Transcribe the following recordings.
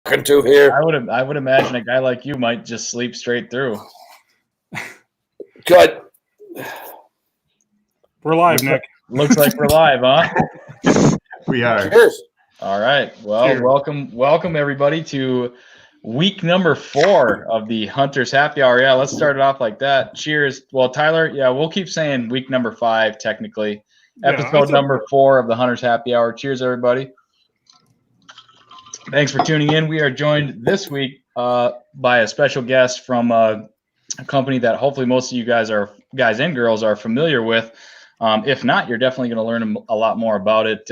to here? I would imagine a guy like you might just sleep straight through. Good. We're live, Nick. Looks like we're live, huh? We are. Cheers. All right. Well, Cheers. welcome everybody to week number 4 of the Hunters Happy Hour. Yeah, let's start it off like that. Cheers. Well, Tyler, yeah, we'll keep saying week number 5 technically. Episode number 4 of the Hunters Happy Hour. Cheers, everybody. Thanks for tuning in. We are joined this week by a special guest from a company that hopefully most of you guys and girls are familiar with. If not, you're definitely going to learn a lot more about it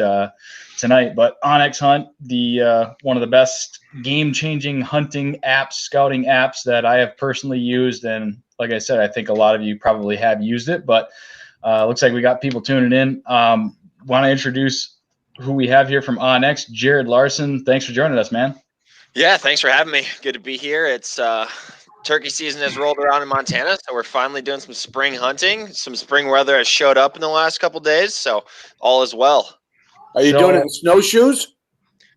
tonight. But Onyx Hunt, the one of the best game-changing hunting apps, scouting apps that I have personally used, and like I said, I think a lot of you probably have used it. But looks like we got people tuning in. Want to introduce who we have here from Onyx, Jared Larsen. Thanks for joining us, man. Yeah, thanks for having me. Good to be here. It's turkey season has rolled around in Montana, so we're finally doing some spring hunting. Some spring weather has showed up in the last couple days, so all is well. Are you doing it in snowshoes?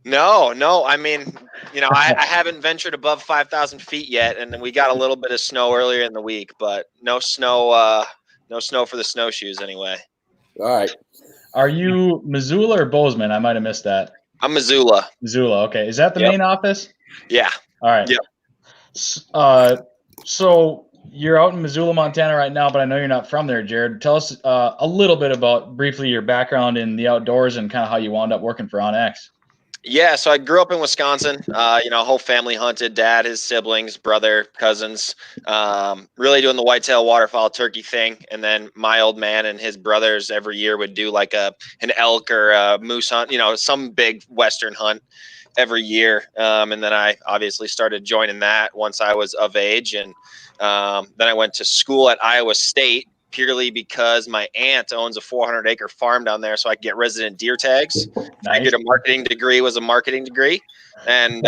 No. I mean, I haven't ventured above 5,000 feet yet, and we got a little bit of snow earlier in the week, but no snow for the snowshoes anyway. All right. Are you Missoula or Bozeman? I might have missed that. I'm Missoula. Missoula. Okay. Is that the main office? Yeah. All right. Yep. So you're out in Missoula, Montana right now, but I know you're not from there, Jared. Tell us a little bit about briefly your background in the outdoors and kind of how you wound up working for Onyx. Yeah, so I grew up in Wisconsin. Whole family hunted, dad, his siblings, brother, cousins, really doing the whitetail waterfowl turkey thing. And then my old man and his brothers every year would do like an elk or a moose hunt, some big Western hunt every year. And then I obviously started joining that once I was of age. And then I went to school at Iowa State purely because my aunt owns a 400-acre farm down there, so I could get resident deer tags. Nice. Figured a marketing degree was a marketing degree, and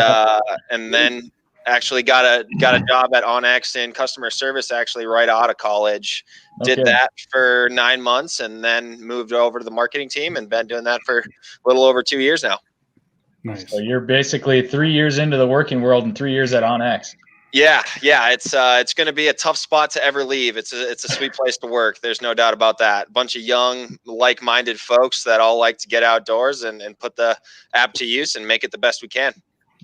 then actually got a job at Onyx in customer service actually right out of college. Okay. Did that for 9 months, and then moved over to the marketing team, and been doing that for a little over 2 years now. Nice. So you're basically 3 years into the working world and 3 years at Onyx. Yeah. It's going to be a tough spot to ever leave. It's a sweet place to work. There's no doubt about that. A bunch of young, like-minded folks that all like to get outdoors and put the app to use and make it the best we can.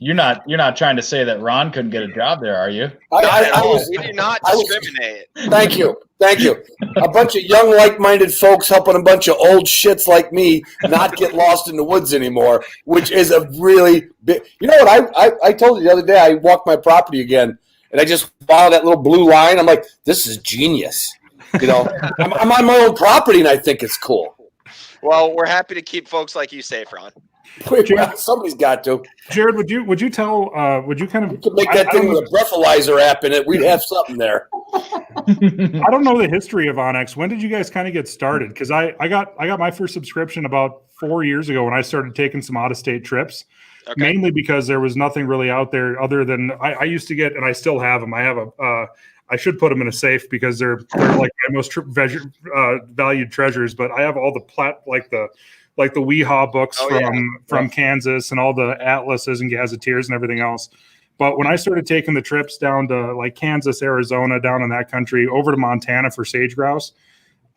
You're not trying to say that Ron couldn't get a job there, are you? We do not discriminate. Thank you. A bunch of young, like-minded folks helping a bunch of old shits like me not get lost in the woods anymore, which is a really big. You know what? I told you the other day. I walked my property again, and I just followed that little blue line. I'm like, this is genius. I'm on my own property, and I think it's cool. Well, we're happy to keep folks like you safe, Ron. Somebody's got to. Jared, would you kind of We could make that thing with a breathalyzer app in it. We'd have something there. I don't know the history of Onyx. When did you guys kind of get started? Because I got my first subscription about 4 years ago when I started taking some out-of-state trips. Okay. Mainly because there was nothing really out there other than I used to get, and I still have them. I have I should put them in a safe because they're like my most valued treasures. But I have all the like the Weehaw books from Kansas and all the atlases and gazetteers and everything else. But when I started taking the trips down to like Kansas, Arizona, down in that country, over to Montana for sage grouse,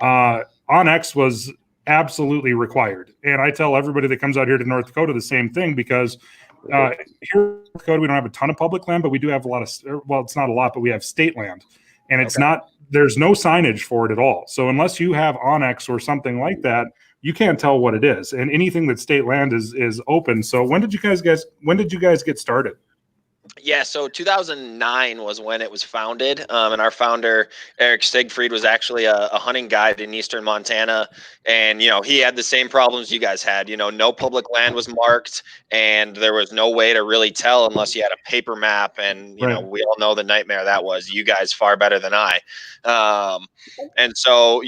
Onyx was absolutely required. And I tell everybody that comes out here to North Dakota the same thing because here in North Dakota, we don't have a ton of public land, but we do have a lot of, well, it's not a lot, but we have state land. And it's there's no signage for it at all. So unless you have Onyx or something like that, you can't tell what it is. And anything that's state land is open. So when did you guys get started? Yeah, so 2009 was when it was founded, and our founder, Eric Stigfried, was actually a hunting guide in eastern Montana, and, he had the same problems you guys had. No public land was marked, and there was no way to really tell unless you had a paper map, and, we all know the nightmare that was. You guys far better than I. And so,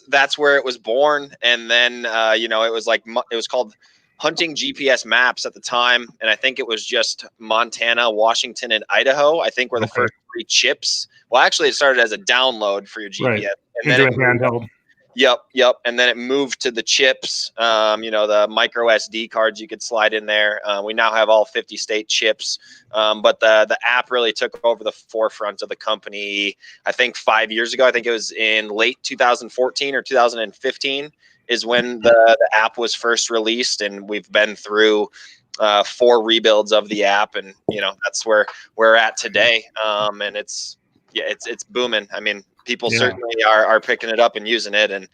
that's where it was born, and then, it was called Hunting GPS Maps at the time, and I think it was just Montana, Washington, and Idaho. I think were the first 3 chips. Well, actually, it started as a download for your GPS, and then handheld. Yep. And then it moved to the chips, the micro SD cards you could slide in there. We now have all 50 state chips, but the app really took over the forefront of the company, I think 5 years ago. I think it was in late 2014 or 2015 is when the app was first released, and we've been through 4 rebuilds of the app, and that's where we're at today. And it's booming. I mean, people certainly are picking it up and using it, and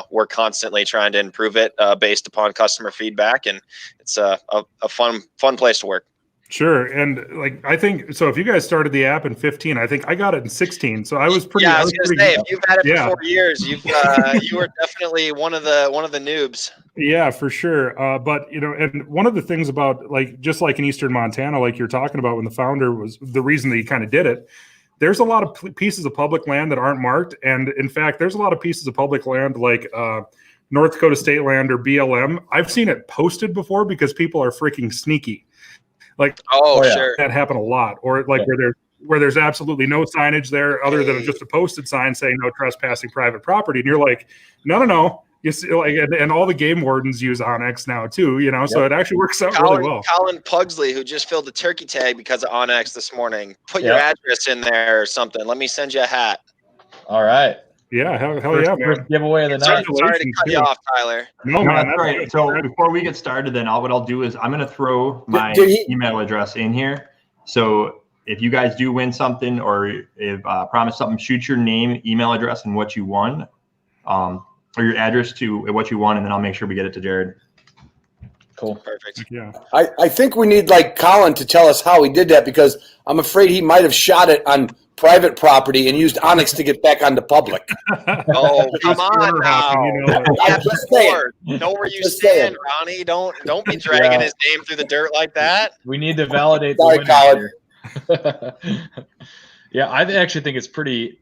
we're constantly trying to improve it based upon customer feedback, and it's a fun place to work. Sure. And I think so. If you guys started the app in 15, I think I got it in 16. So I was pretty. Yeah, I was gonna say, if you've had it for 4 years, you were definitely one of the noobs. Yeah, for sure. But and one of the things about just like in Eastern Montana, like you're talking about, when the founder was the reason that he kind of did it. There's a lot of pieces of public land that aren't marked, and in fact, there's a lot of pieces of public land like North Dakota State Land or BLM. I've seen it posted before because people are freaking sneaky. Sure, that happened a lot. Or where there's absolutely no signage there other than just a posted sign saying no trespassing private property, and you're like, no. You see, and all the game wardens use Onyx now too, so it actually works out really well. Colin Pugsley, who just filled the turkey tag because of Onyx this morning, put your address in there or something. Let me send you a hat. All right. Yeah, hell yeah, man. First giveaway of the night. Sorry to cut you off, Tyler. No, man, that's right. So before we get started, then what I'll do is I'm going to throw my email address in here. So if you guys do win something or if promise something, shoot your name, email address, and what you won. Or your address to what you want, and then I'll make sure we get it to Jared. Cool. Perfect. Yeah. I think we need Colin to tell us how he did that, because I'm afraid he might have shot it on private property and used Onyx to get back onto public. Oh, come on now. I'm just saying. Know where you stand, Ronnie. Don't be dragging his name through the dirt like that. We need to validate Sorry, the winner. Yeah, I actually think it's pretty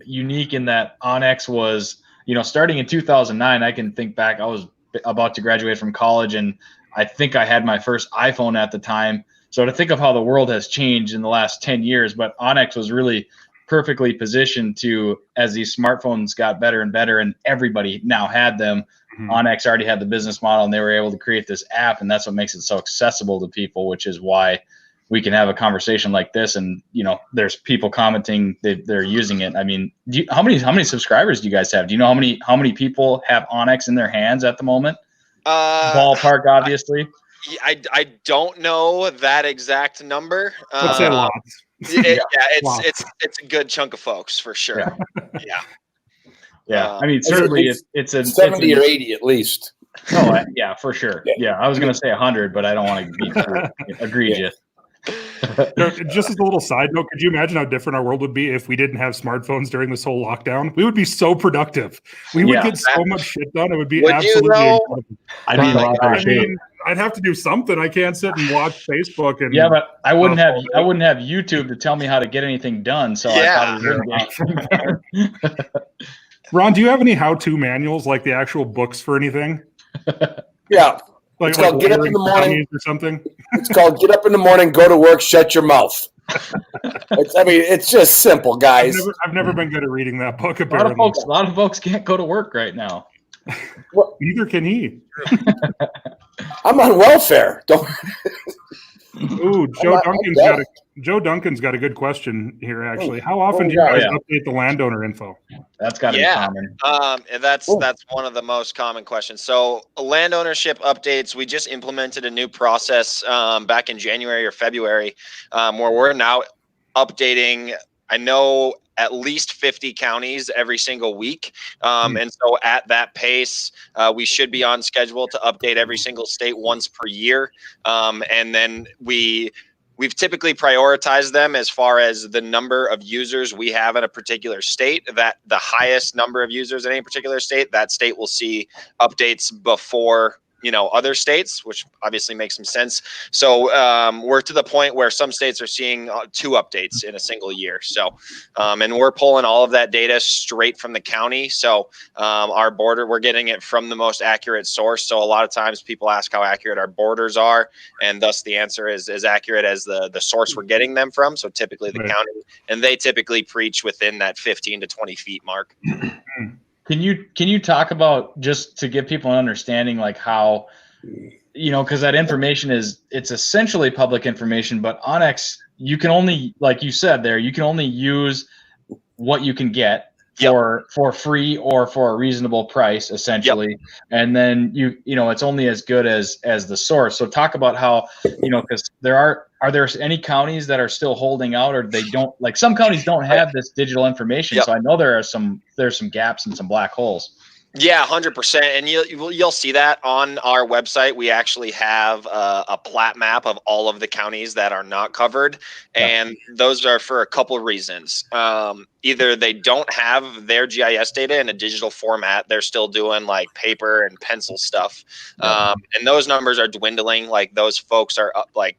unique in that Onyx was, starting in 2009. I can think back, I was about to graduate from college, and I think I had my first iPhone at the time. So to think of how the world has changed in the last 10 years, but Onyx was really perfectly positioned to, as these smartphones got better and better and everybody now had them, Onyx already had the business model, and they were able to create this app, and that's what makes it so accessible to people, which is why we can have a conversation like this, and there's people commenting they're using it. I mean, how many subscribers do you guys have? Do you know how many people have Onyx in their hands at the moment? Ballpark, obviously. I don't know that exact number. Let's say lots. It's a good chunk of folks for sure. Yeah. I mean, certainly it's a 70 or 80 at least. Oh yeah, for sure. Yeah, I was gonna say 100, but I don't want to be egregious. Just as a little side note, could you imagine how different our world would be if we didn't have smartphones during this whole lockdown? We would be so productive. We would get so much shit done. It would be absolutely incredible. I'd be a lot better shape. I'd have to do something. I can't sit and watch Facebook and but I wouldn't have YouTube to tell me how to get anything done. So I thought it was Ron, do you have any how-to manuals, like the actual books for anything? Yeah. It's called Get Up in the Morning or something. It's called Get Up in the Morning, Go to Work, Shut Your Mouth. It's just simple, guys. I've never been good at reading that book. A lot of folks can't go to work right now. Well, neither can he. I'm on welfare. Don't. Ooh, Joe Duncan's got a good question here. Actually, how often do you guys update the landowner info? That's got to be common. That's one of the most common questions. So land ownership updates. We just implemented a new process back in January or February, where we're now updating. I know at least 50 counties every single week. And so at that pace, we should be on schedule to update every single state once per year. And then we've typically prioritized them as far as the number of users we have in a particular state. That the highest number of users in any particular state, that state will see updates before other states, which obviously makes some sense. So we're to the point where some states are seeing 2 updates in a single year. So, and we're pulling all of that data straight from the county. So our border, we're getting it from the most accurate source. So a lot of times people ask how accurate our borders are, and thus the answer is as accurate as the source we're getting them from. So typically the county, and they typically preach within that 15 to 20 feet mark. Can you talk about, just to give people an understanding, like how, because that information it's essentially public information, but onX, you can only, like you said there, you can only use what you can get for free or for a reasonable price, essentially. And then it's only as good as the source. So talk about how, because are there any counties that are still holding out, or they don't, like some counties don't have this digital information. So I know there's some gaps and some black holes. Yeah, 100%. And you'll see that on our website. We actually have a plat map of all of the counties that are not covered. And those are for a couple of reasons. Either they don't have their GIS data in a digital format. They're still doing like paper and pencil stuff. And those numbers are dwindling. Like those folks are up, like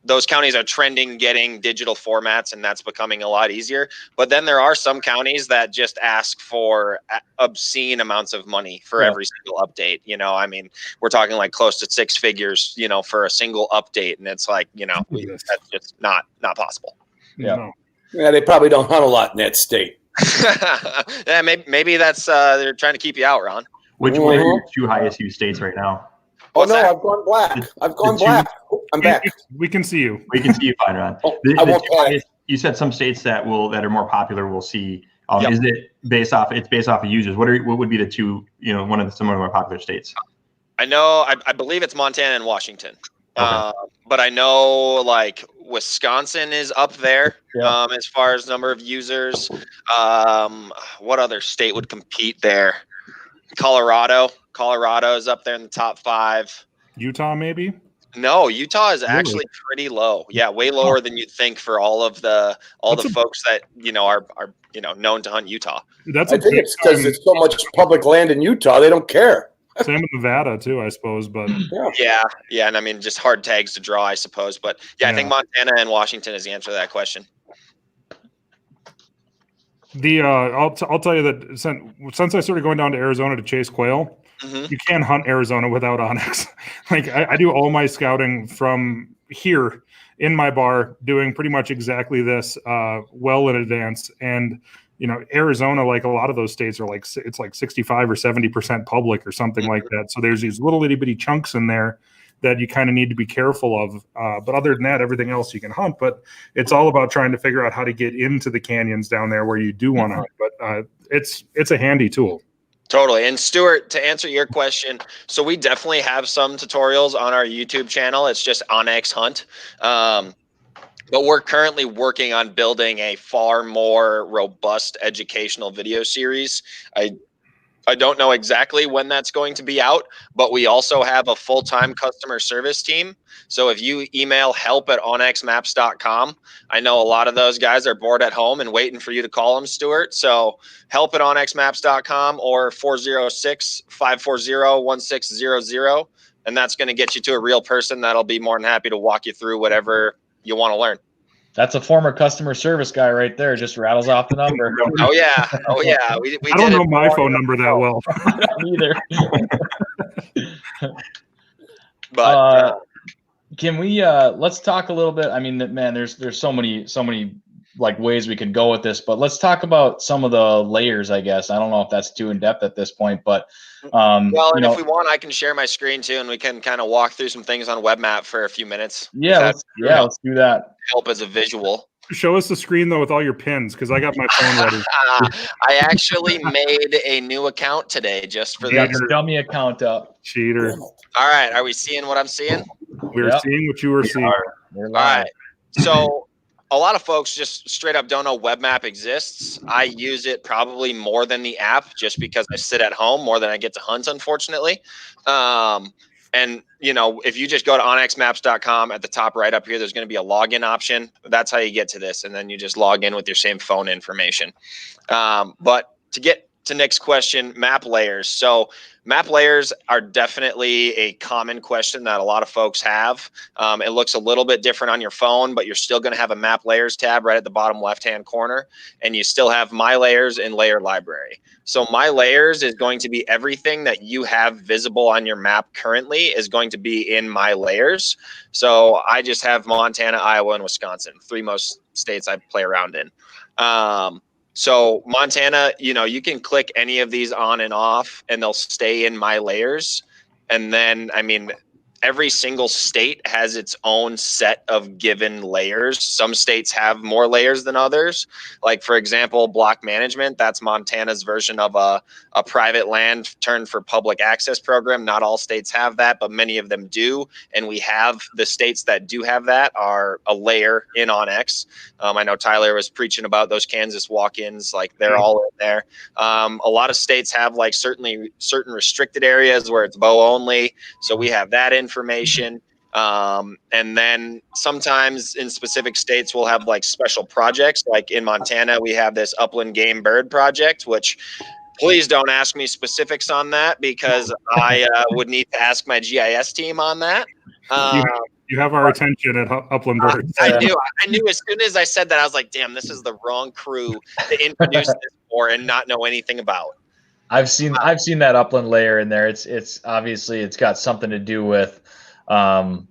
those counties are trending getting digital formats, and that's becoming a lot easier. But then there are some counties that just ask for obscene amounts of money for every single update. I mean, we're talking like close to six figures, for a single update. And it's like, that's just not possible. Yeah. Yeah, they probably don't hunt a lot in that state. Yeah, maybe that's they're trying to keep you out, Ron. Which one are your two highest used states right now? What's that? I've gone black. I'm back. We can see you. We can see you fine, Ron. I won't panic. You said some states that are more popular will see. Is it based off of users? What would be the two, one of the some of the more popular states? I know, I believe it's Montana and Washington. Okay. But I know like Wisconsin is up there as far as number of users. What other state would compete there? Colorado is up there in the top 5. Utah, maybe? No, Utah is actually pretty low. Yeah, way lower than you'd think for all the folks that are known to hunt Utah. I think it's because it's so much public land in Utah, they don't care. Same with Nevada too, I suppose. But yeah, and I mean just hard tags to draw, I suppose. But I think Montana and Washington is the answer to that question. I'll tell you that since I started going down to Arizona to chase quail, you can't hunt Arizona without onX. Like I do all my scouting from here in my bar, doing pretty much exactly this well in advance. And Arizona, like a lot of those states, are like it's like 65 or 70% public or something like that. So there's these little itty bitty chunks in there that you kind of need to be careful of. But other than that, everything else you can hunt. But it's all about trying to figure out how to get into the canyons down there where you do want to hunt. But it's a handy tool. Totally. And Stuart, to answer your question, so we definitely have some tutorials on our YouTube channel. It's just onX Hunt. But we're currently working on building a far more robust educational video series. I don't know exactly when that's going to be out, but we also have a full-time customer service team. So if you email help@onxmaps.com, I know a lot of those guys are bored at home and waiting for you to call them, Stuart. So help@onxmaps.com or 406-540-1600. And that's going to get you to a real person that'll be more than happy to walk you through whatever you want to learn. That's a former customer service guy right there. Just rattles off the number. Oh yeah. We I don't know my phone number that well. Neither. But can we let's talk a little bit? I mean, man, there's so many like ways we could go with this, but let's talk about some of the layers, I guess. I don't know if that's too in depth at this point, but if we want, I can share my screen too, and we can kind of walk through some things on WebMap for a few minutes. Let's do that. Help as a visual. Show us the screen though with all your pins, because I got my phone ready. I actually made a new account today just for that. this. Dummy account up. Cheater. All right, are we seeing what I'm seeing? We're seeing what you were seeing. All right. So a lot of folks just straight up don't know WebMap exists. I use it probably more than the app just because I sit at home more than I get to hunt, unfortunately. And if you just go to onxmaps.com, at the top right up here, there's going to be a login option. That's how you get to this. And then you just log in with your same phone information. But to get to Nick's question, map layers. So map layers are definitely a common question that a lot of folks have. It looks a little bit different on your phone, but you're still going to have a map layers tab right at the bottom left-hand corner. And you still have my layers and layer library. So my layers is going to be everything that you have visible on your map currently is going to be in my layers. So I just have Montana, Iowa, and Wisconsin, 3 most states I play around in. So Montana, you can click any of these on and off and they'll stay in my layers. And then, every single state has its own set of given layers. Some states have more layers than others. Like, for example, block management, that's Montana's version of a private land turned for public access program. Not all states have that, but many of them do. And we have the states that do have that are a layer in Onyx. I know Tyler was preaching about those Kansas walk-ins, like they're all in there. A lot of states have like certain restricted areas where it's bow only. So we have that information. And then sometimes in specific states, we'll have like special projects. Like in Montana, we have this upland game bird project, which please don't ask me specifics on that because I would need to ask my GIS team on that. You have our attention at Upland Birds. I knew as soon as I said that, I was like, damn, this is the wrong crew to introduce this for and not know anything about. I've seen that upland layer in there. It's obviously it's got something to do with the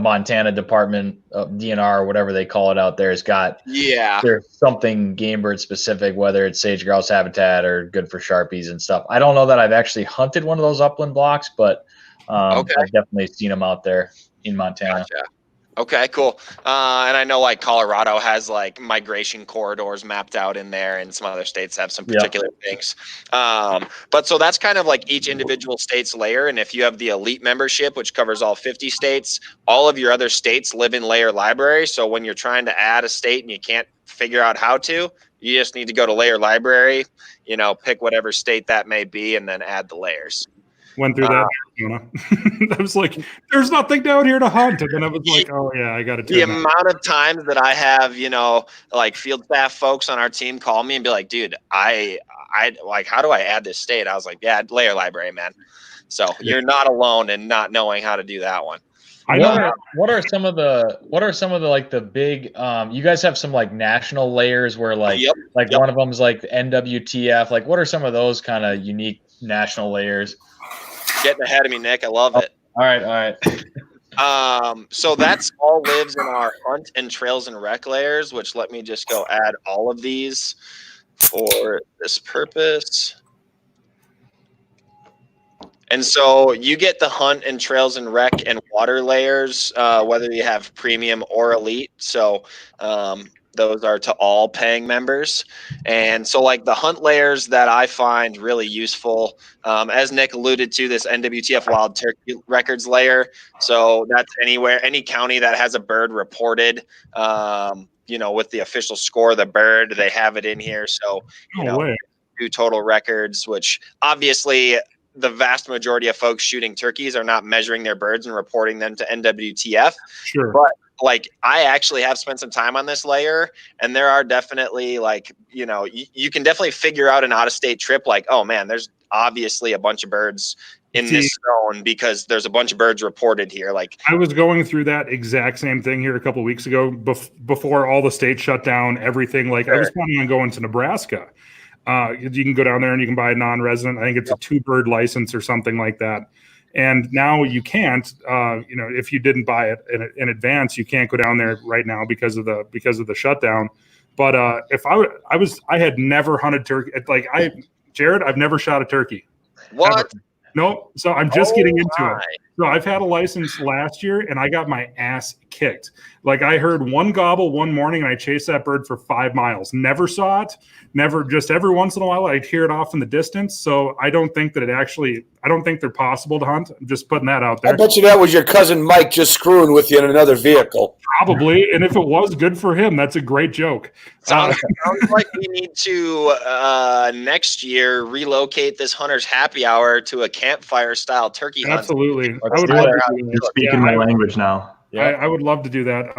Montana Department of DNR or whatever they call it out there has got there's something game bird specific, whether it's sage grouse habitat or good for Sharpies and stuff. I don't know that I've actually hunted one of those upland blocks, but I've definitely seen them out there in Montana. Gotcha. Okay, cool. And I know like Colorado has like migration corridors mapped out in there, and some other states have some particular things. But so that's kind of like each individual state's layer. And if you have the elite membership, which covers all 50 states, all of your other states live in layer library. So when you're trying to add a state and you can't figure out how to, you just need to go to layer library, pick whatever state that may be, and then add the layers. Went through that. I was like, there's nothing down here to hunt. And then I was like, oh, yeah, I got to do the amount of times that I have, like field staff folks on our team call me and be like, dude, I like, how do I add this state? I was like, yeah, layer library, man. So you're not alone in not knowing how to do that one. What are some of the like the big you guys have some like national layers where like one of them is like the NWTF, like what are some of those kind of unique national layers? Getting ahead of me, Nick. I love it. All right. So that's all lives in our hunt and trails and rec layers, which let me just go add all of these for this purpose. And so you get the hunt and trails and rec and water layers, whether you have premium or elite. So those are to all paying members. And so like the hunt layers that I find really useful, as Nick alluded to, this NWTF Wild Turkey Records layer. So that's any county that has a bird reported, with the official score of the bird, they have it in here. So, do total records, which obviously the vast majority of folks shooting turkeys are not measuring their birds and reporting them to NWTF. Sure. But like I actually have spent some time on this layer, and there are definitely like, you can definitely figure out an out-of-state trip. Like, oh man, there's obviously a bunch of birds in this zone because there's a bunch of birds reported here. Like I was going through that exact same thing here a couple of weeks ago before all the states shut down everything. Like I was planning on going to Nebraska. You can go down there and you can buy a non-resident. I think it's a 2-bird license or something like that. And now you can't, if you didn't buy it in advance, you can't go down there right now because of the shutdown. But if I had never hunted turkey. Like Jared, I've never shot a turkey. What? Ever. Nope. So I'm just getting into it. So I've had a license last year and I got my ass kicked. Like I heard one gobble one morning and I chased that bird for 5 miles. Never saw it. Never, just every once in a while I'd hear it off in the distance. So I don't think that I don't think they're possible to hunt. I'm just putting that out there. I bet you that was your cousin Mike just screwing with you in another vehicle. Probably. And if it was, good for him. That's a great joke. Sounds like we need to next year relocate this hunter's happy hour to a campfire style turkey hunt. Absolutely. I would love to do that. You're speaking my language now. Yeah. I would love to do that.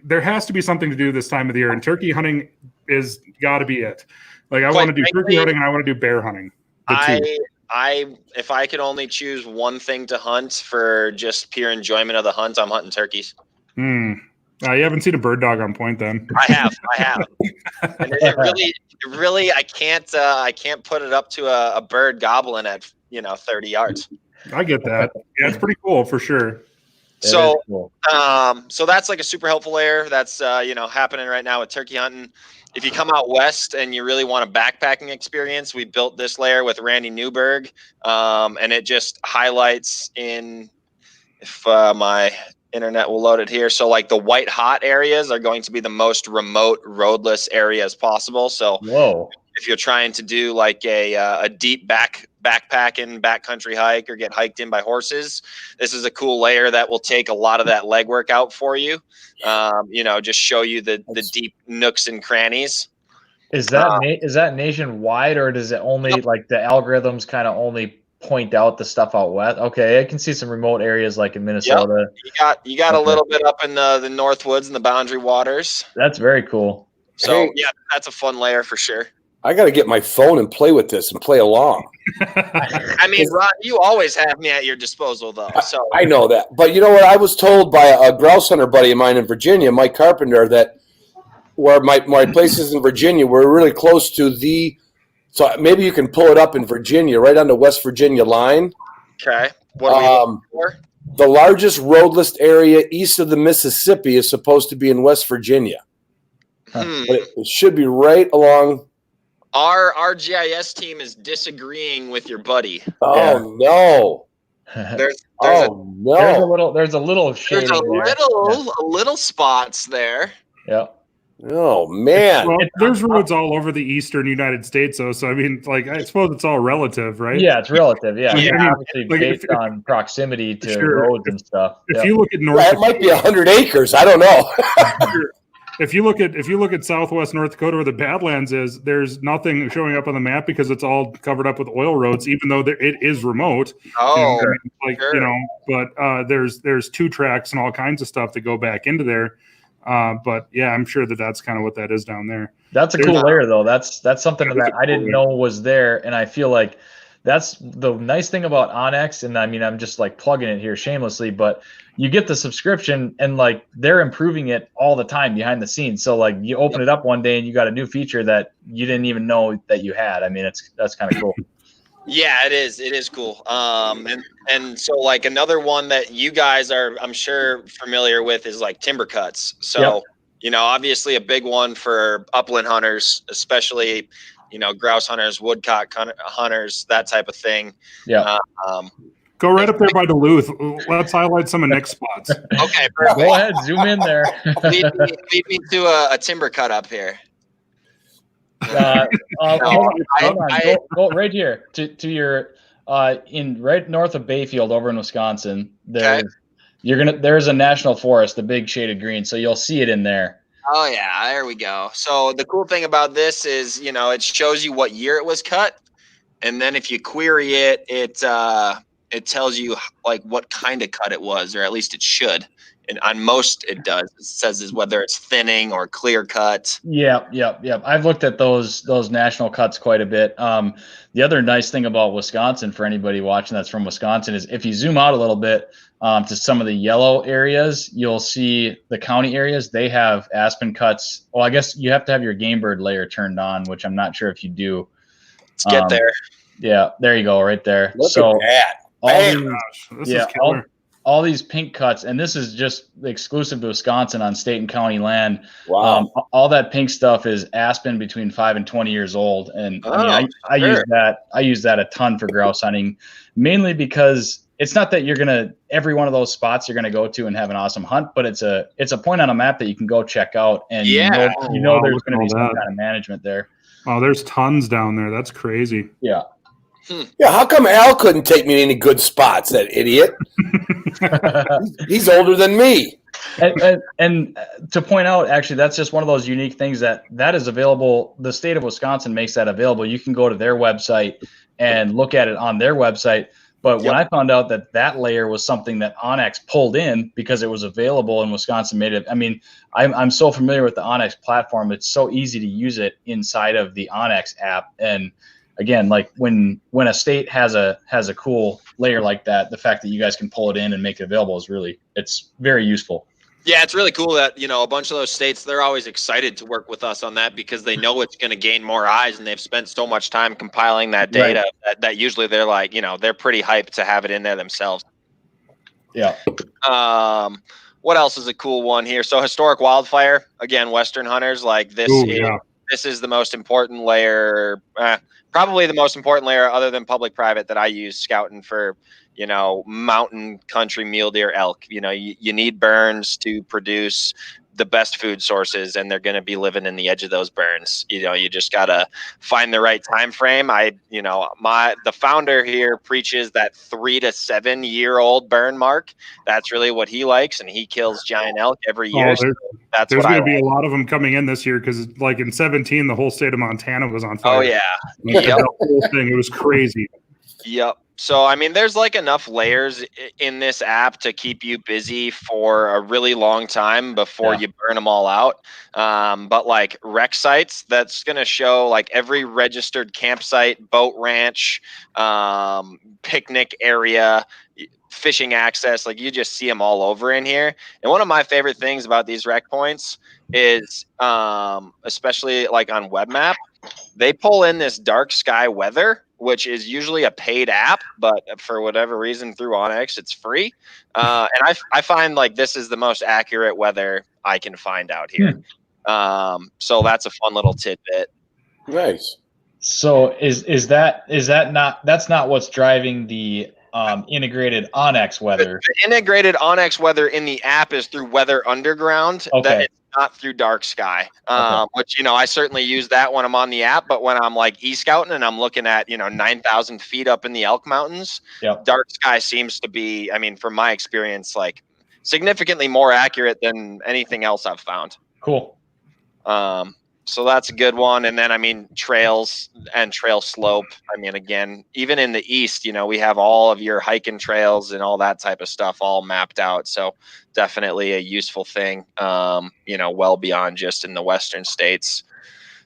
There has to be something to do this time of the year, and turkey hunting is got to be it. Like I want to do turkey hunting and I want to do bear hunting. If I could only choose one thing to hunt for just pure enjoyment of the hunt, I'm hunting turkeys. You haven't seen a bird dog on point then. I have. And it really, I can't put it up to a bird gobbling at 30 yards. I get that. Yeah, it's pretty cool for sure. So, cool. So that's like a super helpful layer that's, happening right now with turkey hunting. If you come out west and you really want a backpacking experience, we built this layer with Randy Newberg, and it just highlights if my internet will load it here. So like the white hot areas are going to be the most remote roadless areas possible. So Whoa. if you're trying to do like a deep backpacking backcountry hike or get hiked in by horses, this is a cool layer that will take a lot of that legwork out for you. Just show you the deep nooks and crannies. Is that nationwide, or does it only like the algorithms kind of only point out the stuff out west? Okay, I can see some remote areas like in Minnesota. Yep. You got a little bit up in the North Woods and the Boundary Waters. That's very cool. So that's a fun layer for sure. I got to get my phone and play with this and play along. I mean, Ron, you always have me at your disposal, though. So I know that, but you know what? I was told by a grouse hunter buddy of mine in Virginia, Mike Carpenter, that where my place is in Virginia, we're really close to so maybe you can pull it up in Virginia, right on the West Virginia line. Okay. What are we looking for? The largest roadless area east of the Mississippi is supposed to be in West Virginia. But it should be right along. Our GIS team is disagreeing with your buddy. Oh no! There's a little shading a little spots there. Yeah. Oh man! Well, there's roads all over the eastern United States, though. So I mean, like, I suppose it's all relative, right? Yeah, it's relative. Yeah, I mean, obviously like, based on proximity to roads and stuff. If you look at North, it might be 100 acres. I don't know. If you look at Southwest North Dakota, where the Badlands is, there's nothing showing up on the map because it's all covered up with oil roads, even though it is remote. Oh, but there's 2 tracks and all kinds of stuff that go back into there. But yeah, I'm sure that's kind of what that is down there. That's a cool layer, though. That's something that I didn't know was there, and I feel like that's the nice thing about Onyx. And I mean, I'm just like plugging it here shamelessly, but you get the subscription, and like they're improving it all the time behind the scenes. So like you open it up one day and you got a new feature that you didn't even know that you had. I mean, that's kind of cool. Yeah, it is. It is cool. And so like another one that you guys are, I'm sure, familiar with is like timber cuts. So, obviously a big one for upland hunters, especially, grouse hunters, woodcock hunters, that type of thing. Yeah. Go right up there by Duluth. Let's highlight some of Nick's spots. Okay, perfect. Go ahead, zoom in there. lead me to a timber cut up here. Hold on. Go right here to your in right north of Bayfield over in Wisconsin. There's a national forest, the big shaded green, so you'll see it in there. Oh yeah, there we go. So the cool thing about this is, it shows you what year it was cut, and then if you query it, it tells you like what kind of cut it was, or at least it should. And on most it does. It says is whether it's thinning or clear cut. Yeah. I've looked at those national cuts quite a bit. The other nice thing about Wisconsin, for anybody watching that's from Wisconsin, is if you zoom out a little bit to some of the yellow areas, you'll see the county areas. They have aspen cuts. Well, I guess you have to have your game bird layer turned on, which I'm not sure if you do. Let's get there. Yeah, there you go, right there. Look at that. All these pink cuts, and this is just exclusive to Wisconsin on state and county land. Wow. All that pink stuff is aspen between 5 and 20 years old. And I use that a ton for grouse hunting, mainly because it's not that you're going to, every one of those spots you're going to go to and have an awesome hunt, but it's a point on a map that you can go check out. And you know there's going to be some kind of management there. Oh, there's tons down there. That's crazy. Yeah. Yeah, how come Al couldn't take me to any good spots, that idiot? He's older than me. And to point out, actually, that's just one of those unique things that is available. The state of Wisconsin makes that available. You can go to their website and look at it on their website. But when I found out that layer was something that Onyx pulled in because it was available in Wisconsin made it. I mean, I'm so familiar with the Onyx platform. It's so easy to use it inside of the Onyx app. And again, like when a state has a cool layer like that, the fact that you guys can pull it in and make it available it's very useful. Yeah, it's really cool that, a bunch of those states, they're always excited to work with us on that because they know it's going to gain more eyes, and they've spent so much time compiling that data that usually they're like, they're pretty hyped to have it in there themselves. Yeah. What else is a cool one here? So historic wildfire, again, Western hunters like this. This is the most important layer, probably the most important layer other than public-private that I use scouting for, mountain country mule deer elk. You need burns to produce the best food sources, and they're going to be living in the edge of those burns. You just got to find the right time frame. The founder here preaches that 3 to 7 year old burn mark. That's really what he likes, and he kills giant elk every year. There's going to be a lot of them coming in this year because, like in 2017, the whole state of Montana was on fire. Oh yeah, the whole thing, it was crazy. Yep. So, there's like enough layers in this app to keep you busy for a really long time before you burn them all out. But like rec sites, that's going to show like every registered campsite, boat ranch, picnic area, fishing access. Like you just see them all over in here. And one of my favorite things about these rec points is, especially like on WebMap, they pull in this dark sky weather, which is usually a paid app, but for whatever reason through Onyx, it's free. And I find like this is the most accurate weather I can find out here. So that's a fun little tidbit. Nice. So that's not what's driving the integrated Onyx weather? The integrated Onyx weather in the app is through Weather Underground. Okay. That it's not through Dark Sky, which, I certainly use that when I'm on the app, but when I'm like e-scouting and I'm looking at, 9,000 feet up in the Elk Mountains, Dark Sky seems to be, from my experience, like significantly more accurate than anything else I've found. Cool. So that's a good one. And then, trails and trail slope. Again, even in the East, we have all of your hiking trails and all that type of stuff all mapped out. So definitely a useful thing, well beyond just in the Western states.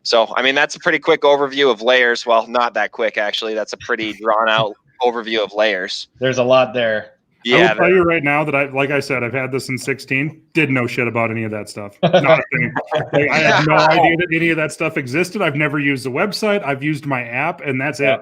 So, that's a pretty quick overview of layers. Well, not that quick, actually. That's a pretty drawn out overview of layers. There's a lot there. Yeah, I will tell you right now that like I said, I've had this since 2016. Didn't know shit about any of that stuff. Not a thing. I had no idea that any of that stuff existed. I've never used the website. I've used my app, and that's it.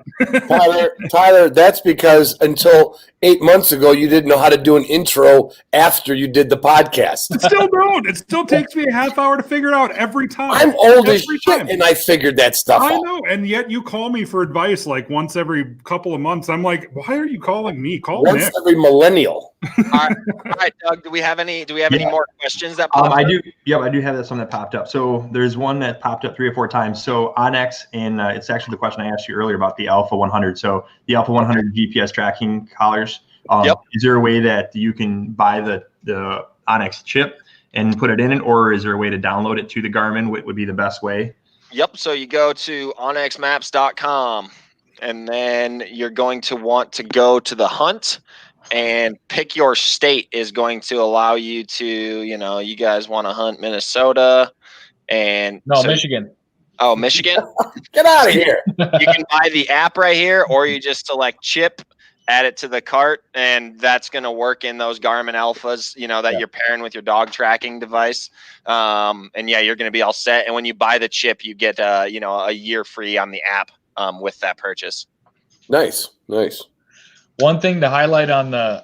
Tyler, that's because until 8 months ago, you didn't know how to do an intro after you did the podcast. I still don't. It still takes me a half hour to figure it out every time. I'm old as shit, and I figured that stuff out. I know, and yet you call me for advice like once every couple of months. I'm like, why are you calling me? Call once Nick. Every millennial. All right, Doug. Do we have any more questions that I do. Yeah, I do have some that popped up. So there's one that popped up 3 or 4 times. So Onyx, and it's actually the question I asked you earlier about the Alpha 100. So the Alpha 100 GPS tracking collars. Is there a way that you can buy the Onyx chip and put it in it, or is there a way to download it to the Garmin? What would be the best way? Yep. So you go to onyxmaps.com, and then you're going to want to go to the hunt. And pick your state is going to allow you to, you guys want to hunt Minnesota and Michigan. Oh, Michigan. Get out of here. You can buy the app right here, or you just select chip, add it to the cart, and that's going to work in those Garmin Alphas, that you're pairing with your dog tracking device. And you're going to be all set. And when you buy the chip, you get, a year free on the app with that purchase. Nice. One thing to highlight on the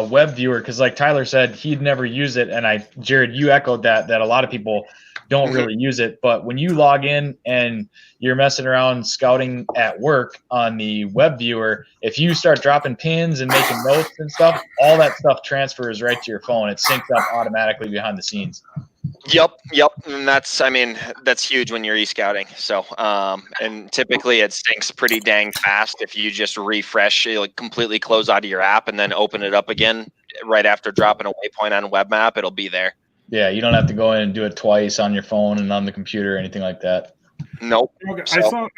web viewer, because like Tyler said, he'd never use it, and Jared, you echoed that a lot of people don't really use it. But when you log in and you're messing around scouting at work on the web viewer, if you start dropping pins and making notes and stuff, all that stuff transfers right to your phone. It syncs up automatically behind the scenes. Yep. And that's huge when you're e-scouting. So, and typically it syncs pretty dang fast if you just refresh, completely close out of your app and then open it up again right after dropping a waypoint on WebMap, it'll be there. Yeah, you don't have to go in and do it twice on your phone and on the computer or anything like that. Nope. Okay,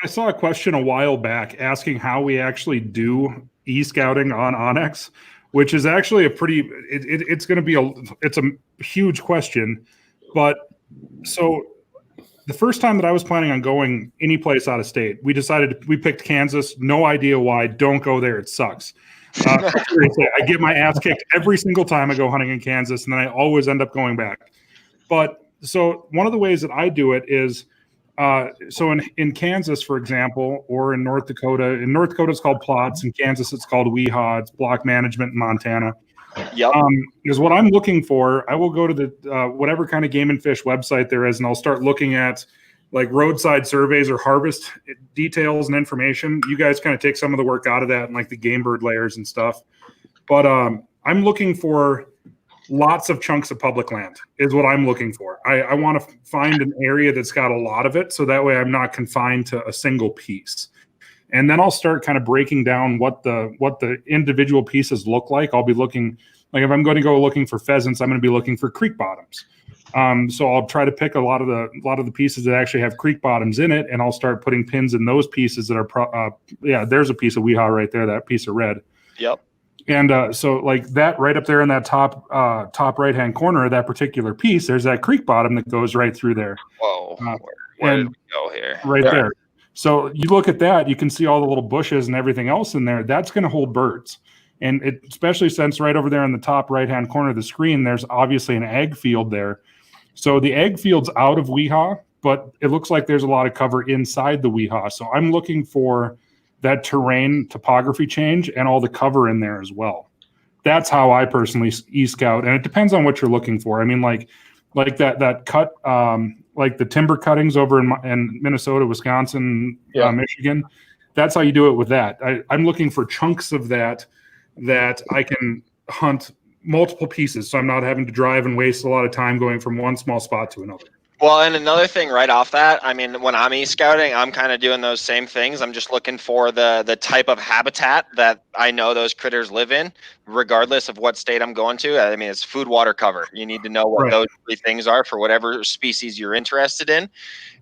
I saw a question a while back asking how we actually do e-scouting on Onyx, which is actually it's going to be a huge question. But so the first time that I was planning on going any place out of state, we picked Kansas. No idea why. Don't go there. It sucks. Seriously, I get my ass kicked every single time I go hunting in Kansas, and then I always end up going back. But so one of the ways that I do it is, so in Kansas, for example, or in North Dakota it's called plots. In Kansas, it's called weehaw. It's block management in Montana. Yep. Is what I'm looking for. I will go to the whatever kind of game and fish website there is, and I'll start looking at like roadside surveys or harvest details and information. You guys kind of take some of the work out of that and like the game bird layers and stuff. But I'm looking for lots of chunks of public land is what I'm looking for. I want to find an area that's got a lot of it, so that way I'm not confined to a single piece. And then I'll start kind of breaking down what the individual pieces look like. I'll be looking, like if I'm going to go looking for pheasants, I'm going to be looking for creek bottoms. So I'll try to pick a lot of the pieces that actually have creek bottoms in it, and I'll start putting pins in those pieces that are there's a piece of weehaw right there, that piece of red. Yep. And so like that right up there in that top right hand corner of that particular piece, there's that creek bottom that goes right through there. Whoa. Where did we go here? Right there. So you look at that, you can see all the little bushes and everything else in there. That's going to hold birds. And especially since right over there in the top right-hand corner of the screen, there's obviously an egg field there. So the egg field's out of weehaw, but it looks like there's a lot of cover inside the weehaw. So I'm looking for that terrain topography change and all the cover in there as well. That's how I personally e-scout. And it depends on what you're looking for. I mean, like that cut, like the timber cuttings over in Minnesota, Wisconsin, Michigan. That's how you do it with that. I'm looking for chunks of that I can hunt multiple pieces, so I'm not having to drive and waste a lot of time going from one small spot to another. Well, and another thing right off that, I mean, when I'm e-scouting, I'm kind of doing those same things. I'm just looking for the type of habitat that I know those critters live in, regardless of what state I'm going to. I mean, it's food, water, cover. You need to know what those three things are for whatever species you're interested in.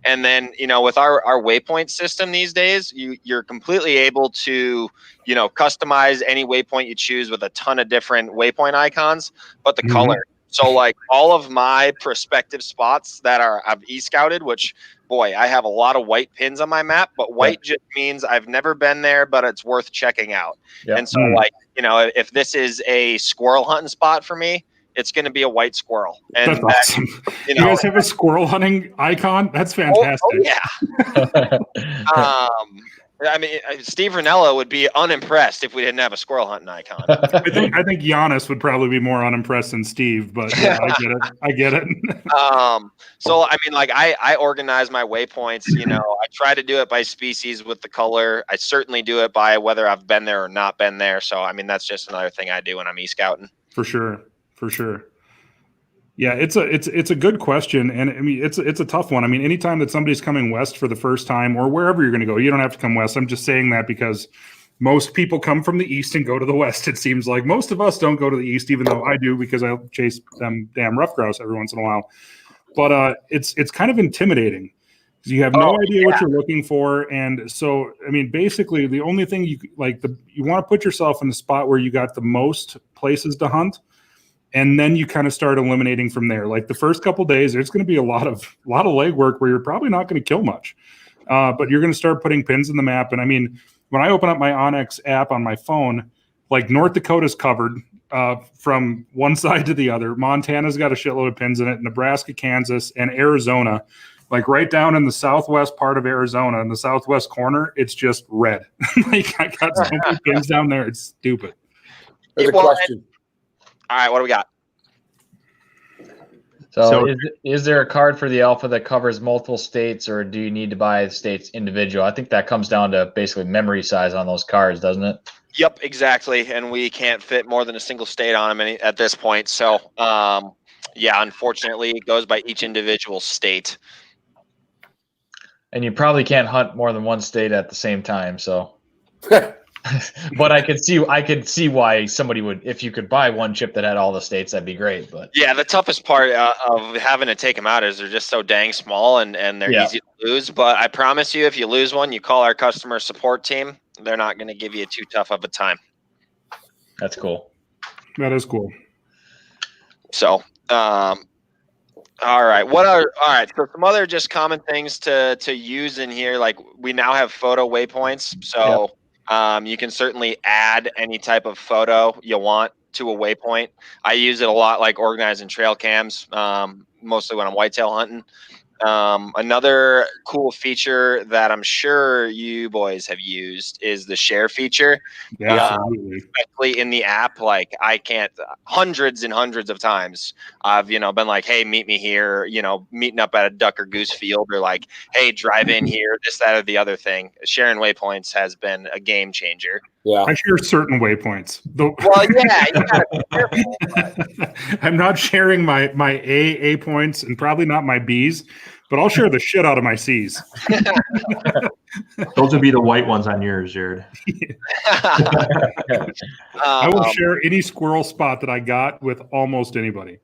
And then, with our waypoint system these days, you're completely able to, customize any waypoint you choose with a ton of different waypoint icons, but the color. So like all of my prospective spots that I've e-scouted, which boy, I have a lot of white pins on my map, but white just means I've never been there, but it's worth checking out. Yep. And so like, if this is a squirrel hunting spot for me, it's going to be a white squirrel. And that's awesome. You guys have a squirrel hunting icon? That's fantastic. Yeah. I mean, Steve Ranella would be unimpressed if we didn't have a squirrel hunting icon. I think Giannis would probably be more unimpressed than Steve, but yeah, I get it. So I mean, like I organize my waypoints. I try to do it by species with the color. I certainly do it by whether I've been there or not been there. So I mean, that's just another thing I do when I'm e-scouting. For sure. Yeah, it's a good question, and I mean it's a tough one. I mean, anytime that somebody's coming west for the first time, or wherever you're going to go, you don't have to come west. I'm just saying that because most people come from the east and go to the west. It seems like most of us don't go to the east, even though I do because I chase them damn rough grouse every once in a while. But it's kind of intimidating because you have no idea what you're looking for, and so I mean, basically, the only thing you want to put yourself in the spot where you got the most places to hunt. And then you kind of start eliminating from there. Like the first couple of days, there's going to be a lot of legwork where you're probably not going to kill much, but you're going to start putting pins in the map. And I mean, when I open up my Onyx app on my phone, like North Dakota's covered from one side to the other. Montana's got a shitload of pins in it. Nebraska, Kansas, and Arizona, like right down in the southwest part of Arizona, in the southwest corner, it's just red. Like I got so many pins down there, it's stupid. There's a question. All right, what do we got? So is there a card for the alpha that covers multiple states, or do you need to buy the states individual? I think that comes down to basically memory size on those cards, doesn't it? Yep, exactly. And we can't fit more than a single state on them at this point. So, unfortunately, it goes by each individual state. And you probably can't hunt more than one state at the same time, so... But I could see why somebody would, if you could buy one chip that had all the states, that'd be great. But yeah, the toughest part of having to take them out is they're just so dang small and they're easy to lose. But I promise you, if you lose one, you call our customer support team. They're not going to give you too tough of a time. That's cool. That is cool. So, all right. So some other just common things to use in here, like we now have photo waypoints. So. Yep. You can certainly add any type of photo you want to a waypoint. I use it a lot, like organizing trail cams, mostly when I'm whitetail hunting. Another cool feature that I'm sure you boys have used is the share feature. Yeah, absolutely. Especially in the app, like I can't hundreds and hundreds of times I've been like, hey, meet me here, meeting up at a duck or goose field, or like, hey, drive in here, this, that, or the other thing. Sharing waypoints has been a game changer. Yeah, I share certain waypoints. Well, yeah, you gotta be careful. I'm not sharing my A points and probably not my B's, but I'll share the shit out of my C's. Those would be the white ones on yours, Jared. I will share any squirrel spot that I got with almost anybody.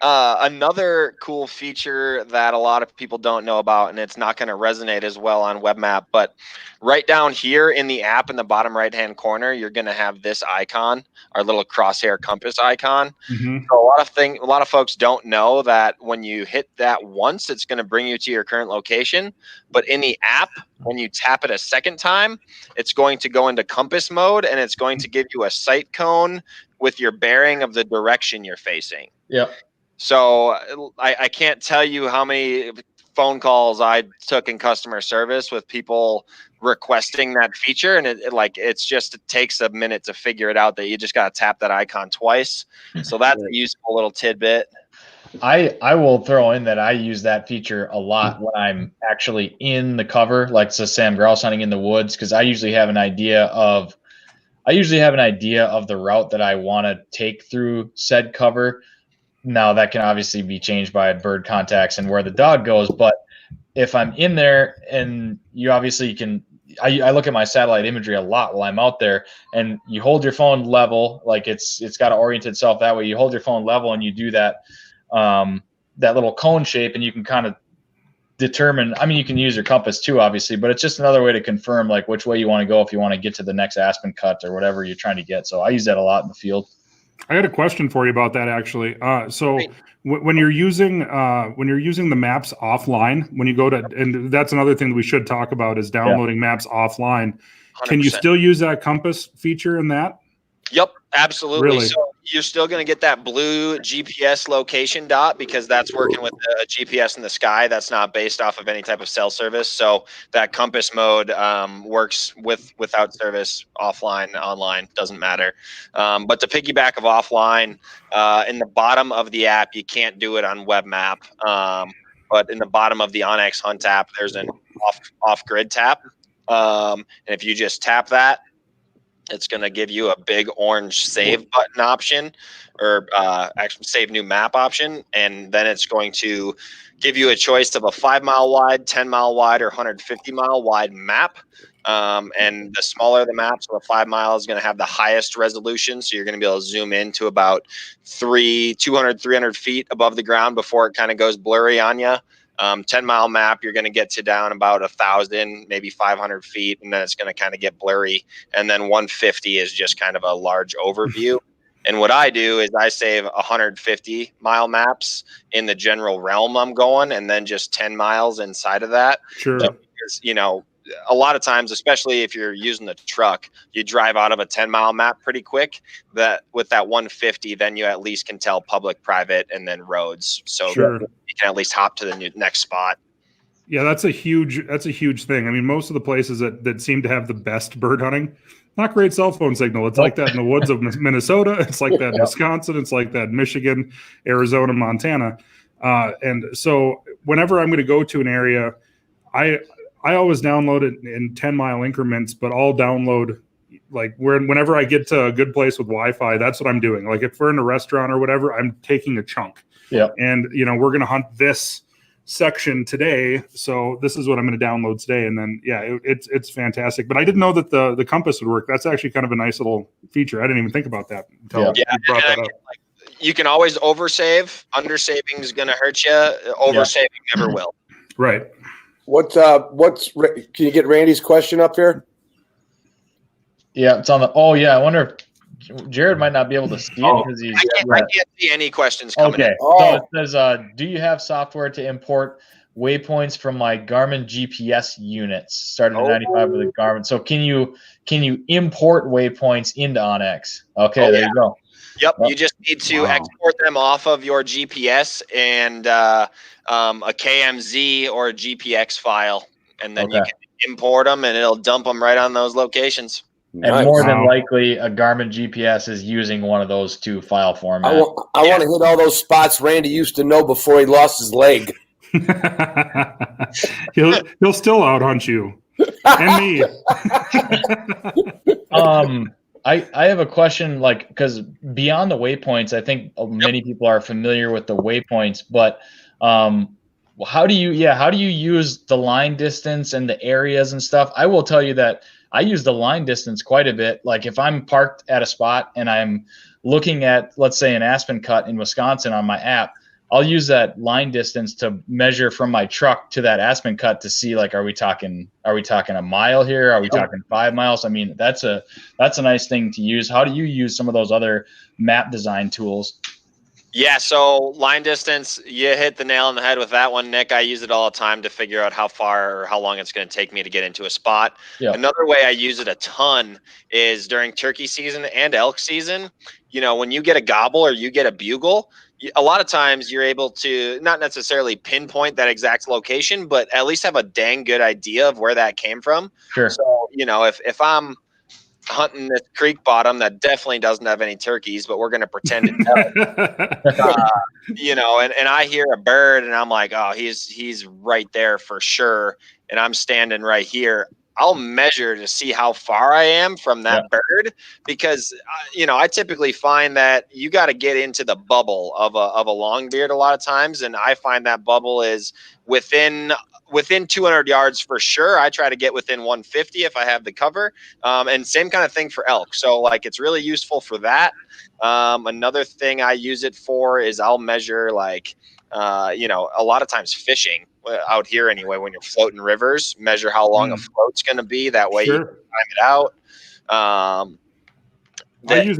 Another cool feature that a lot of people don't know about, and it's not going to resonate as well on Web Map, but right down here in the app in the bottom right hand corner, you're going to have this icon, our little crosshair compass icon. Mm-hmm. So a lot of folks don't know that when you hit that once, it's going to bring you to your current location. But in the app, when you tap it a second time, it's going to go into compass mode, and it's going to give you a sight cone with your bearing of the direction you're facing. Yep. So I can't tell you how many phone calls I took in customer service with people requesting that feature, and it takes a minute to figure it out that you just got to tap that icon twice. So that's a useful little tidbit. I will throw in that I use that feature a lot when I'm actually in the cover, like Sam grouse hunting in the woods, because I usually have an idea of the route that I want to take through said cover. Now that can obviously be changed by bird contacts and where the dog goes, but if I'm in there, and you obviously can, I look at my satellite imagery a lot while I'm out there, and you hold your phone level, like it's got to orient itself that way. You hold your phone level and you do that little cone shape, and you can kind of determine, I mean, you can use your compass too, obviously, but it's just another way to confirm like which way you want to go if you want to get to the next aspen cut or whatever you're trying to get. So I use that a lot in the field. I had a question for you about that, actually. So when you're using the maps offline, when you go to, and that's another thing that we should talk about is downloading maps offline. 100%. Can you still use that compass feature in that? Yep, absolutely. Really? So you're still going to get that blue GPS location dot because that's working with a GPS in the sky. That's not based off of any type of cell service. So that compass mode works without service, offline, online, doesn't matter. But to piggyback of offline, in the bottom of the app, you can't do it on Web Map. But in the bottom of the Onyx Hunt app, there's an off-grid tap. And if you just tap that, it's going to give you a big orange save button option, or actually save new map option. And then it's going to give you a choice of a 5 mile wide, 10 mile wide, or 150 mile wide map. And the smaller the map, so the 5 mile is going to have the highest resolution. So you're going to be able to zoom in to about 200, 300 feet above the ground before it kind of goes blurry on you. 10 mile map, you're going to get to down about 1,000, maybe 500 feet, and then it's going to kind of get blurry. And then 150 is just kind of a large overview. And what I do is I save 150 mile maps in the general realm I'm going, and then just 10 miles inside of that. Sure. Because, a lot of times, especially if you're using the truck, you drive out of a 10 mile map pretty quick. That with that 150, then you at least can tell public, private, and then roads. So sure. You can at least hop to the next spot. Yeah, that's a huge thing. I mean, most of the places that seem to have the best bird hunting, not great cell phone signal. It's like that in the woods of Minnesota. It's like that in Wisconsin. It's like that in Michigan, Arizona, Montana. And so whenever I'm going to go to an area, I always download it in 10 mile increments, but I'll download like whenever I get to a good place with Wi-Fi, that's what I'm doing. Like if we're in a restaurant or whatever, I'm taking a chunk. Yeah. And we're going to hunt this section today. So this is what I'm going to download today. And then, it's fantastic. But I didn't know that the compass would work. That's actually kind of a nice little feature. I didn't even think about that until you brought that up. You can always oversave. Undersaving is going to hurt you. Oversaving never will. Right. Can you get Randy's question up here? Yeah, it's on the. Oh yeah, I wonder if Jared might not be able to see it because he's. I can't see any questions coming in. So it says, do you have software to import waypoints from my Garmin GPS units? Started at 95 with a Garmin. So can you import waypoints into Onyx? Okay, there you go. Yep. You just need to export them off of your GPS and a KMZ or a GPX file, and then you can import them, and it'll dump them right on those locations. And more than likely, a Garmin GPS is using one of those two file formats. I want to hit all those spots Randy used to know before he lost his leg. he'll still out hunt you and me. I have a question, like, because beyond the waypoints, I think many people are familiar with the waypoints, but how do you use the line distance and the areas and stuff? I will tell you that I use the line distance quite a bit. Like if I'm parked at a spot and I'm looking at, let's say, an aspen cut in Wisconsin on my app, I'll use that line distance to measure from my truck to that aspen cut to see, like, are we talking a mile here? Are we talking 5 miles? I mean, that's a nice thing to use. How do you use some of those other map design tools? Yeah, so line distance, you hit the nail on the head with that one, Nick. I use it all the time to figure out how far or how long it's going to take me to get into a spot. Yep. Another way I use it a ton is during turkey season and elk season. You know, when you get a gobble or you get a bugle, a lot of times you're able to not necessarily pinpoint that exact location, but at least have a dang good idea of where that came from. Sure. So, you know, if I'm hunting this creek bottom that definitely doesn't have any turkeys, but we're going to pretend it does. You know, and I hear a bird and I'm like, oh, he's right there for sure. And I'm standing right here. I'll measure to see how far I am from that bird, because, you know, I typically find that you got to get into the bubble of a longbeard a lot of times. And I find that bubble is within 200 yards for sure. I try to get within 150 if I have the cover. And same kind of thing for elk. So like, it's really useful for that. Another thing I use it for is I'll measure, like, you know, a lot of times fishing out here anyway, when you're floating rivers, measure how long a float's going to be. That way you can time it out. I use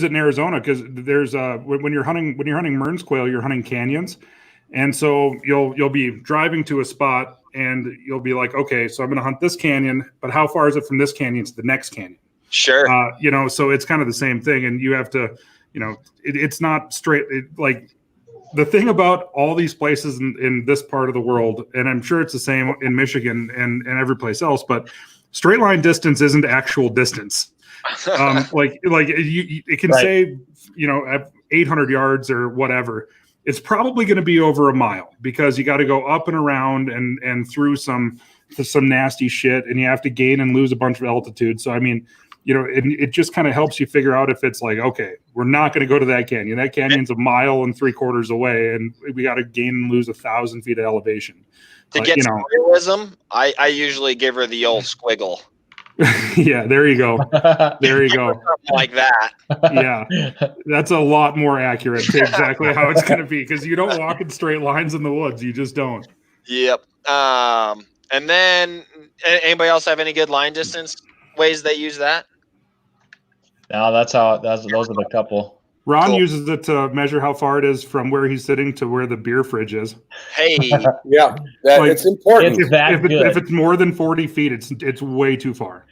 it in Arizona because there's when you're hunting Mearns quail, you're hunting canyons. And so you'll be driving to a spot and you'll be like, okay, so I'm going to hunt this canyon, but how far is it from this canyon to the next canyon? Sure. You know, so it's kind of the same thing. And you have to, you know, it's not straight. Like the thing about all these places in this part of the world, and I'm sure it's the same in Michigan and every place else, but straight line distance isn't actual distance. It can say, you know, 800 yards or whatever. It's probably going to be over a mile because you got to go up and around and through some nasty shit, and you have to gain and lose a bunch of altitude. So, I mean, you know, it just kind of helps you figure out if it's like, okay, we're not going to go to that canyon. That canyon's 1.75 miles away, and we got to gain and lose 1,000 feet of elevation. To get some realism, I usually give her the old squiggle. Yeah, there you go. There you go. Something like that. Yeah, that's a lot more accurate to exactly how it's going to be, because you don't walk in straight lines in the woods. You just don't. Yep. And then anybody else have any good line distance ways they use that? No, those are the couple. Ron uses it to measure how far it is from where he's sitting to where the beer fridge is. Hey, yeah, it's important. If it's more than 40 feet, it's way too far.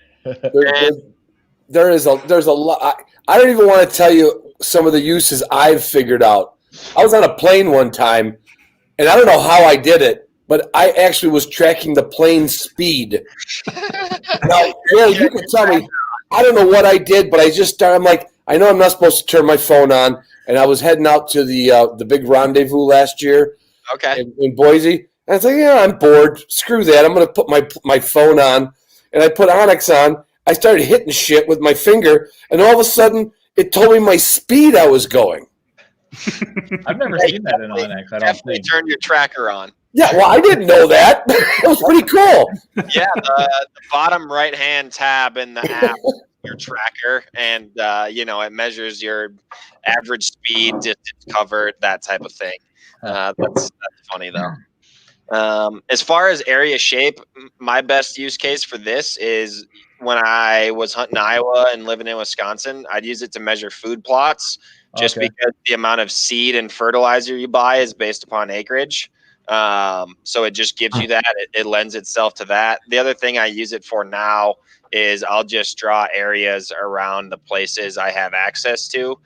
There's a lot. I don't even want to tell you some of the uses I've figured out. I was on a plane one time, and I don't know how I did it, but I actually was tracking the plane's speed. Now, you can tell me. I don't know what I did, but I'm like, I know I'm not supposed to turn my phone on, and I was heading out to the big rendezvous last year, in Boise. And I was like, yeah, I'm bored. Screw that. I'm going to put my phone on, and I put Onyx on. I started hitting shit with my finger, and all of a sudden, it told me my speed I was going. I've never seen that in Onyx. I don't definitely turn your tracker on. Yeah, well, I didn't know that. It was pretty cool. Yeah, the bottom right-hand tab in the app, your tracker, and you know, it measures your average speed, distance covered, that type of thing. That's funny though. As far as area shape, my best use case for this is when I was hunting Iowa and living in Wisconsin. I'd use it to measure food plots, just because the amount of seed and fertilizer you buy is based upon acreage. So it just gives you that. It lends itself to that. The other thing I use it for now is I'll just draw areas around the places I have access to.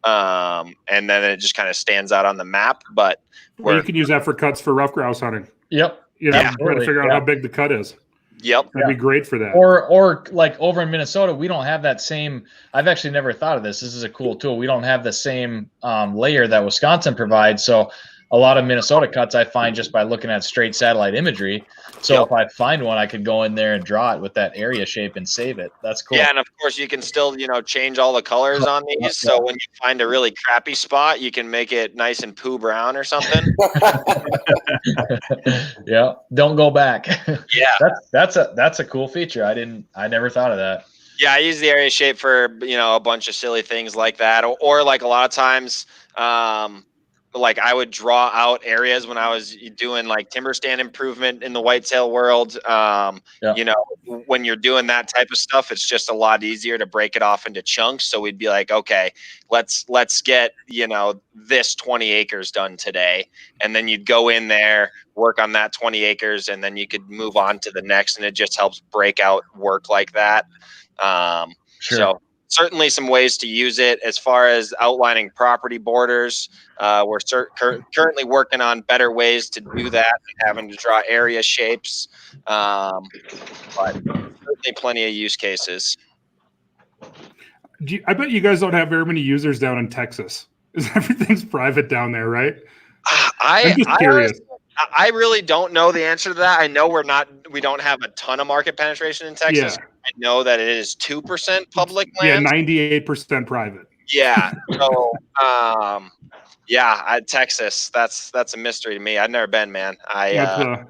and then it just kind of stands out on the map. But you can use that for cuts for rough grouse hunting. Yep. You know, try to figure out how big the cut is. Yep. That'd be great for that. Or like over in Minnesota, we don't have that same. I've actually never thought of this. This is a cool tool. We don't have the same layer that Wisconsin provides. So a lot of Minnesota cuts I find just by looking at straight satellite imagery. So if I find one, I could go in there and draw it with that area shape and save it. That's cool. Yeah, and of course you can still, change all the colors on these. So when you find a really crappy spot, you can make it nice and poo brown or something. Yeah, don't go back. Yeah, that's a cool feature. I never thought of that. Yeah, I use the area shape for a bunch of silly things like that, or like a lot of times. Like I would draw out areas when I was doing like timber stand improvement in the whitetail world. When you're doing that type of stuff, it's just a lot easier to break it off into chunks. So we'd be like, okay, let's get, this 20 acres done today. And then you'd go in there, work on that 20 acres, and then you could move on to the next. And it just helps break out work like that. Sure. So certainly some ways to use it as far as outlining property borders. We're currently working on better ways to do that and having to draw area shapes. But certainly plenty of use cases. I bet you guys don't have very many users down in Texas. Everything's private down there, right? I'm just curious. I really don't know the answer to that. I know we don't have a ton of market penetration in Texas. Yeah. I know that it is 2% public land. Yeah, 98% private. Yeah. So, Texas. That's a mystery to me. I've never been, man. The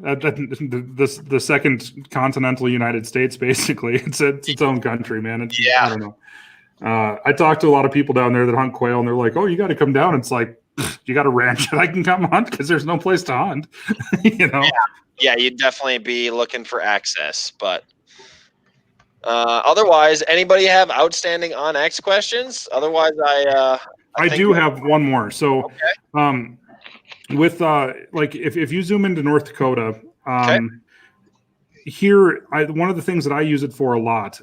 second continental United States, basically. It's its own country, man. I don't know. I talked to a lot of people down there that hunt quail, and they're like, "Oh, you got to come down." It's like, you got a ranch that I can come hunt because there's no place to hunt. Yeah, you'd definitely be looking for access, but otherwise, anybody have outstanding OnX questions? Otherwise, I do have one more. So, with if you zoom into North Dakota, here, one of the things that I use it for a lot,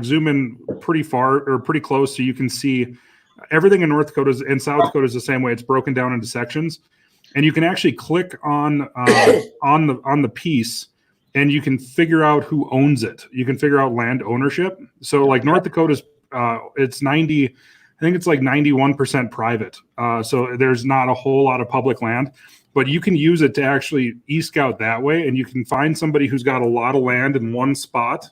zoom in pretty far or pretty close so you can see everything in North Dakota and South Dakota is the same way. It's broken down into sections, and you can actually click on the piece, and you can figure out who owns it. You can figure out land ownership. So like North Dakota's, it's 90. I think it's like 91% private. So there's not a whole lot of public land, but you can use it to actually e-scout that way, and you can find somebody who's got a lot of land in one spot,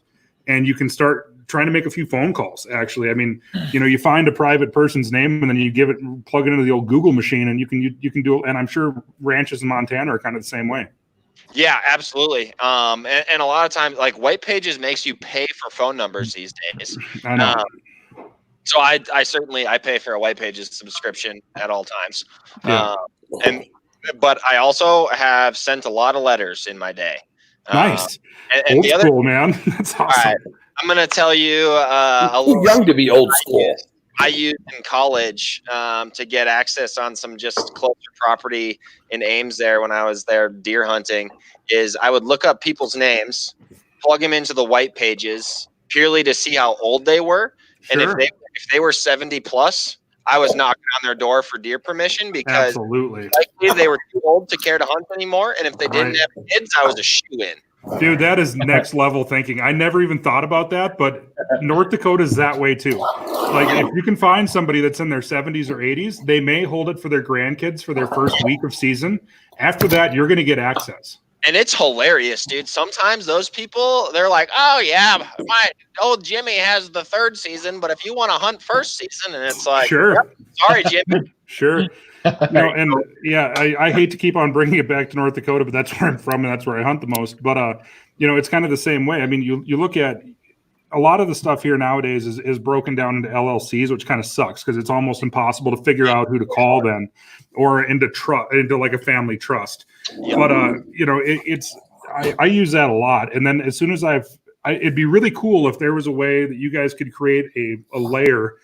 and you can start trying to make a few phone calls. Actually, I mean, you find a private person's name, and then you plug it into the old Google machine, and you can do it. And I'm sure ranches in Montana are kind of the same way. Yeah, absolutely. And a lot of times, like White Pages makes you pay for phone numbers these days. I know. So I pay for a White Pages subscription at all times. Yeah. But I also have sent a lot of letters in my day. Nice. Old school, man. That's awesome. Right, I'm going to tell you a little young to be old school. I used in college to get access on some just closer property in Ames there when I was there deer hunting is I would look up people's names, plug them into the White Pages purely to see how old they were. Sure. And if they were 70 plus, I was knocking on their door for deer permission because absolutely likely they were too old to care to hunt anymore. And if they didn't have kids, I was a shoo-in. Dude, that is next level thinking. I never even thought about that, but North Dakota is that way too. Like if you can find somebody that's in their 70s or 80s, they may hold it for their grandkids for their first week of season. After that, you're going to get access. And it's hilarious, dude. Sometimes those people, they're like, oh, yeah, my old Jimmy has the third season, but if you want to hunt first season, and it's like, sure. Yep, sorry, Jimmy. Sure. I hate to keep on bringing it back to North Dakota, but that's where I'm from and that's where I hunt the most. But, it's kind of the same way. I mean, you look at a lot of the stuff here nowadays is broken down into LLCs, which kind of sucks because it's almost impossible to figure out who to call then or into like a family trust. Yep. But, I use that a lot. And then as soon as it'd be really cool if there was a way that you guys could create a layer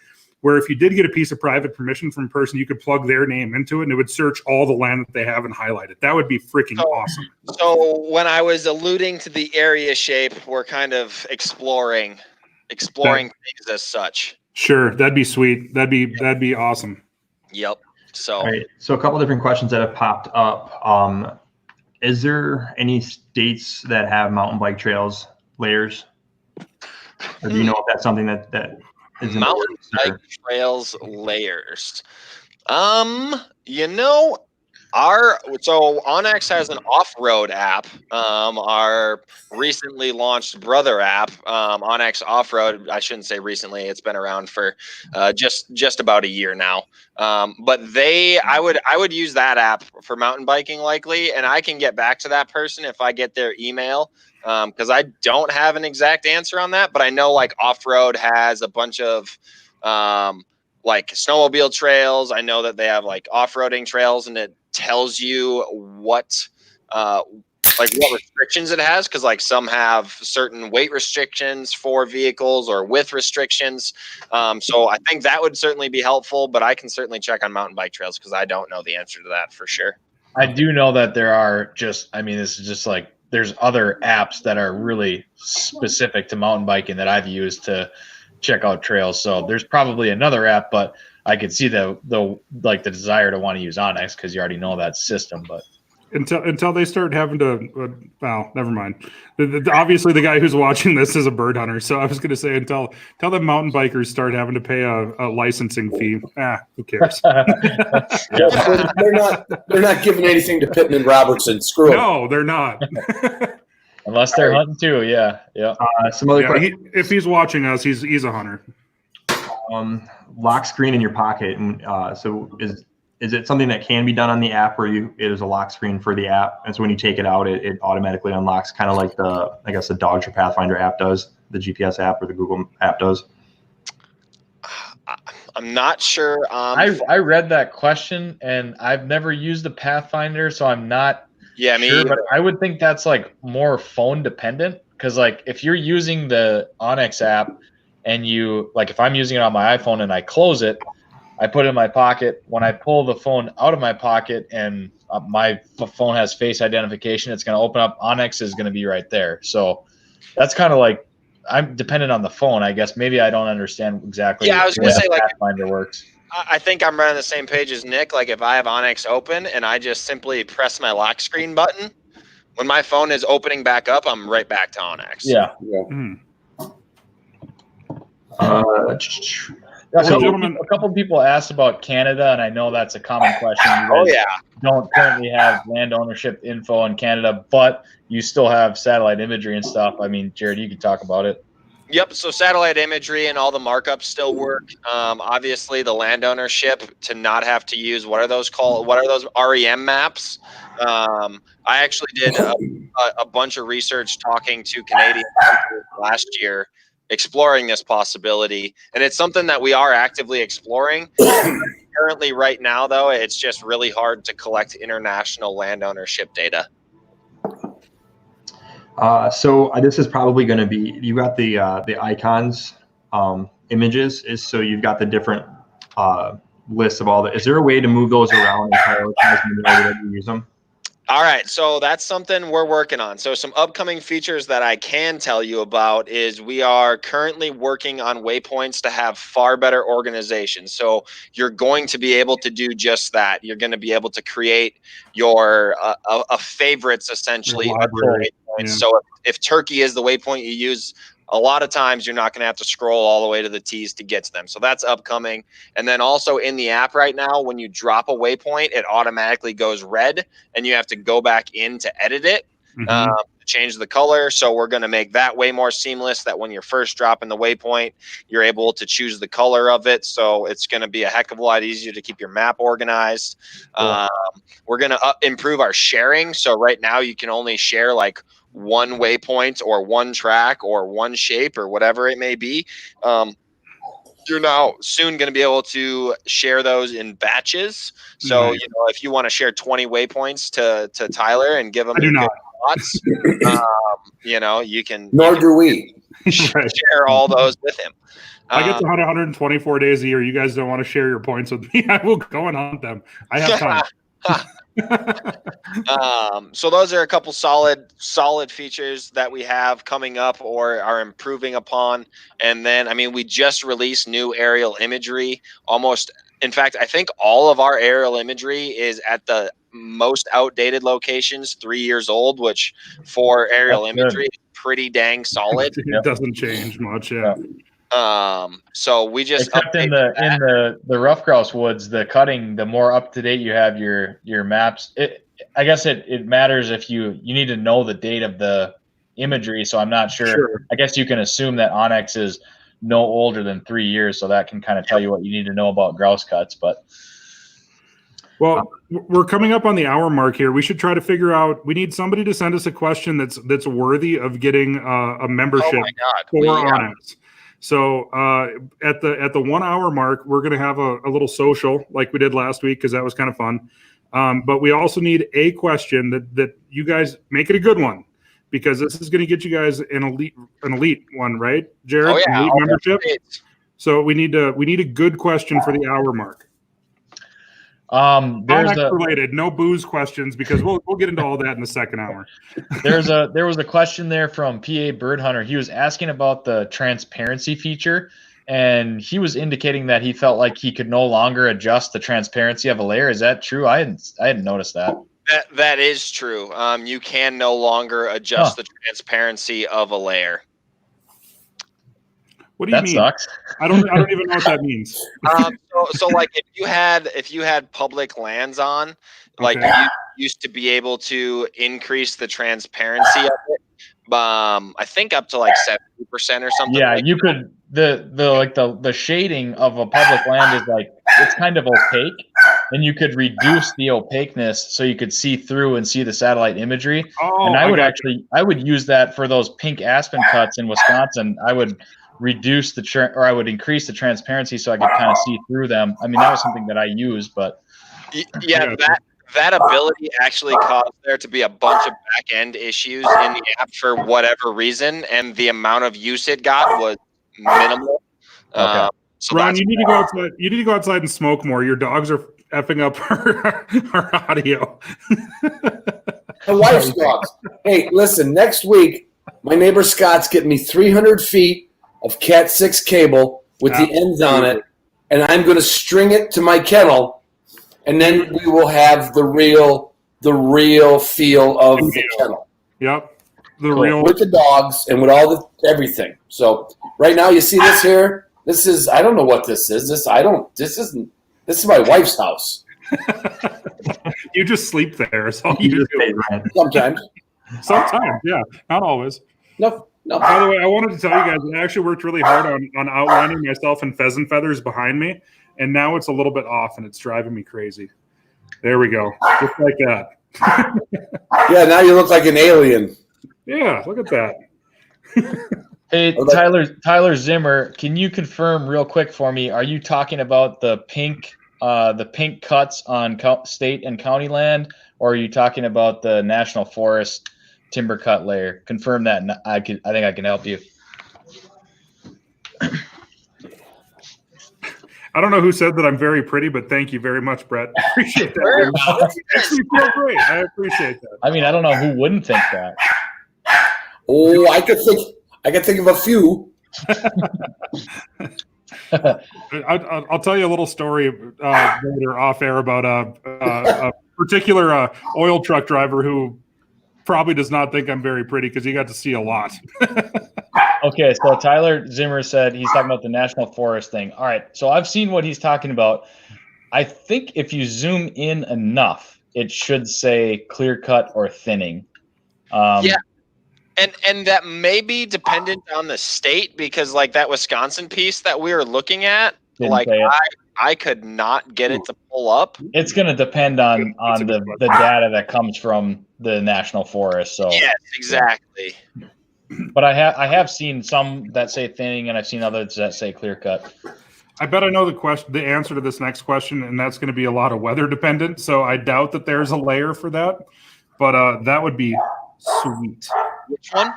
where if you did get a piece of private permission from a person, you could plug their name into it and it would search all the land that they have and highlight it. That would be freaking awesome. So when I was alluding to the area shape, we're kind of exploring things as such. Sure. That'd be sweet. That'd be awesome. Yep. So, all right. So a couple different questions that have popped up. Is there any states that have mountain bike trails layers? Or do you know if that's something that is in the mountain works? bike trails layers. You know, so Onyx has an off-road app. Our recently launched brother app, Onyx Off-Road. I shouldn't say recently; it's been around for just about a year now. But I would use that app for mountain biking likely, and I can get back to that person if I get their email. Because I don't have an exact answer on that, but I know like Off-Road has a bunch of like snowmobile trails. I know that they have like off-roading trails, and it tells you what what restrictions it has, because like some have certain weight restrictions for vehicles or width restrictions. So I think that would certainly be helpful, but I can certainly check on mountain bike trails because I don't know the answer to that for sure. I do know that there are this is just like there's other apps that are really specific to mountain biking that I've used to check out trails. So there's probably another app, but I could see the desire to want to use Onyx because you already know that system. But until they start having to, well, never mind. Obviously, the guy who's watching this is a bird hunter, so I was going to say until the mountain bikers start having to pay a licensing fee, who cares? They're not giving anything to Pittman and Robertson. Screw them. No, they're not. Unless they're hunting too, yeah. Some other questions. If he's watching us, he's a hunter. Lock screen in your pocket, and so is it something that can be done on the app, where it is a lock screen for the app, and so when you take it out, it automatically unlocks, kind of like the Dogs or Pathfinder app does, the GPS app or the Google app does? I'm not sure. I read that question, and I've never used the Pathfinder, so I'm not. Yeah, sure, but I would think that's like more phone dependent, because like if you're using the Onyx app and you like, if I'm using it on my iPhone and I close it, I put it in my pocket. When I pull the phone out of my pocket and my phone has face identification, it's going to open up. Onyx is going to be right there. So that's kind of like I'm dependent on the phone, I guess. Maybe I don't understand exactly. Yeah, I was going to say Pathfinder works. I think I'm on the same page as Nick. Like if I have Onyx open and I just simply press my lock screen button, when my phone is opening back up, I'm right back to Onyx. Yeah. A couple people asked about Canada, and I know that's a common question. You guys don't currently have land ownership info in Canada, but you still have satellite imagery and stuff. I mean, Jared, you can talk about it. Yep. So satellite imagery and all the markups still work. Obviously, the land ownership to not have to use what are those called? What are those REM maps? I actually did a bunch of research talking to Canadian last year, exploring this possibility, and it's something that we are actively exploring. Currently, right now, though, it's just really hard to collect international land ownership data. So this is probably going to be, you got the icons images, so you've got the different lists of all the. Is there a way to move those around and prioritize them in the way that you use them? All right, so that's something we're working on. So some upcoming features that I can tell you about is we are currently working on waypoints to have far better organization. So you're going to be able to do just that. You're going to be able to create your favorites, essentially. Library. Yeah. So if Turkey is the waypoint you use, a lot of times you're not going to have to scroll all the way to the T's to get to them. So that's upcoming. And then also in the app right now, when you drop a waypoint, it automatically goes red and you have to go back in to edit it, to change the color. So we're going to make that way more seamless, that when you're first dropping the waypoint, you're able to choose the color of it. So it's going to be a heck of a lot easier to keep your map organized. Cool. We're going to improve our sharing. So right now you can only share like one waypoint or one track or one shape or whatever it may be. You're now soon going to be able to share those in batches. So, if you want to share 20 waypoints to Tyler and give them thoughts, you can. Nor do we. Share all those with him. I get to hunt 124 days a year. You guys don't want to share your points with me. I will go and hunt them. I have time. So those are a couple solid features that we have coming up or are improving upon. And then, we just released new aerial imagery almost In fact, I think all of our aerial imagery is at the most outdated locations, 3 years old, which for aerial imagery is pretty dang solid. It doesn't change much. Yeah. So we just except in the rough grouse woods, the cutting, the more up to date you have your maps. I guess it matters if you need to know the date of the imagery. So I'm not sure. I guess you can assume that Onyx is no older than 3 years, so that can kind of tell you what you need to know about grouse cuts. But well, we're coming up on the hour mark here. We should try to figure out. We need somebody to send us a question that's worthy of getting a membership for Onyx. So at the 1 hour mark, we're going to have a little social like we did last week because that was kind of fun. But we also need a question that you guys make it a good one, because this is going to get you guys an elite one, right, Jared? Oh yeah, elite membership. So we need a good question for the hour mark. There's related, no booze questions, because we'll get into all that in the second hour. There was a question there from PA Bird Hunter. He was asking about the transparency feature, and he was indicating that he felt like he could no longer adjust the transparency of a layer. Is that true? I hadn't noticed that. That is true. You can no longer adjust the transparency of a layer. What do you mean? Sucks. I don't even know what that means. So like if you had public lands on, like you used to be able to increase the transparency of it. I think up to like 70% or something. Yeah, you could the shading of a public land is like, it's kind of opaque, and you could reduce the opaqueness so you could see through and see the satellite imagery. And I would use that for those pink aspen cuts in Wisconsin. I would reduce I would increase the transparency so I could kind of see through them. I mean, that was something that I used, but yeah, that ability actually caused there to be a bunch of back end issues in the app for whatever reason, and the amount of use it got was minimal. Okay. So Ron, you need to go outside. You need to go outside and smoke more. Your dogs are effing up our audio. My wife's dogs. Hey, listen, next week, my neighbor Scott's getting me 300 feet of Cat 6 cable with the ends on it, and I'm going to string it to my kennel, and then we will have the real feel of the kennel. Yep. With the dogs and with all the everything. So right now you see this here. This is, I don't know what this is. This is my wife's house. You just sleep there. So you do. Sometimes. Sometimes, yeah. Not always. No. By the way, I wanted to tell you guys, I actually worked really hard on outlining myself in pheasant feathers behind me, and now it's a little bit off, and it's driving me crazy. There we go. Just like that. Yeah, now you look like an alien. Yeah, look at that. Hey, Tyler Zimmer, can you confirm real quick for me? Are you talking about the pink cuts on state and county land, or are you talking about the National Forest timber cut layer? Confirm that, and I think I can help you. I don't know who said that I'm very pretty, but thank you very much, Brett. I appreciate that. Actually feel great. I appreciate that. I mean, I don't know who wouldn't think that. Oh, I could think of a few. I'll tell you a little story later off air about a particular oil truck driver who probably does not think I'm very pretty because he got to see a lot. Okay, so Tyler Zimmer said he's talking about the National Forest thing. All right, so I've seen what he's talking about. I think if you zoom in enough, it should say clear cut or thinning. Yeah. And that may be dependent on the state, because like that Wisconsin piece that we were looking at, I could not get it to pull up. It's going to depend on the data that comes from the National Forest. So yes, exactly. But I have seen some that say thinning, and I've seen others that say clear cut. I bet I know the answer to this next question, and that's going to be a lot of weather dependent. So I doubt that there's a layer for that, but that would be sweet. Which one?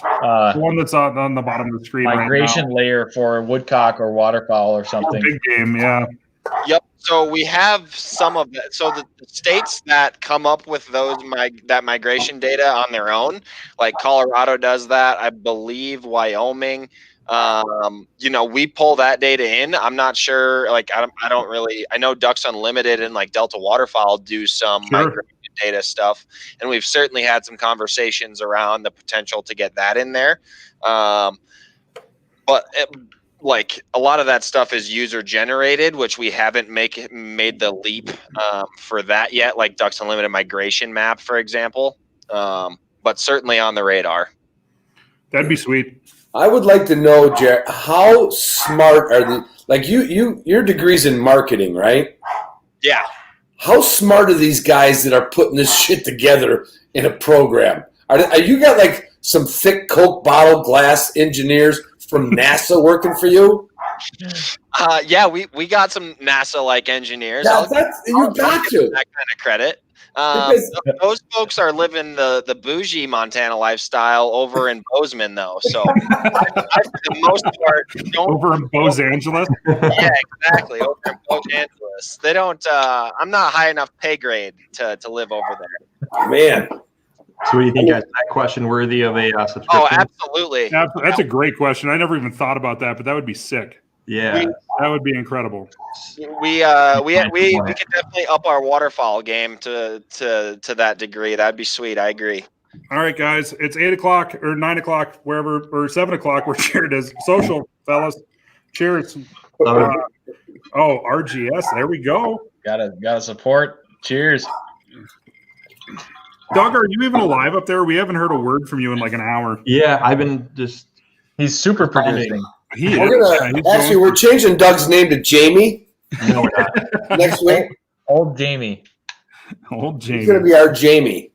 The one that's on the bottom of the screen. Migration right now. layer for woodcock or waterfowl or something. Big game, yeah. Yep. So we have some of that. So the states that come up with that migration data on their own, like Colorado does that, I believe Wyoming, We pull that data in. I'm not sure. Like, I don't really. I know Ducks Unlimited and like Delta Waterfowl do some migration data stuff, and we've certainly had some conversations around the potential to get that in there. Like a lot of that stuff is user generated, which we haven't made the leap for that yet. Like Ducks Unlimited migration map, for example, but certainly on the radar. That'd be sweet. I would like to know, Jared, how smart are the your degree's in marketing, right? Yeah. How smart are these guys that are putting this shit together in a program? Are you got like some thick Coke bottle glass engineers from NASA working for you? Yeah, we got some NASA-like engineers. Yeah, you got to that kind of credit. Those folks are living the bougie Montana lifestyle over in Bozeman, though. So, for the most part, over in Los Angeles. Yeah, exactly. Over in Los Angeles, they don't. I'm not high enough pay grade to live over there. Man. So, what do you think? Is that question worthy of a subscription? Oh, absolutely. That's a great question. I never even thought about that, but that would be sick. Yeah, that would be incredible. We can definitely up our waterfowl game to that degree. That'd be sweet. I agree. All right, guys, it's 8 o'clock or 9 o'clock, wherever, or 7 o'clock where Jared is. Social, fellas. Cheers. RGS. There we go. Gotta support. Cheers. Doug, are you even alive up there? We haven't heard a word from you in like an hour. Yeah, I've been just. He's super producing. We're changing Doug's name to Jamie. No, we're not. Next week. Old Jamie. He's going to be our Jamie.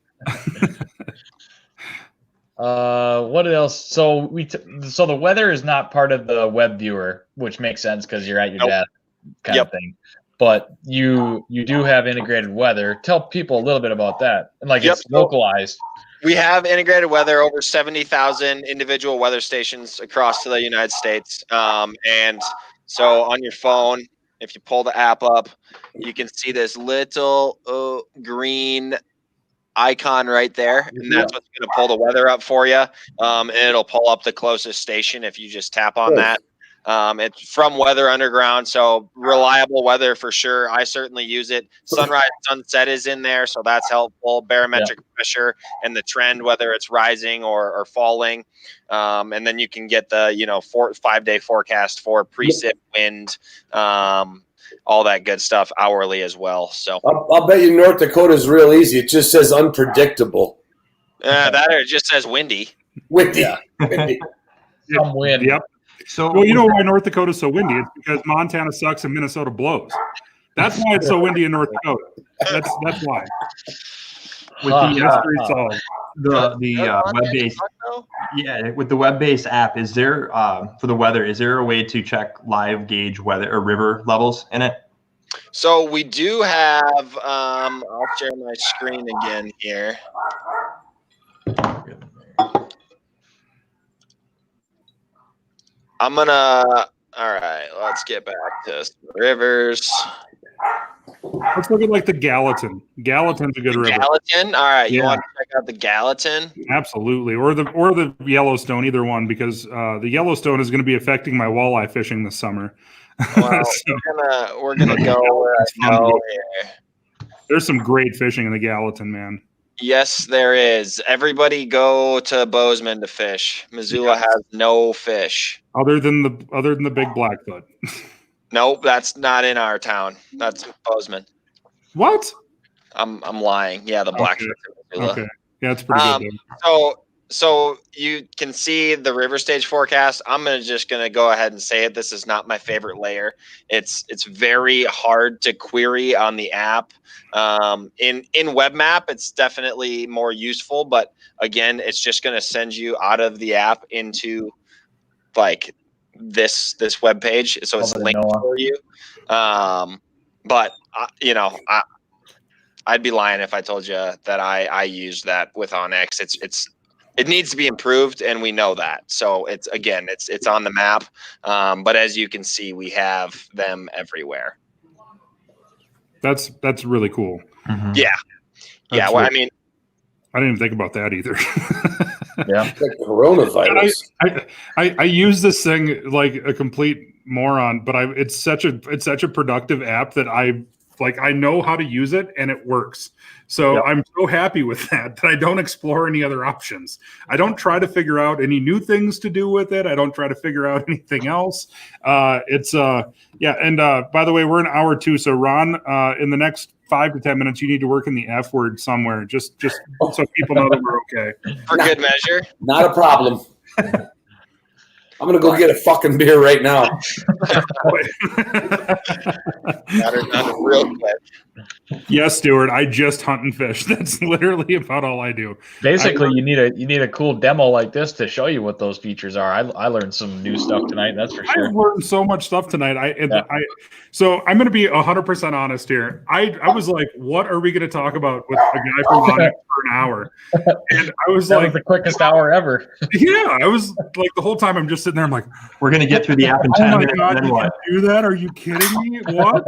What else? So so the weather is not part of the web viewer, which makes sense because you're at your desk kind of thing. But you do have integrated weather. Tell people a little bit about that. And it's localized. We have integrated weather, over 70,000 individual weather stations across the United States. And so on your phone, if you pull the app up, you can see this little green icon right there. And that's what's going to pull the weather up for you. And it'll pull up the closest station if you just tap on that. It's from Weather Underground, so reliable weather for sure. I certainly use it. Sunrise, sunset is in there, so that's helpful. Barometric pressure and the trend, whether it's rising or falling. And then you can get the 5-day forecast for precip, wind, all that good stuff hourly as well. So I'll bet you North Dakota is real easy. It just says unpredictable. That or it just says windy. Windy. Yeah. Windy. Some wind. Yep. So, you know why North Dakota is so windy? It's because Montana sucks and Minnesota blows. That's why it's so windy in North Dakota. That's why. With the mystery solved. The web-based, with the web-based app, is there for the weather? Is there a way to check live gauge weather or river levels in it? So we do have. I'll share my screen again here. All right, let's get back to rivers. Let's look at the Gallatin. Gallatin's a good river. Gallatin? All right, you want to check out the Gallatin? Absolutely. Or the Yellowstone, either one, because the Yellowstone is going to be affecting my walleye fishing this summer. Well, we're gonna go where I go here. There's some great fishing in the Gallatin, man. Yes, there is. Everybody go to Bozeman to fish. Missoula has no fish. Other than the big Blackfoot. Nope, that's not in our town. That's Bozeman. What? I'm lying. Yeah, the Blackfoot. Okay. Yeah, it's pretty good. So you can see the river stage forecast. I'm just gonna go ahead and say it. This is not my favorite layer. It's very hard to query on the app. In web map, it's definitely more useful, but again, it's just gonna send you out of the app into this web page, so it's linked for you. But I'd be lying if I told you that I used that with Onyx. It needs to be improved, and we know that. So it's on the map. But as you can see, we have them everywhere. That's really cool. Mm-hmm. Yeah. Well, I mean, I didn't even think about that either. Yeah. Like coronavirus. I use this thing like a complete moron, but it's such a productive app that I know how to use it and it works. So I'm so happy with that I don't explore any other options. I don't try to figure out any new things to do with it. I don't try to figure out anything else. And by the way, we're an hour 2. So Ron, in the next 5 to 10 minutes, you need to work in the F word somewhere, just so people know that we're okay. For good measure. Not a problem. I'm gonna go get a fucking beer right now. Got her done real quick. Yes, Stuart. I just hunt and fish. That's literally about all I do. Basically, you need a cool demo like this to show you what those features are. I learned some new stuff tonight. That's for sure. I've learned so much stuff tonight. So I'm going to be 100% honest here. I was like, what are we going to talk about with a guy from Onyx for an hour? And I was that like, was the quickest hour ever. Yeah, I was like, the whole time I'm just sitting there. I'm like, we're going to get through the app in 10 minutes. God, and then what? do that? Are you kidding me? What?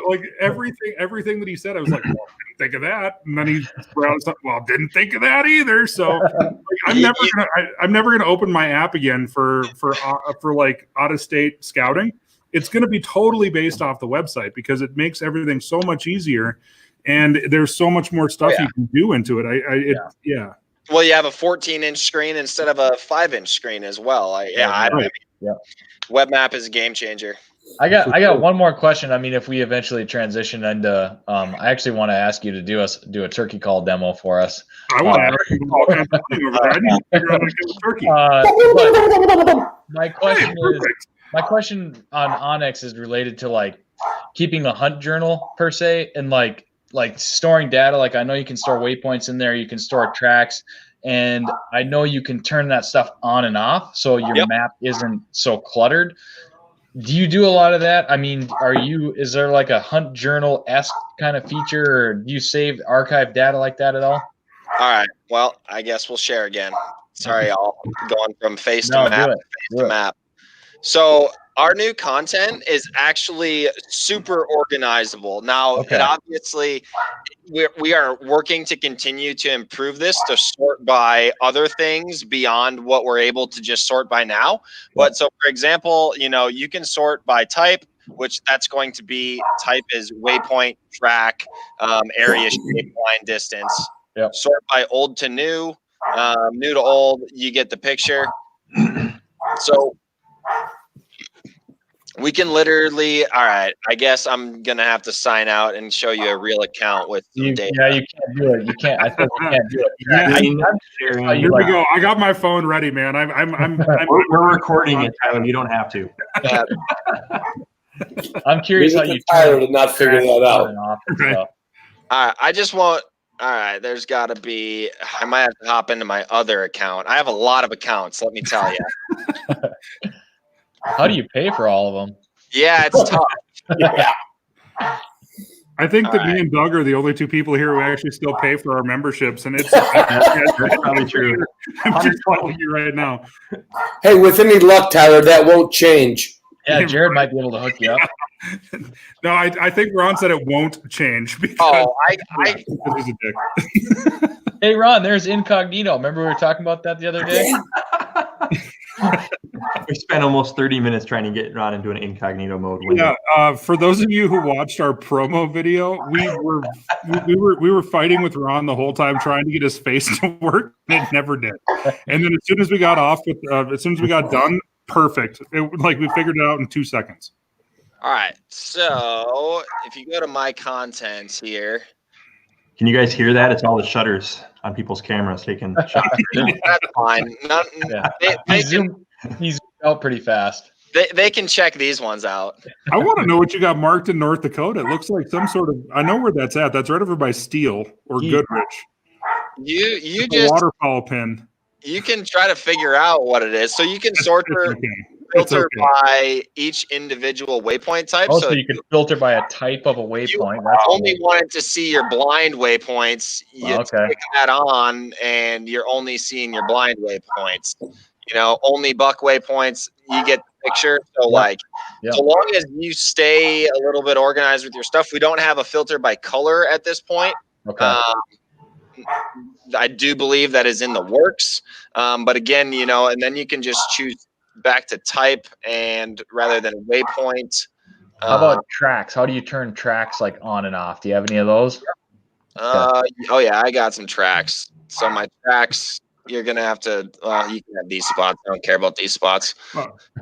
Like everything that he said, I was like, well, didn't think of that. And then he well, didn't think of that either. So I'm never gonna open my app again for like out of state scouting. It's gonna be totally based off the website because it makes everything so much easier, and there's so much more stuff you can do into it. Well, you have a 14-inch screen instead of a 5-inch screen as well. Web map is a game changer. I got one more question. I mean, if we eventually transition into, I actually want to ask you to do a turkey call demo for us. I want to ask you all kinds of things over there. I need to figure out how to get a turkey. My question on Onyx is related to like keeping a hunt journal per se, and like storing data. Like I know you can store waypoints in there, you can store tracks, and I know you can turn that stuff on and off so your map isn't so cluttered. Do you do a lot of that? I mean, is there like a hunt journal-esque kind of feature, or do you save archive data like that at all? All right. Well, I guess we'll share again. Sorry, y'all. Going from face to map to face to map. So our new content is actually super organizable. Now, it obviously, we are working to continue to improve this to sort by other things beyond what we're able to just sort by now. But so, for example, you can sort by type, which that's going to be type is waypoint, track, area, shape, line, distance. Yep. Sort by old to new, new to old. You get the picture. So we can literally, all right, I guess I'm going to have to sign out and show you a real account with some data. Yeah, you can't do it. You can't. I think you can't do it. Here we go. I got my phone ready, man. We're recording it, Tyler. You don't have to. I'm curious how you Tyler to not figure that out. All right, I just want, all right, there's got to be, I might have to hop into my other account. I have a lot of accounts, let me tell you. How do you pay for all of them? Yeah, it's tough. I think that me and Doug are the only two people here who actually still pay for our memberships, and that's probably true. I'm just telling you right now. Hey, with any luck, Tyler, that won't change. Yeah, Jared might be able to hook you up. No, I think Ron said it won't change because he's a dick. Hey, Ron, there's incognito. Remember we were talking about that the other day? We spent almost 30 minutes trying to get Ron into an incognito mode. For those of you who watched our promo video, we were fighting with Ron the whole time trying to get his face to work, and it never did. And then as soon as we got done, perfect. We figured it out in 2 seconds. All right. So if you go to my contents here. Can you guys hear that? It's all the shutters on people's cameras taking shots. That's fine. He's out pretty fast. They can check these ones out. I want to know what you got marked in North Dakota. It looks like some sort of. I know where that's at. That's right over by Steele or Goodrich. You just waterfowl pin. You can try to figure out what it is. So you can sort filter by each individual waypoint type. So you can filter by a type of a waypoint. That's only wanted to see your blind waypoints. You click that on, and you're only seeing your blind waypoints. Only buck waypoints. You get the picture. So so long as you stay a little bit organized with your stuff, we don't have a filter by color at this point. Okay. I do believe that is in the works. But again, and then you can just choose back to type and rather than waypoint. How about tracks? How do you turn tracks like on and off? Do you have any of those? Oh yeah, I got some tracks. So my tracks, you're gonna have to. You can have these spots. I don't care about these spots.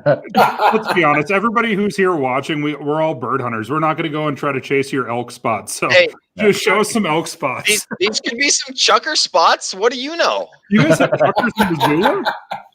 Let's be honest. Everybody who's here watching, we're all bird hunters. We're not going to go and try to chase your elk spots. So just show us some elk spots. These could be some chucker spots. What do you know? You guys have chuckers in Missoula?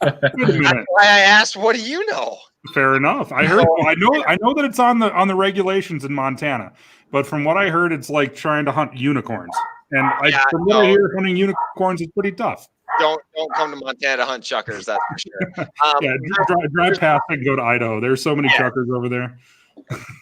Wait a minute. That's why I asked. What do you know? Fair enough. I heard. I know that it's on the regulations in Montana, but from what I heard, it's like trying to hunt unicorns. And from what I hear, hunting unicorns is pretty tough. Don't come to Montana to hunt chuckers. That's for sure. Drive past and go to Idaho. There's so many chuckers over there.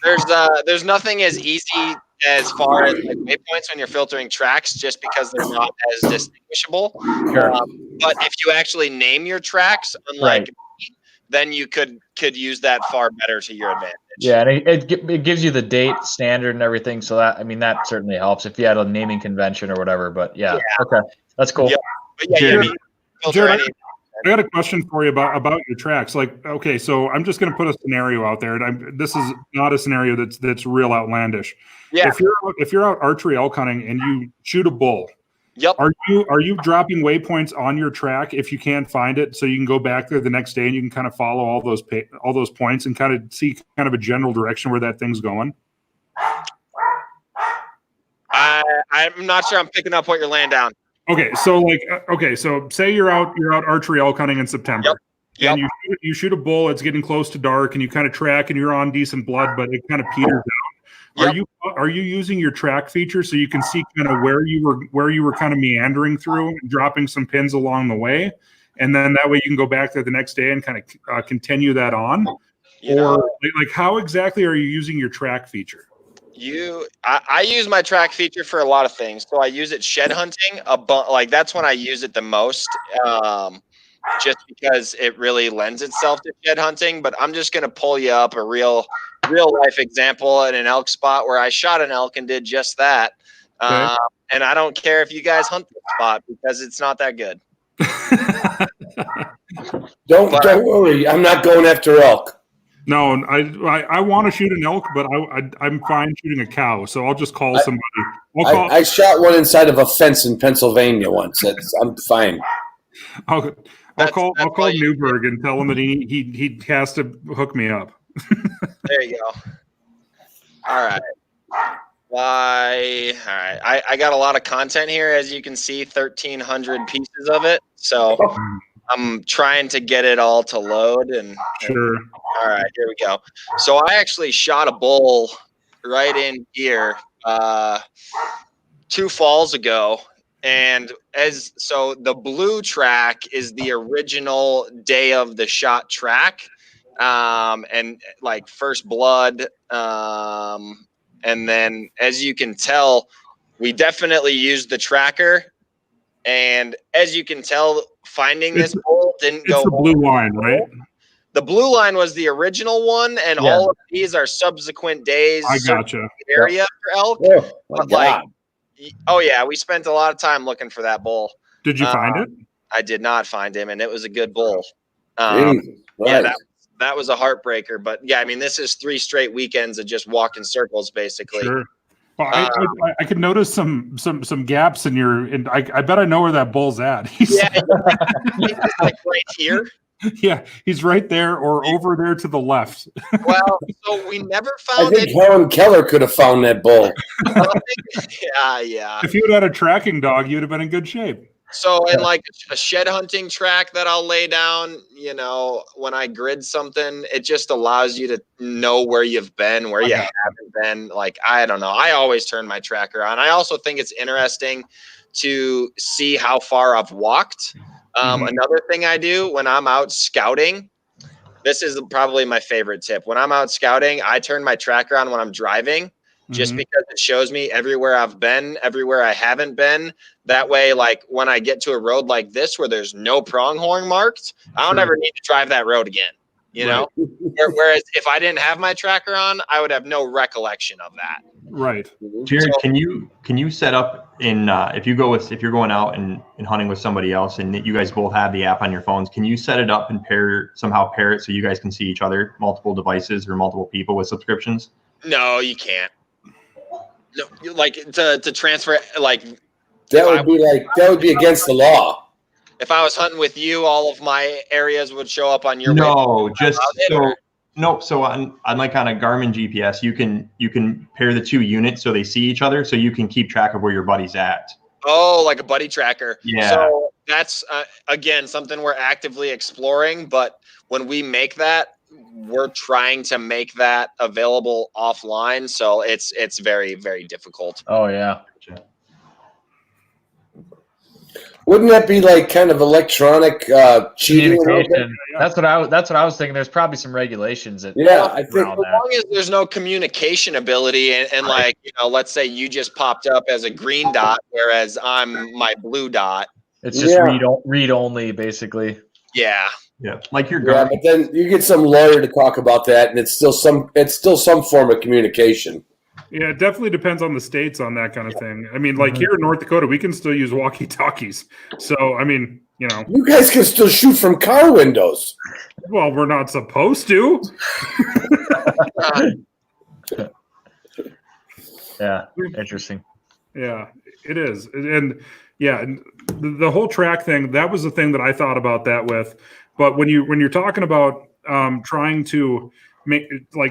There's nothing as easy as far as like waypoints when you're filtering tracks, just because they're not as distinguishable. Sure. But if you actually name your tracks, unlike me, then you could use that far better to your advantage. Yeah, and it gives you the date standard and everything. So that certainly helps if you had a naming convention or whatever. But yeah. Okay, that's cool. Yeah. But Jared, I got a question for you about your tracks. Like, okay, so I'm just going to put a scenario out there, and this is not a scenario that's real outlandish. Yeah. If you're out archery elk hunting and you shoot a bull, yep. Are you dropping waypoints on your track if you can't find it, so you can go back there the next day and you can kind of follow all those points and kind of see kind of a general direction where that thing's going? I'm not sure I'm picking up what you're laying down. Okay, so say you're out archery elk hunting in September, and you shoot a bull. It's getting close to dark, and you kind of track, and you're on decent blood, but it kind of peters out. Are you using your track feature so you can see kind of where you were kind of meandering through, and dropping some pins along the way, and then that way you can go back there the next day and kind of continue that on? Like how exactly are you using your track feature? I use my track feature for a lot of things. So I use it shed hunting like that's when I use it the most, just because it really lends itself to shed hunting. But I'm just gonna pull you up a real life example in an elk spot where I shot an elk and did just that. Okay. And I don't care if you guys hunt the spot because it's not that good. Don't worry, I'm not going after elk. No, I want to shoot an elk, but I'm fine shooting a cow, so I'll just call somebody. I shot one inside of a fence in Pennsylvania once. I'm fine. I'll call Newberg and tell him that he has to hook me up. There you go. All right. I got a lot of content here, as you can see, 1,300 pieces of it. So I'm trying to get it all to load. Sure. All right, here we go. So I actually shot a bull right in here 2 falls ago. And so the blue track is the original day of the shot track. And like first blood. And then as you can tell, we definitely used the tracker. And as you can tell, finding this bull didn't go. It's the blue line, right? The blue line was the original one, and all of these are subsequent days. I gotcha. Area for elk. We spent a lot of time looking for that bull. Did you find it? I did not find him, and it was a good bull. Right. Yeah, that was a heartbreaker. But yeah, I mean, this is 3 straight weekends of just walking circles, basically. Sure. Well, I could notice some gaps in your. And I bet I know where that bull's at. He's like right here. Yeah, he's right there or over there to the left. Well, so we never found it. I think Helen Keller could have found that bull. Yeah. If you had a tracking dog, you'd have been in good shape. So, and like a shed hunting track that I'll lay down, when I grid something, it just allows you to know where you've been, where you haven't been. Like, I don't know. I always turn my tracker on. I also think it's interesting to see how far I've walked. Another thing I do when I'm out scouting, this is probably my favorite tip. When I'm out scouting, I turn my tracker on when I'm driving, just because it shows me everywhere I've been, everywhere I haven't been. That way, like when I get to a road like this where there's no pronghorn marked, I don't ever need to drive that road again. you know? Whereas if I didn't have my tracker on, I would have no recollection of that. Right. Jared, can you set up in if you're going out and hunting with somebody else and you guys both have the app on your phones, can you set it up and pair it so you guys can see each other, multiple devices or multiple people with subscriptions? No, you can't. No, like to transfer like that would be against the law. If I was hunting with you, all of my areas would show up on your So on like on a Garmin GPS, you can pair the two units so they see each other, so you can keep track of where your buddy's at. Oh, like a buddy tracker. Yeah. So that's again something we're actively exploring. But when we make that, we're trying to make that available offline. So it's very, very difficult. Oh yeah. Wouldn't that be like kind of electronic cheating? That's what I was thinking. There's probably some regulations that I think as long as there's no communication ability and like, you know, let's say you just popped up as a green dot, whereas I'm my blue dot. It's just read only, basically. Yeah. Yeah, like your but then you get some lawyer to talk about that, and it's still some form of communication. Yeah, it definitely depends on the states on that kind of thing. I mean, like here in North Dakota, we can still use walkie-talkies. So, I mean, you know. You guys can still shoot from car windows. Well, we're not supposed to. Yeah, interesting. Yeah, it is. And yeah, the whole track thing, that was the thing that I thought about that with. But when you're talking about trying to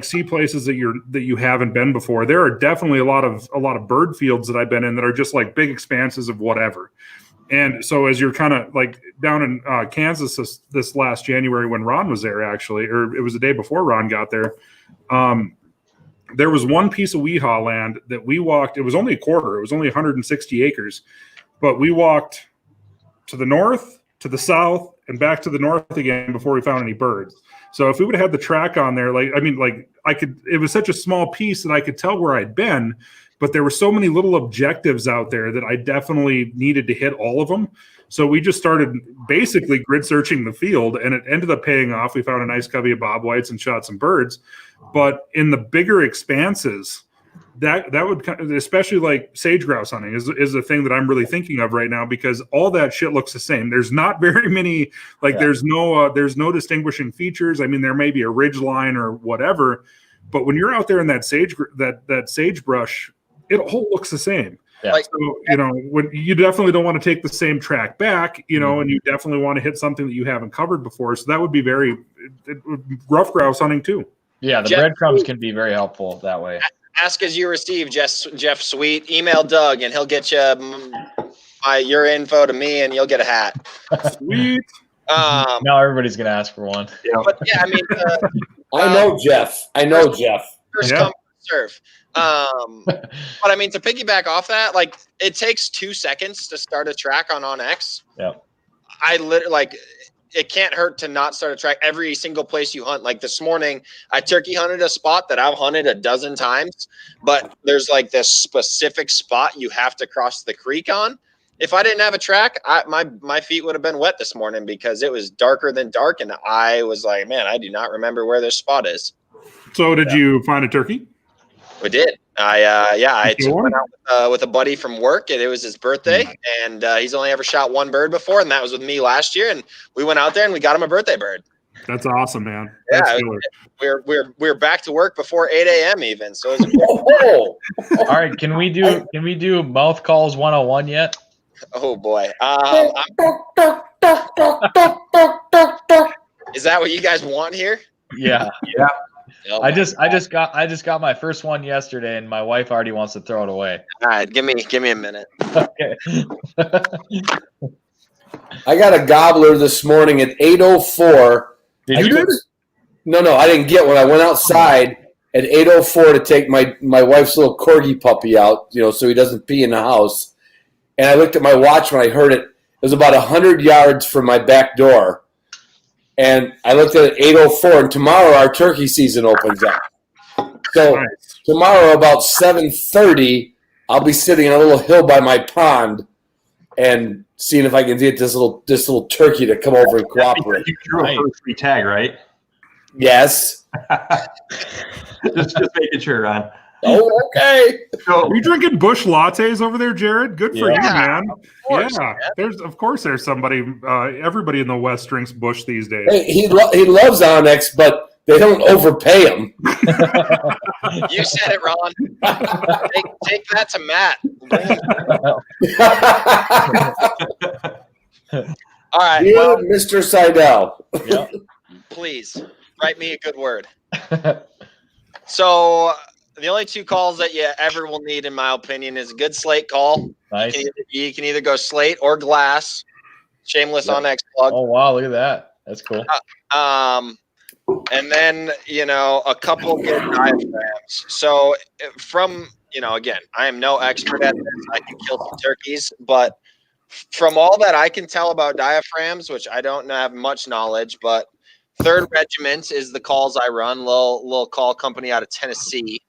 see places that you haven't been before, there are definitely a lot of bird fields that I've been in that are just like big expanses of whatever. And so as you're kind of like down in Kansas this last January when Ron was there, actually, or it was the day before Ron got there, there was one piece of weehaw land that we walked. It was only a quarter. It was only 160 acres, but we walked to the north, to the south, and back to the north again before we found any birds. So if we would have had the track on there, it was such a small piece that I could tell where I'd been, but there were so many little objectives out there that I definitely needed to hit all of them. So we just started basically grid searching the field, and it ended up paying off. We found a nice covey of bobwhites and shot some birds. But in the bigger expanses, that would, especially like sage grouse hunting is a thing that I'm really thinking of right now, because all that shit looks the same. There's not very many, there's no distinguishing features. I mean, there may be a ridge line or whatever, but when you're out there in that sagebrush, it all looks the same. Yeah. So, you know, when you definitely don't want to take the same track back, you know, and you definitely want to hit something that you haven't covered before. So that would be very rough grouse hunting too. Yeah, the breadcrumbs can be very helpful that way. Ask as you receive, Jeff Sweet. Email Doug, and he'll get you your info to me, and you'll get a hat. Sweet. Now everybody's gonna ask for one. Yeah. But yeah, I mean, I know Jeff. First come, first serve. But I mean, to piggyback off that, like it takes 2 seconds to start a track on OnX. Yeah. I literally it can't hurt to not start a track every single place you hunt. Like this morning, I turkey hunted a spot that I've hunted a dozen times, but there's like this specific spot you have to cross the creek on. If I didn't have a track, my feet would have been wet this morning because it was darker than dark, and I was like, man, I do not remember where this spot is. So did you find a turkey? We did. I went out with a buddy from work, and it was his birthday, and he's only ever shot one bird before, and that was with me last year. And we went out there and we got him a birthday bird. That's awesome, man. Yeah, we're back to work before 8 a.m. even. So it was all right, can we do mouth calls 101 yet? Oh boy. Is that what you guys want here? Yeah. Yeah. Oh, I just got my first one yesterday, and my wife already wants to throw it away. All right, give me a minute. Okay. I got a gobbler this morning at 8:04. Did you do it? No, I didn't get one. I went outside at 8:04 to take my wife's little corgi puppy out, you know, so he doesn't pee in the house. And I looked at my watch when I heard it. It was about 100 yards from my back door. And I looked at it 8:04, and tomorrow our turkey season opens up. So tomorrow about 7:30, I'll be sitting on a little hill by my pond and seeing if I can get this little turkey to come over and cooperate. You drew a first free tag, right? Yes. just making sure, Ron. Oh, okay. Are you drinking Busch lattes over there, Jared? Good for you, man. Course, yeah, man. there's somebody. Everybody in the West drinks Busch these days. Hey, he loves Onyx, but they don't overpay him. You said it, Ron. Take that to Matt. All right. Dear Well, Mr. Seidel. Yep. please write me a good word. So the only two calls that you ever will need, in my opinion, is a good slate call. Nice. You can either go slate or glass. Shameless Onyx plug. Oh wow, look at that. That's cool. And then, a couple good diaphragms. So from, again, I am no expert at this. I can kill some turkeys, but from all that I can tell about diaphragms, which I don't have much knowledge, but 3rd Regiment is the calls I run, little call company out of Tennessee.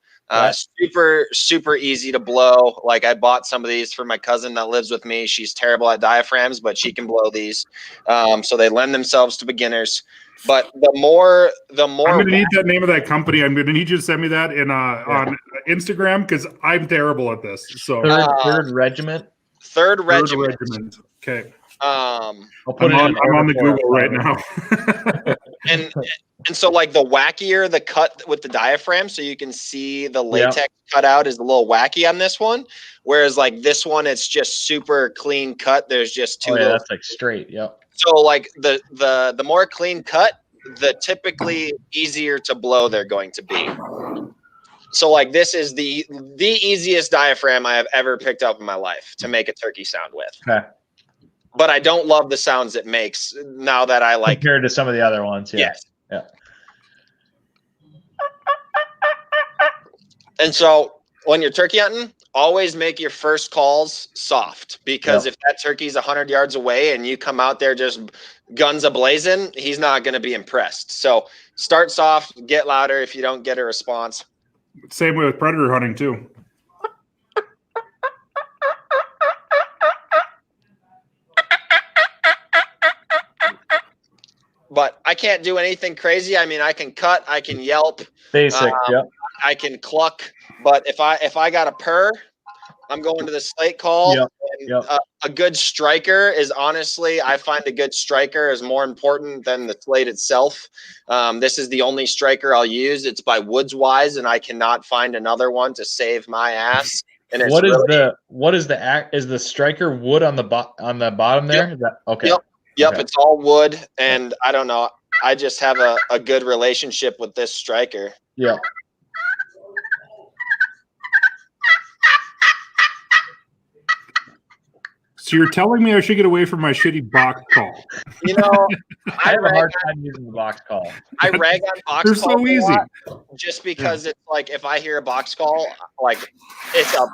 Super, super easy to blow. Like, I bought some of these for my cousin that lives with me. She's terrible at diaphragms, but she can blow these. So they lend themselves to beginners. But the more I'm gonna need that name of that company. I'm gonna need you to send me that on Instagram because I'm terrible at this. So 3rd Regiment. 3rd Regiment. Okay. I'm on the Google right now. and so, like, the wackier the cut with the diaphragm, so you can see the latex cut out is a little wacky on this one, whereas like this one, it's just super clean cut. There's just two. That's like straight. Yep. So like the more clean cut, the typically easier to blow they're going to be. So like this is the easiest diaphragm I have ever picked up in my life to make a turkey sound with. Okay. But I don't love the sounds it makes now that I like compared to some of the other ones. Yeah. Yes. Yeah. And so when you're turkey hunting, always make your first calls soft, because if that turkey's 100 yards away and you come out there just guns a-blazing, he's not going to be impressed. So start soft, get louder if you don't get a response. Same way with predator hunting too. But I can't do anything crazy. I mean, I can cut, I can yelp. Basic, I can cluck. But if I got a purr, I'm going to the slate call. A good striker is, honestly, I find a good striker is more important than the slate itself. This is the only striker I'll use. It's by Woods Wise, and I cannot find another one to save my ass. And it's is the striker wood on the bottom there? Yep. Okay. Yep, Okay. It's all wood, and I don't know. I just have a good relationship with this striker. Yeah. So you're telling me I should get away from my shitty box call? I have a hard time using the box call. I rag on box They're calls so easy. just because it's like, if I hear a box call, like, it's a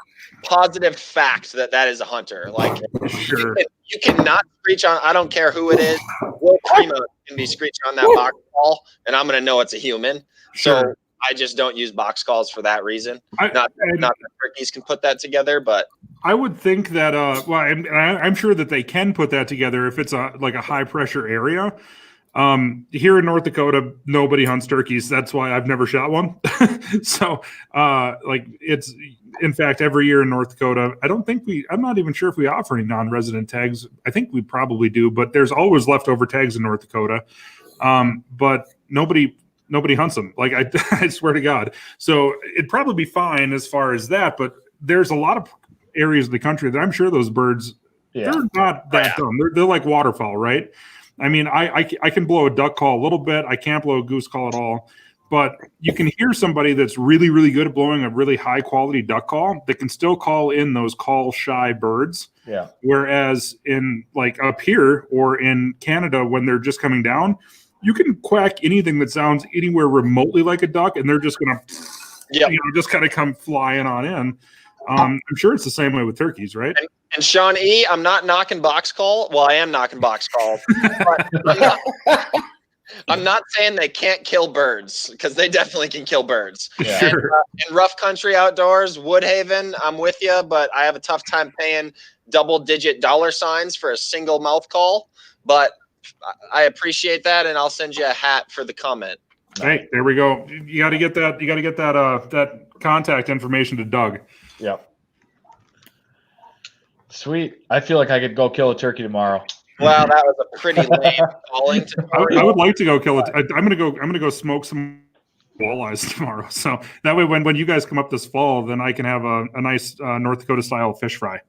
positive fact that is a hunter. Like, sure. You cannot screech on. I don't care who it is. Will Primo can be screeching on that box call, and I'm going to know it's a human. Sure. So I just don't use box calls for that reason. Not that turkeys can put that together, but I would think that. I'm sure that they can put that together if it's a high pressure area. Here in North Dakota, nobody hunts turkeys. That's why I've never shot one. So, it's, in fact, every year in North Dakota, I'm not even sure if we offer any non-resident tags. I think we probably do, but there's always leftover tags in North Dakota. But nobody hunts them. Like, I swear to God. So it'd probably be fine as far as that, but there's a lot of areas of the country that I'm sure those birds, they're not that dumb. They're like waterfowl, right? I mean, I can blow a duck call a little bit. I can't blow a goose call at all. But you can hear somebody that's really, really good at blowing a really high quality duck call that can still call in those call shy birds. Yeah. Whereas in like up here or in Canada, when they're just coming down, you can quack anything that sounds anywhere remotely like a duck, and they're just going to, just kind of come flying on in. I'm sure it's the same way with turkeys, right? And Sean E., I'm not knocking box call. Well, I am knocking box calls. But I'm not saying they can't kill birds, because they definitely can kill birds. Yeah. Sure. And, in rough country outdoors, Woodhaven, I'm with you, but I have a tough time paying double-digit dollar signs for a single mouth call. But I appreciate that, and I'll send you a hat for the comment. Hey, there we go. You got to get that. You got to get that contact information to Doug. Yep. Sweet. I feel like I could go kill a turkey tomorrow. Wow, that was a pretty lame calling. I would like to go kill it. I'm gonna go smoke some walleyes tomorrow. So that way, when you guys come up this fall, then I can have a nice North Dakota style fish fry.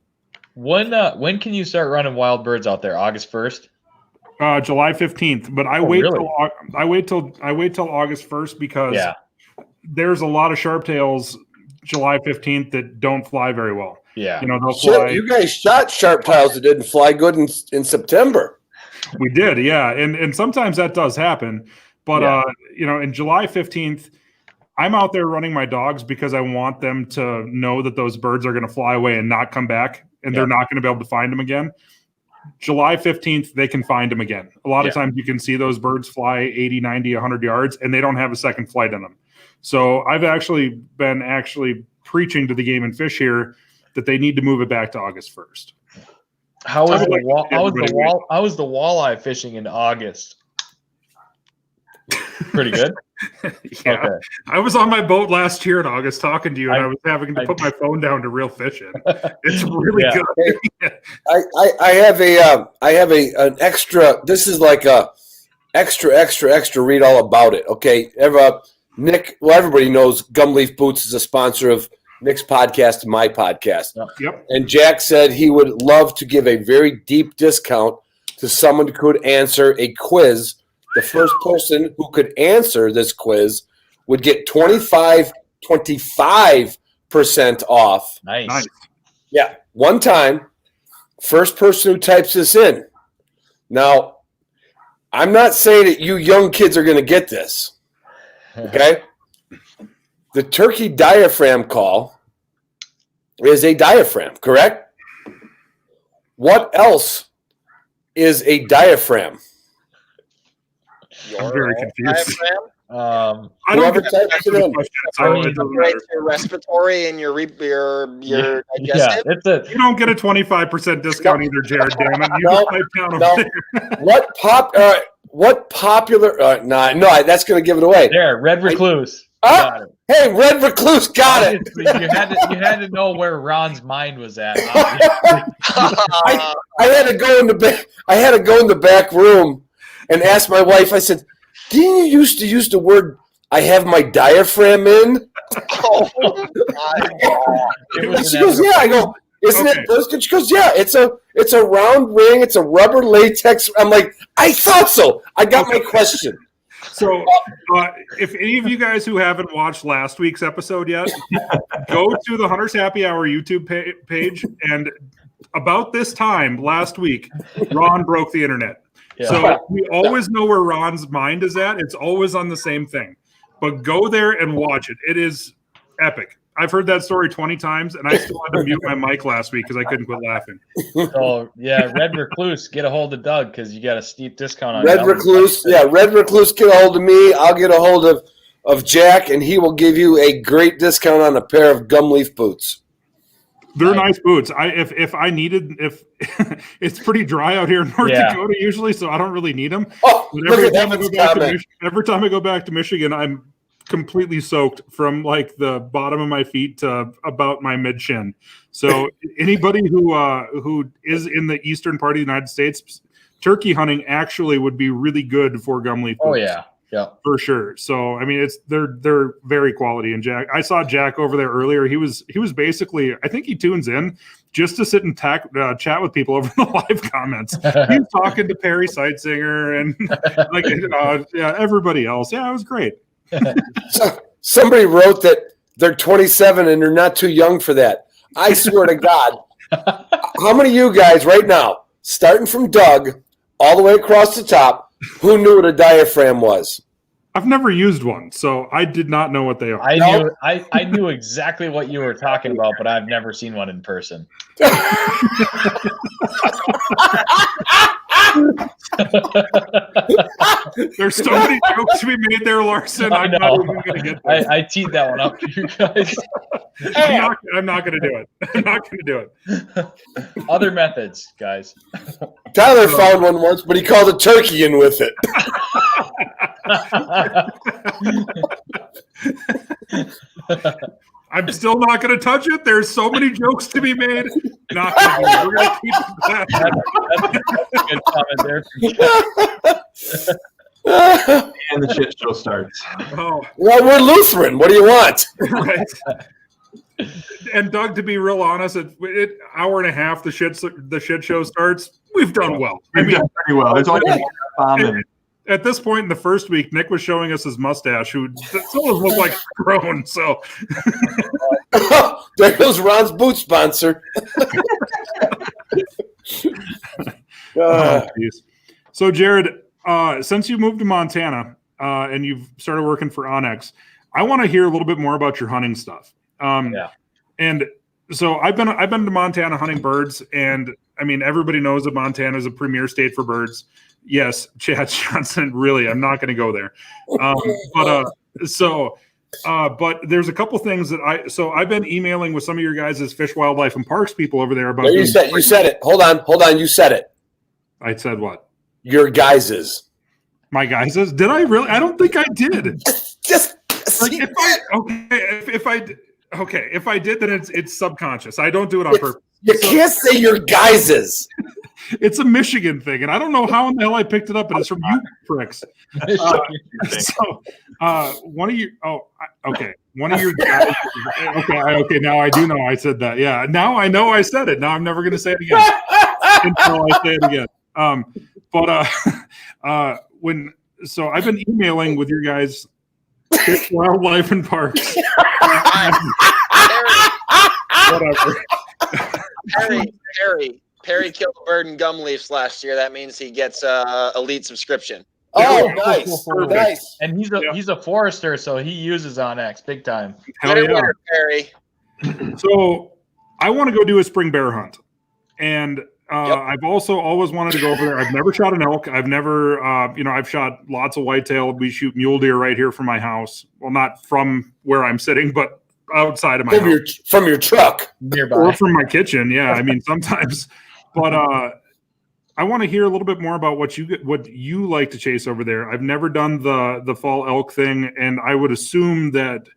When can you start running wild birds out there? August 1st? July 15th. But I wait till August 1st because there's a lot of sharptails July 15th that don't fly very well. Yeah. You know, they'll fly. You guys shot sharptails that didn't fly good in September. We did, yeah. And sometimes that does happen. But you know, in July 15th, I'm out there running my dogs because I want them to know that those birds are going to fly away and not come back, and they're not going to be able to find them again. July 15th, they can find them again. A lot of times you can see those birds fly 80, 90, 100 yards, and they don't have a second flight in them. So I've been preaching to the Game and Fish here that they need to move it back to August 1st. How was the walleye fishing in August? Pretty good. Yeah. Okay. I was on my boat last year in August talking to you, and I was having to put my phone down to reel fishing. It's really good. I have an extra. This is like a extra read all about it. Okay, Nick. Well, everybody knows Gumleaf Boots is a sponsor of Nick's podcast and my podcast. Yep. And Jack said he would love to give a very deep discount to someone who could answer a quiz. The first person who could answer this quiz would get 25% off. Nice. Yeah, one time. First person who types this in. Now, I'm not saying that you young kids are going to get this. Okay? The turkey diaphragm call is a diaphragm, correct? What else is a diaphragm? I'm very confused. I don't get your respiratory and your digestive. Yeah, you don't get a 25% discount either, Jared. Damn it! What popular? No, that's going to give it away. There, Red Recluse. Hey, Red Recluse, got it. You had to know where Ron's mind was at. I had to go in the back. I had to go in the back room and ask my wife. I said, "Didn't you used to use the word? I have my diaphragm in." Oh my God! She goes, "Yeah." I go, "Isn't it?" She goes, "Yeah, it's a round ring. It's a rubber latex." I'm like, "I thought so." I got my question. So, if any of you guys who haven't watched last week's episode yet, go to the Hunter's Happy Hour YouTube page. And about this time last week, Ron broke the internet. Yeah. So we always know where Ron's mind is at. It's always on the same thing. But go there and watch it. It is epic. I've heard that story 20 times, and I still had to mute my mic last week because I couldn't quit laughing. So, yeah, Red Recluse, get a hold of Doug because you got a steep discount on Red Recluse. Yeah, Red Recluse, get a hold of me. I'll get a hold of Jack, and he will give you a great discount on a pair of Gumleaf boots. They're nice boots. If I needed, if it's pretty dry out here in North Dakota usually, so I don't really need them. Oh, every time I go back to Michigan, I'm completely soaked from like the bottom of my feet to about my mid shin. So anybody who is in the eastern part of the United States, turkey hunting actually would be really good for Gumleaf boots. Oh yeah. Yeah, for sure. So I mean, they're very quality. And Jack, I saw Jack over there earlier. He was basically, I think he tunes in just to sit and chat with people over the live comments. He was talking to Perry Sightsinger and everybody else. Yeah, it was great. So, somebody wrote that they're 27 and they're not too young for that. I swear to God, how many of you guys right now, starting from Doug all the way across the top, who knew what a diaphragm was? I've never used one, so I did not know what they are. I knew exactly what you were talking about, but I've never seen one in person. There's so many jokes to be made there, Larson. I'm not even going to get there. I teed that one up for you guys. I'm not going to do it. I'm not going to do it. Other methods, guys. Tyler found one once, but he called a turkey in with it. I'm still not going to touch it. There's so many jokes to be made. Not gonna do it. We're going to keep it. That's a good comment there. And the shit show starts. Oh, Well, we're Lutheran. What do you want? right. And Doug, to be real honest, hour and a half the shit show starts. We've done well. We've done pretty well. There's only one at this point in the first week, Nick was showing us his mustache, who still looked like grown. So there goes Ron's boot sponsor. So, Jared, since you moved to Montana and you've started working for Onyx, I want to hear a little bit more about your hunting stuff. And so I've been to Montana hunting birds, and I mean everybody knows that Montana is a premier state for birds. Yes, Chad Johnson. Really, I'm not going to go there. But there's a couple things that I've been emailing with some of your guys' Fish, Wildlife, and Parks people over there about. You said it. Hold on. You said it. I said what? Your guys's. My guys's? Did I really? I don't think I did. Just like if I did, then it's subconscious. I don't do it on purpose. You can't say your guys's. It's a Michigan thing, and I don't know how in the hell I picked it up, but it's from you pricks. One of your guys. Okay. Now I do know I said that. Yeah. Now I know I said it. Now I'm never going to say it again until I say it again. So I've been emailing with your guys, Fish, Wildlife, and Parks. Whatever. Perry killed a bird in gum leaves last year. That means he gets elite subscription. Oh, nice. And he's a forester, so he uses Onyx big time. Winner, Perry. So I want to go do a spring bear hunt, and I've also always wanted to go over there. I've never shot an elk. I've never, I've shot lots of whitetail. We shoot mule deer right here from my house. Well, not from where I'm sitting, but outside of my house. From your truck. Nearby. Or from my kitchen. Yeah, I mean, sometimes. But I want to hear a little bit more about what you like to chase over there. I've never done the fall elk thing, and I would assume that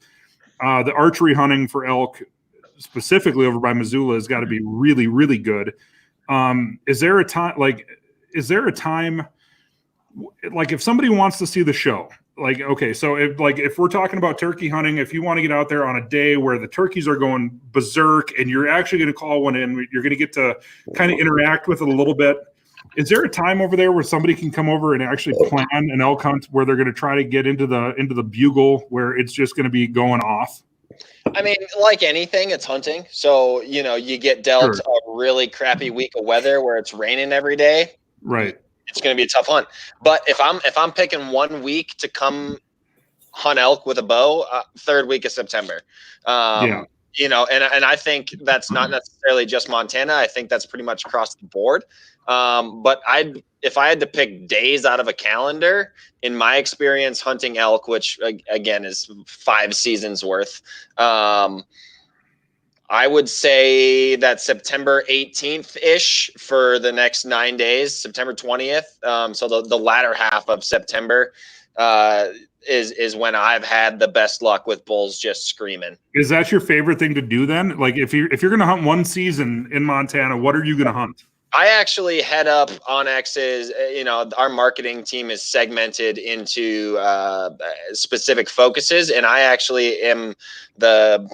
the archery hunting for elk, specifically over by Missoula, has got to be really, really good. Is there a time like if somebody wants to see the show, like, okay, so if we're talking about turkey hunting, if you want to get out there on a day where the turkeys are going berserk and you're actually going to call one in, you're going to get to kind of interact with it a little bit. Is there a time over there where somebody can come over and actually plan an elk hunt where they're going to try to get into the bugle where it's just going to be going off? I mean, like anything, it's hunting. So, you get dealt a really crappy week of weather where it's raining every day. Right. It's going to be a tough hunt. But if I'm picking 1 week to come hunt elk with a bow, third week of September. And I think that's not necessarily just Montana. I think that's pretty much across the board. But if I had to pick days out of a calendar, in my experience hunting elk, which again is 5 seasons worth, I would say that September 18th-ish for the next 9 days, September 20th. So the latter half of September is when I've had the best luck with bulls just screaming. Is that your favorite thing to do then? Like if you're going to hunt one season in Montana, what are you going to hunt? I actually head up Onyx's, our marketing team is segmented into specific focuses, and I actually am the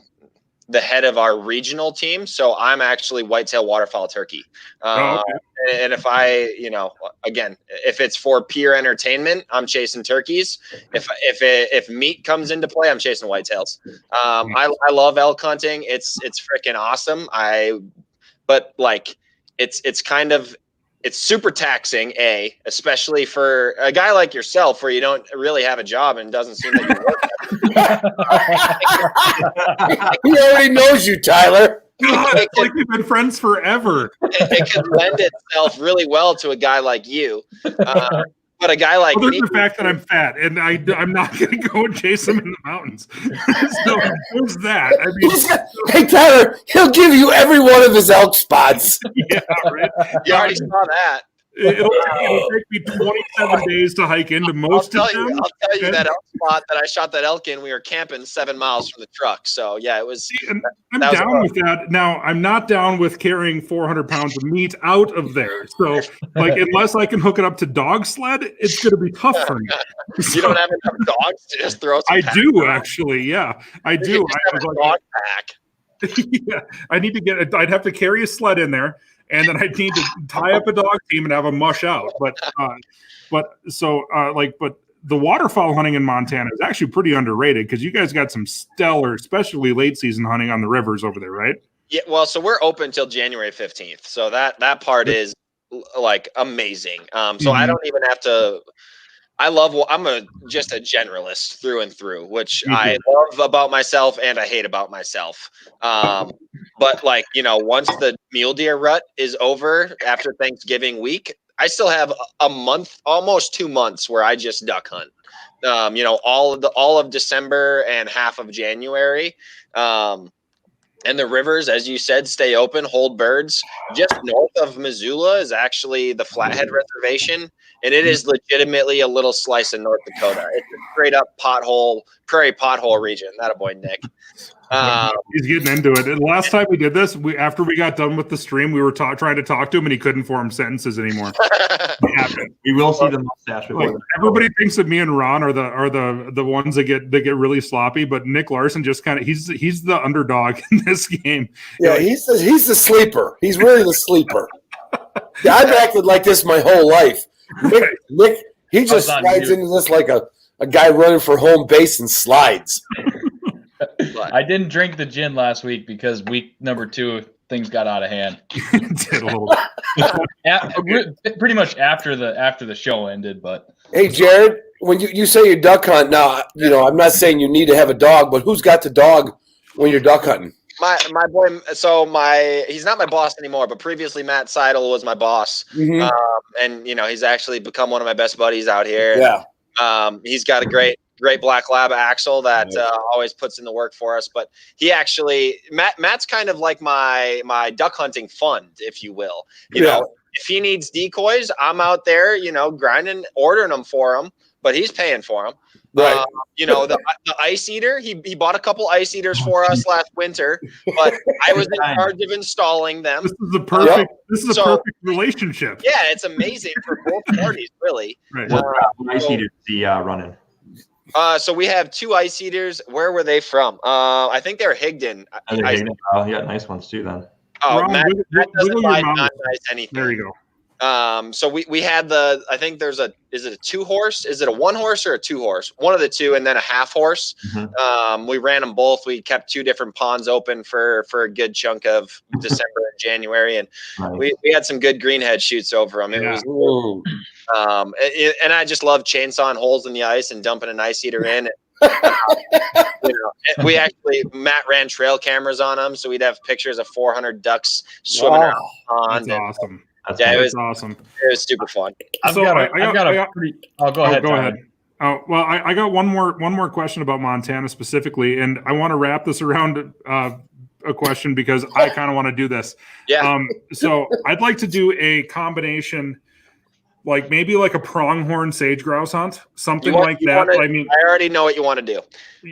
head of our regional team. So I'm actually whitetail waterfowl turkey. And if if it's for pure entertainment, I'm chasing turkeys. If meat comes into play, I'm chasing whitetails. I love elk hunting. It's freaking awesome. It's super taxing, especially for a guy like yourself where you don't really have a job and doesn't seem like you work. He already knows you, Tyler. God, it's like we've been friends forever. It can lend itself really well to a guy like you. But a guy like me, the fact that I'm fat and I'm not going to go and chase him in the mountains. So there's that. I mean, hey Tyler, he'll give you every one of his elk spots. Yeah, right. You already saw that. It'll take me 27 days to hike into most of them. I'll tell you that elk spot that I shot that elk in, we were camping 7 miles from the truck. So, yeah, it was. I'm down with that. Now, I'm not down with carrying 400 pounds of meat out of there. So, like, unless I can hook it up to dog sled, it's going to be tough for me. You don't have enough dogs to just throw some I do, actually. Yeah, I do. I have a dog pack. Yeah, I need to get. I'd have to carry a sled in there, and then I'd need to tie up a dog team and have a mush out. But the waterfowl hunting in Montana is actually pretty underrated because you guys got some stellar, especially late season hunting on the rivers over there, right? Yeah, well, so we're open till January 15th. So that part is like amazing. So I don't even have to. I'm just a generalist through and through, which I love about myself and I hate about myself. But like, once the mule deer rut is over after Thanksgiving week, I still have a month, almost 2 months where I just duck hunt. All of December and half of January. And the rivers, as you said, stay open, hold birds. Just north of Missoula is actually the Flathead Reservation, and it is legitimately a little slice of North Dakota. It's a straight up prairie pothole region. That a boy, Nick. He's getting into it. And last time we did this, after we got done with the stream, we were trying to talk to him, and he couldn't form sentences anymore. We will see the mustache. Everybody thinks that me and Ron are the ones that get really sloppy, but Nick Larsen just kind of he's the underdog in this game. Yeah, he's the sleeper. He's really the sleeper. Yeah, I've acted like this my whole life. Nick he just slides into this like a guy running for home base and slides. I didn't drink the gin last week because week number 2 things got out of hand. Did a little. Pretty much after the show ended. But hey, Jared, when you say you duck hunt now, I'm not saying you need to have a dog, but who's got the dog when you're duck hunting? My boy. So he's not my boss anymore, but previously Matt Seidel was my boss, and he's actually become one of my best buddies out here. Yeah, he's got a great black lab Axel that always puts in the work for us. But he actually Matt's kind of like my duck hunting fund, if you will. You know, if he needs decoys, I'm out there, grinding, ordering them for him, but he's paying for them. Right. The ice eater, he bought a couple ice eaters for us last winter, but I was in charge of installing them. This is the perfect. This is a perfect relationship. Yeah, it's amazing for both parties, really. Right. What ice eaters is he running? So we have 2 ice eaters. Where were they from? I think they're Higdon. Yeah, nice ones too then. Oh, Ron, Matt doesn't buy non-ice anything. There you go. So we had I think is it a 2-horse? Is it a 1-horse or a 2-horse? One of the two, and then a half-horse. We ran them both. We kept 2 different ponds open for a good chunk of December and January, and we had some good greenhead shoots over them. It was, and I just love chainsawing holes in the ice and dumping an ice eater in. We actually Matt ran trail cameras on them, so we'd have pictures of 400 ducks swimming around the pond. That's awesome. It was awesome. It was super fun. Go ahead. Oh, well, I got one more question about Montana specifically, and I want to wrap this around a question because I kind of want to do this. Yeah. So I'd like to do a combination, like maybe like a pronghorn sage grouse hunt, something like that. I already know what you want to do.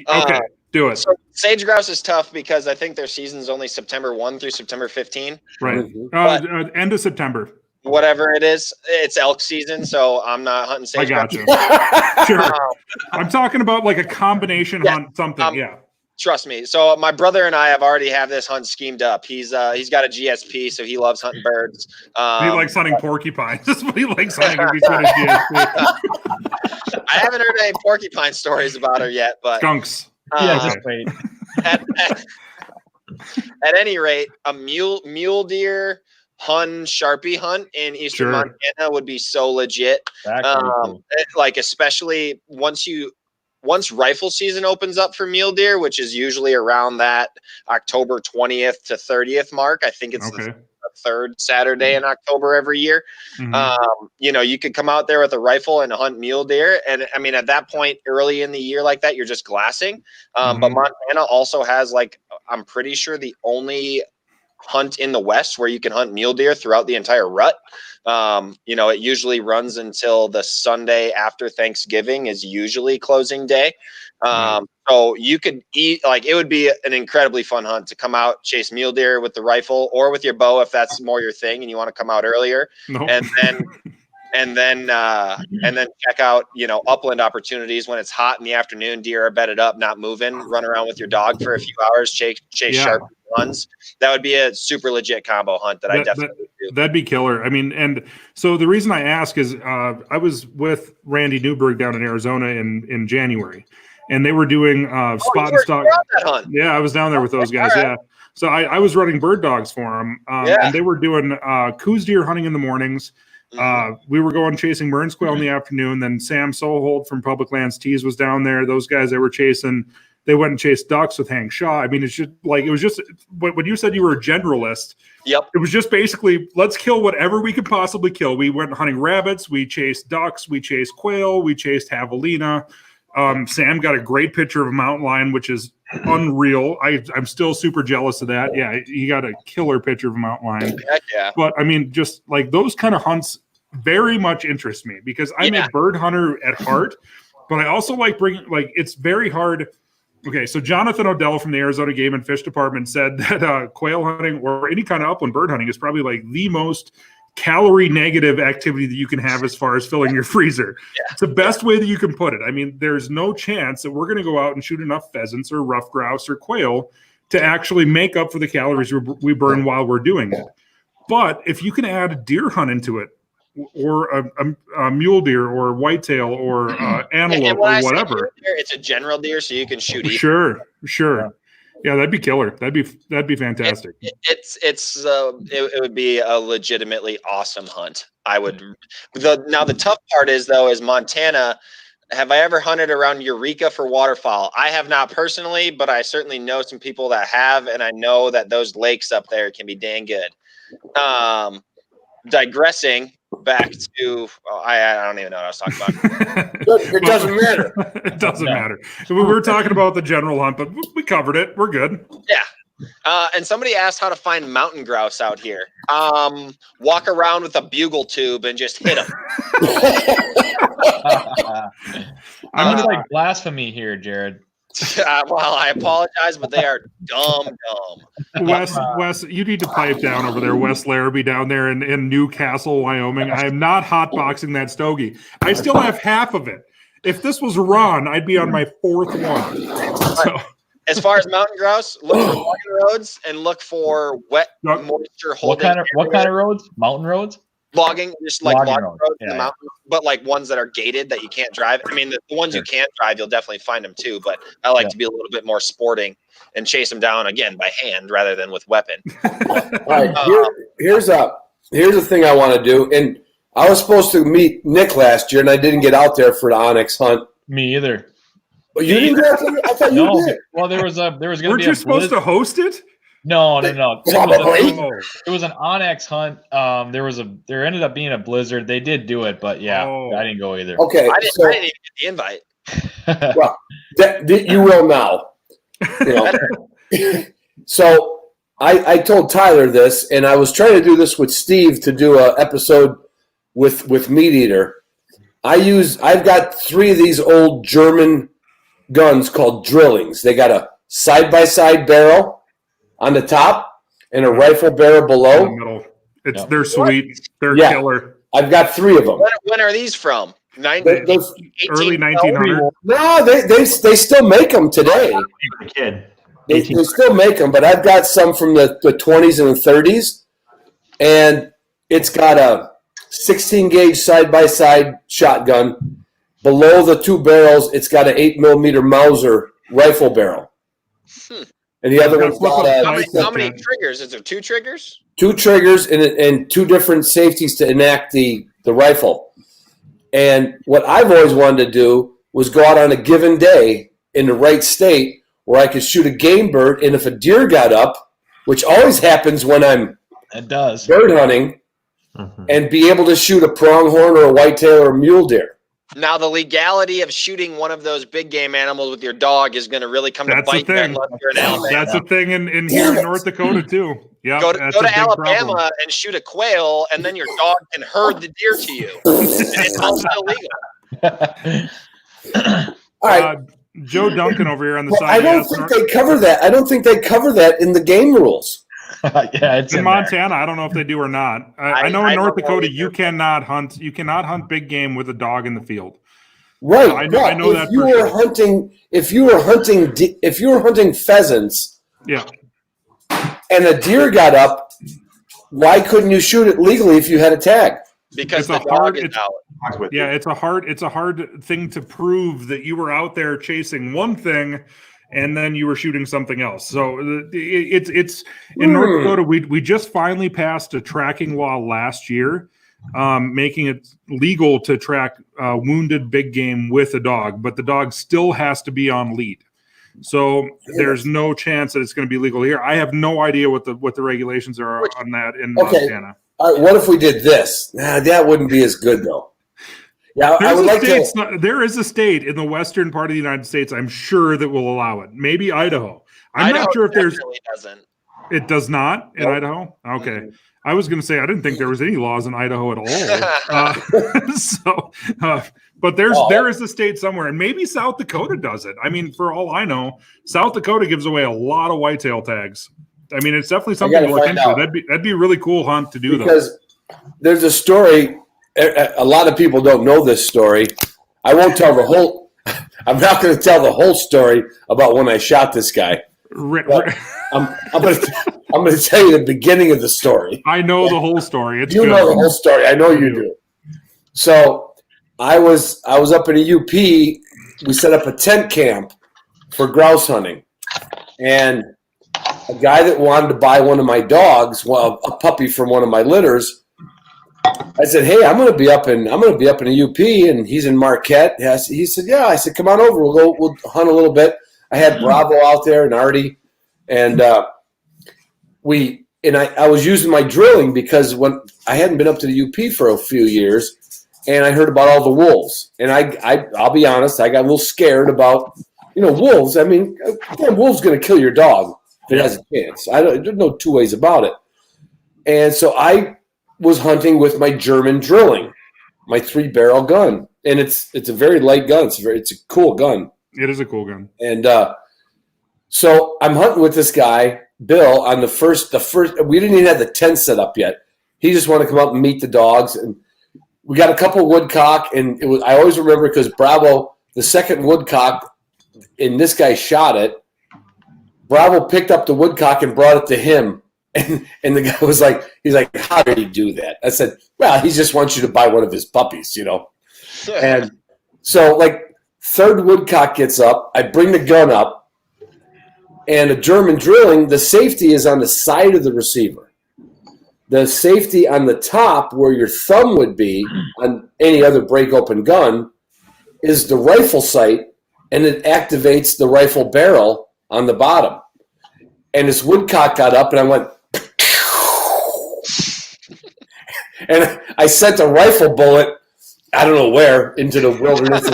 Okay, do it. So sage grouse is tough because I think their season's only September 1 through September 15. Right. End of September. Whatever it is, it's elk season, so I'm not hunting sage grouse. I got you. Sure. I'm talking about like a combination hunt, something. Trust me. So my brother and I have this hunt schemed up. He's got a GSP, so he loves hunting birds. He likes hunting porcupines. That's what he likes hunting. He's got a GSP. I haven't heard any porcupine stories about her yet, but skunks. Just wait. At any rate, a mule deer Hun Sharpie hunt in eastern Montana would be so legit. Like especially once rifle season opens up for mule deer, which is usually around that October 20th to 30th mark. I think it's the 3rd Saturday in October every year. You could come out there with a rifle and hunt mule deer. And I mean, at that point, early in the year like that, you're just glassing. But Montana also has I'm pretty sure the only hunt in the West where you can hunt mule deer throughout the entire rut. It usually runs until the Sunday after Thanksgiving is usually closing day. So you could it would be an incredibly fun hunt to come out, chase mule deer with the rifle or with your bow, if that's more your thing and you want to come out earlier. Nope. And then check out, upland opportunities when it's hot in the afternoon. Deer are bedded up, not moving. Run around with your dog for a few hours, chase sharp ones. That would be a super legit combo hunt that I definitely would do. That'd be killer. I mean, and so the reason I ask is I was with Randy Newberg down in Arizona in January, and they were doing spot and stock. Yeah, I was down there with those guys. Right. Yeah. So I was running bird dogs for them, and they were doing coos deer hunting in the mornings. We were going chasing Burns quail in the afternoon. Then Sam Sohold from Public Lands Tees was down there. Those guys they were chasing, they went and chased ducks with Hank Shaw. I mean, it's just like, it was just when you said you were a generalist. Yep. It was just basically, let's kill whatever we could possibly kill. We went hunting rabbits. We chased ducks. We chased quail. We chased javelina. Sam got a great picture of a mountain lion, which is unreal. I'm still super jealous of that. Yeah, he got a killer picture of a mountain lion. Heck yeah. But I mean, just like those kind of hunts very much interest me because I'm a bird hunter at heart, but I also like bringing, like, it's very hard. Okay, so Jonathan Odell from the Arizona Game and Fish Department said that quail hunting or any kind of upland bird hunting is probably like the most calorie negative activity that you can have as far as filling your freezer. Yeah. It's the best way that you can put it. I mean, there's no chance that we're going to go out and shoot enough pheasants or rough grouse or quail to actually make up for the calories we burn while we're doing it. But if you can add a deer hunt into it, or a mule deer or whitetail or antelope or whatever, it's a general deer, so you can shoot either. Sure. Yeah, that'd be killer. That'd be fantastic. It would be a legitimately awesome hunt. I would. Now the tough part is Montana. Have I ever hunted around Eureka for waterfowl? I have not personally, but I certainly know some people that have, and I know that those lakes up there can be dang good. Digressing back to I don't even know what I was talking about. It doesn't matter. It doesn't matter. We were talking about the general hunt, but we covered it. We're good. Yeah. And somebody asked how to find mountain grouse out here. Walk around with a bugle tube and just hit them. I'm gonna like blasphemy here, Jared. Well, I apologize, but they are dumb. Wes, you need to pipe down over there. Wes Larrabee down there in Newcastle, Wyoming. I am not hotboxing that stogie. I still have half of it. If this was Ron, I'd be on my fourth one. So. As far as mountain grouse, look for logging roads and look for wet moisture holding. What kind of roads? Mountain roads? Logging, just like logging roads in the yeah. mountains, but like ones that are gated that you can't drive. I mean, the ones you can't drive, you'll definitely find them too. But I like to be a little bit more sporting and chase them down again by hand rather than with weapon. All right, here's a thing I want to do. And I was supposed to meet Nick last year, and I didn't get out there for the onyx hunt. Me either. Well, you didn't get out there? I thought you did. Well, there was going to be. Weren't you supposed to host it? No. Probably. It was an onyx hunt. There ended up being a blizzard. They did do it, but I didn't go either. Okay, I didn't even get the invite. Well, you will now. You know. So I told Tyler this, and I was trying to do this with Steve to do an episode with Meat Eater. I've got 3 of these old German guns called Drillings. They got a side-by-side barrel on the top and a rifle barrel below. In the middle. They're sweet. They're killer. I've got 3 of them. When are these from? Early 1900s. No, they still make them today. They still make them, but I've got some from the 20s and the 30s, and it's got a 16-gauge side-by-side shotgun. Below the 2 barrels, it's got an 8mm Mauser rifle barrel. And the other one's got how many triggers? Is there 2 triggers? 2 triggers and 2 different safeties to enact the rifle. And what I've always wanted to do was go out on a given day in the right state where I could shoot a game bird, and if a deer got up, which always happens when I'm bird hunting, and be able to shoot a pronghorn or a whitetail or a mule deer. Now, the legality of shooting one of those big game animals with your dog is going to really come to bite you unless you're in Alabama. That's a thing in here in North Dakota too. Yeah, go to Alabama and shoot a quail, and then your dog can herd the deer to you. It's all still legal. All right. Joe Duncan over here on the side. I don't think they cover that. I don't think they cover that in the game rules. Yeah, it's in Montana. I don't know if they do or not. I know in North Dakota you cannot hunt. You cannot hunt big game with a dog in the field. Right. I know that. If you were hunting pheasants, yeah, and a deer got up, why couldn't you shoot it legally if you had a tag? Because the dog is out. Yeah, it's a hard thing to prove that you were out there chasing one thing and then you were shooting something else. So it's in North Dakota. We just finally passed a tracking law last year, making it legal to track wounded big game with a dog, but the dog still has to be on lead. So there's no chance that it's going to be legal here. I have no idea what the regulations are on that in Montana. All right, what if we did this? That wouldn't be as good though. Yeah, I would like to. There is a state in the western part of the United States, I'm sure, that will allow it. Maybe Idaho. I'm not sure if there's. Doesn't. It does not in Idaho. Okay, Mm-hmm. I was going to say I didn't think there was any laws in Idaho at all. But there is a state somewhere, and maybe South Dakota does it. I mean, for all I know, South Dakota gives away a lot of whitetail tags. I mean, it's definitely something to look into. That'd be a really cool hunt to do, because there's a story. A lot of people don't know this story. I won't tell the whole. I'm not going to tell the whole story about when I shot this guy. I'm going to tell you the beginning of the story. I know the whole story. You know the whole story. I know you do. So I was up in a UP. We set up a tent camp for grouse hunting, and a guy that wanted to buy one of my dogs, well, a puppy from one of my litters. I said, "Hey, I'm going to be up in a UP," and he's in Marquette. He said, "Yeah." I said, "Come on over. We'll hunt a little bit." I had Bravo out there and Artie, and I was using my drilling because when I hadn't been up to the UP for a few years, and I heard about all the wolves, and I'll be honest, I got a little scared about wolves. I mean, a wolf's going to kill your dog if it has a chance. There's no two ways about it, and so I was hunting with my German drilling, my 3-barrel gun, and it's a very light gun. It's a cool gun. It is a cool gun. And so I'm hunting with this guy Bill on the first. We didn't even have the tent set up yet. He just wanted to come up and meet the dogs, and we got a couple woodcock, and it was. I always remember because Bravo, the second woodcock, and this guy shot it. Bravo picked up the woodcock and brought it to him. And the guy was like, he's like, "How did he do that?" I said, "Well, he just wants you to buy one of his puppies, And so, like, third woodcock gets up. I bring the gun up, and a German drilling, the safety is on the side of the receiver. The safety on the top, where your thumb would be on any other break-open gun, is the rifle sight, and it activates the rifle barrel on the bottom. And this woodcock got up, and I went, and I sent a rifle bullet, I don't know where, into the wilderness.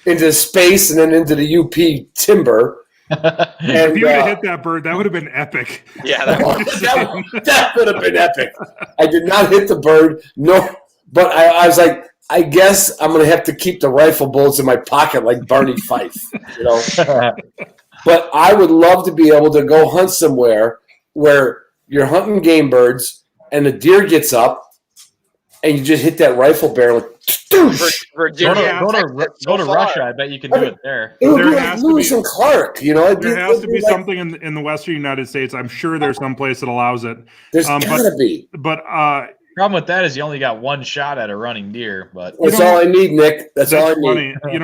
into space, and then into the UP timber. And if you would have hit that bird, that would have been epic. Yeah, that would have been epic. I did not hit the bird, no, but I was like, I guess I'm going to have to keep the rifle bullets in my pocket like Barney Fife, But I would love to be able to go hunt somewhere where you're hunting game birds and the deer gets up and you just hit that rifle barrel. Go to Russia. I bet you can do it there. It would be like Lewis and Clark, There has to be something in the Western United States. I'm sure there's some place that allows it. There's gotta be. But problem with that is you only got one shot at a running deer. But that's all I need, Nick. That's all I need. Funny. And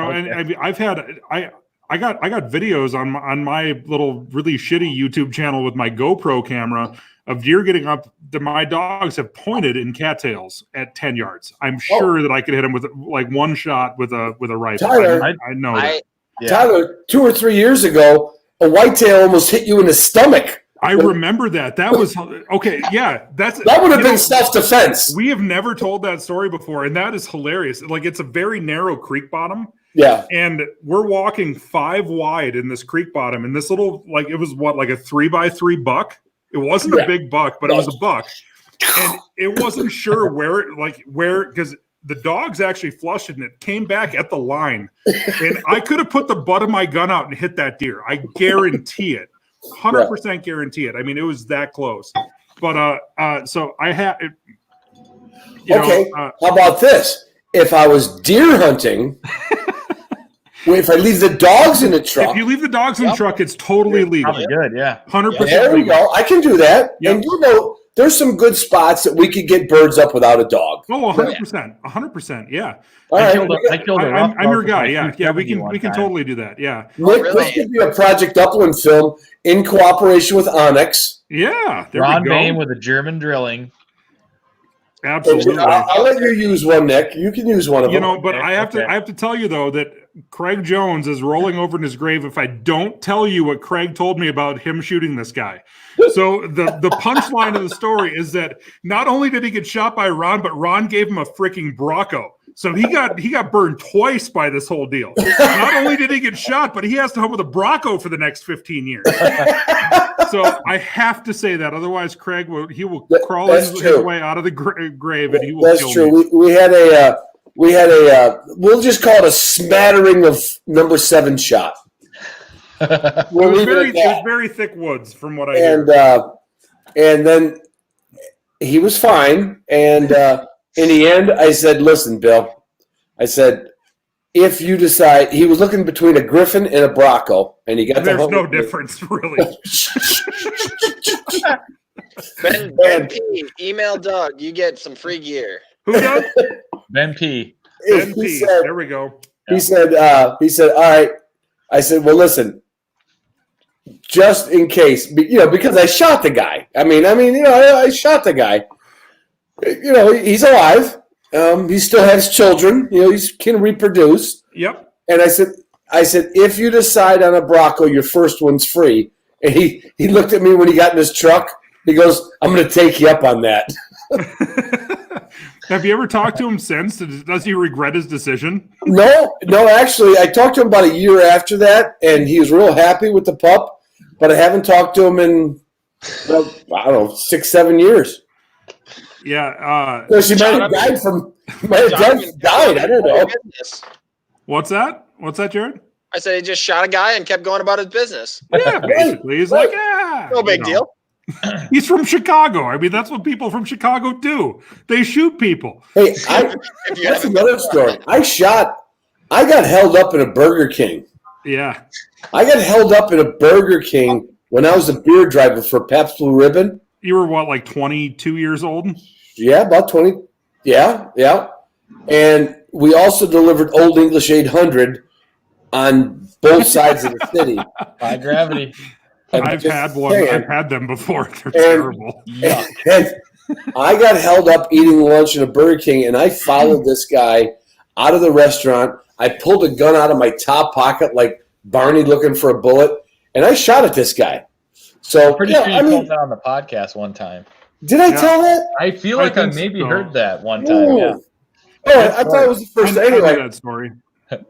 I got videos on my little really shitty YouTube channel with my GoPro camera of deer getting up that my dogs have pointed in cattails at 10 yards. I'm sure that I could hit them with like one shot with a rifle. Tyler, I know that. Yeah. Tyler, 2 or 3 years ago, a whitetail almost hit you in the stomach I remember that. That was okay. Yeah, that would have been self-defense. We have never told that story before, and that is hilarious. Like, it's a very narrow creek bottom. Yeah. And we're walking 5 wide in this creek bottom, and this little, like, it was like a 3x3 buck. It wasn't a big buck, but it was a buck. And it wasn't sure where, because the dogs actually flushed it, and it came back at the line. And I could have put the butt of my gun out and hit that deer. I guarantee it. 100% guarantee it. I mean, it was that close. But so I had. Okay. How about this? If I was deer hunting, if I leave the dogs in the truck. If you leave the dogs in the truck, it's totally legal. Probably good, yeah. 100%. There we go. I can do that. Yep. And there's some good spots that we could get birds up without a dog. Oh, 100%. 100%. Yeah. I killed a rough I'm your guy. Yeah. We can totally do that. Yeah. Nick, this could be a Project Upland film in cooperation with Onyx. Yeah. Ron Bain with a German drilling. Absolutely. I'll let you use one, Nick. You can use one of them. But I have to tell you though that Craig Jones is rolling over in his grave if I don't tell you what Craig told me about him shooting this guy. So the punchline of the story is that not only did he get shot by Ron, but Ron gave him a freaking Bronco. So he got burned twice by this whole deal. Not only did he get shot, but he has to home with a Bronco for the next 15 years. So I have to say that, otherwise Craig will crawl his way out of the grave and he will. That's kill true. me. We had a we'll just call it a smattering of number 7 shot. It was very thick woods from what I hear. And then he was fine. And in the end, I said, "Listen, Bill," I said, "if you decide," he was looking between a Griffin and a Bronco, and he got. There's no difference, really. Ben P, email Doug. You get some free gear. Who does? Ben P. There we go. He said, "All right." I said, "Well, listen, just in case, because I shot the guy. I shot the guy. He's alive. He still has children. He can reproduce." Yep. And I said, if you decide on a Bronco, your first one's free. And he looked at me when he got in his truck. He goes, "I'm going to take you up on that." Have you ever talked to him since? Does he regret his decision? No. Actually, I talked to him about a year after that, and he was real happy with the pup. But I haven't talked to him in, I don't know, 6-7 years. Yeah. She might have died died. I don't know. What's that, Jared? I said he just shot a guy and kept going about his business. Yeah, basically. He's like, no big deal. He's from Chicago. I mean, that's what people from Chicago do. They shoot people. Hey, that's another story. I got held up in a Burger King. Yeah. I got held up in a Burger King when I was a beer driver for Pabst Blue Ribbon. You were what, like 22 years old? Yeah, about 20. Yeah. And we also delivered Old English 800 on both sides of the city. High gravity. I've had one. I've had them before. They're terrible. And I got held up eating lunch in a Burger King, and I followed this guy out of the restaurant. I pulled a gun out of my top pocket like Barney looking for a bullet, and I shot at this guy. So I'm pretty sure you told that on the podcast one time. Did I tell that? I feel like I maybe heard that one time. Ooh. Yeah. Oh, I thought it was the first. Anyway, I knew that story.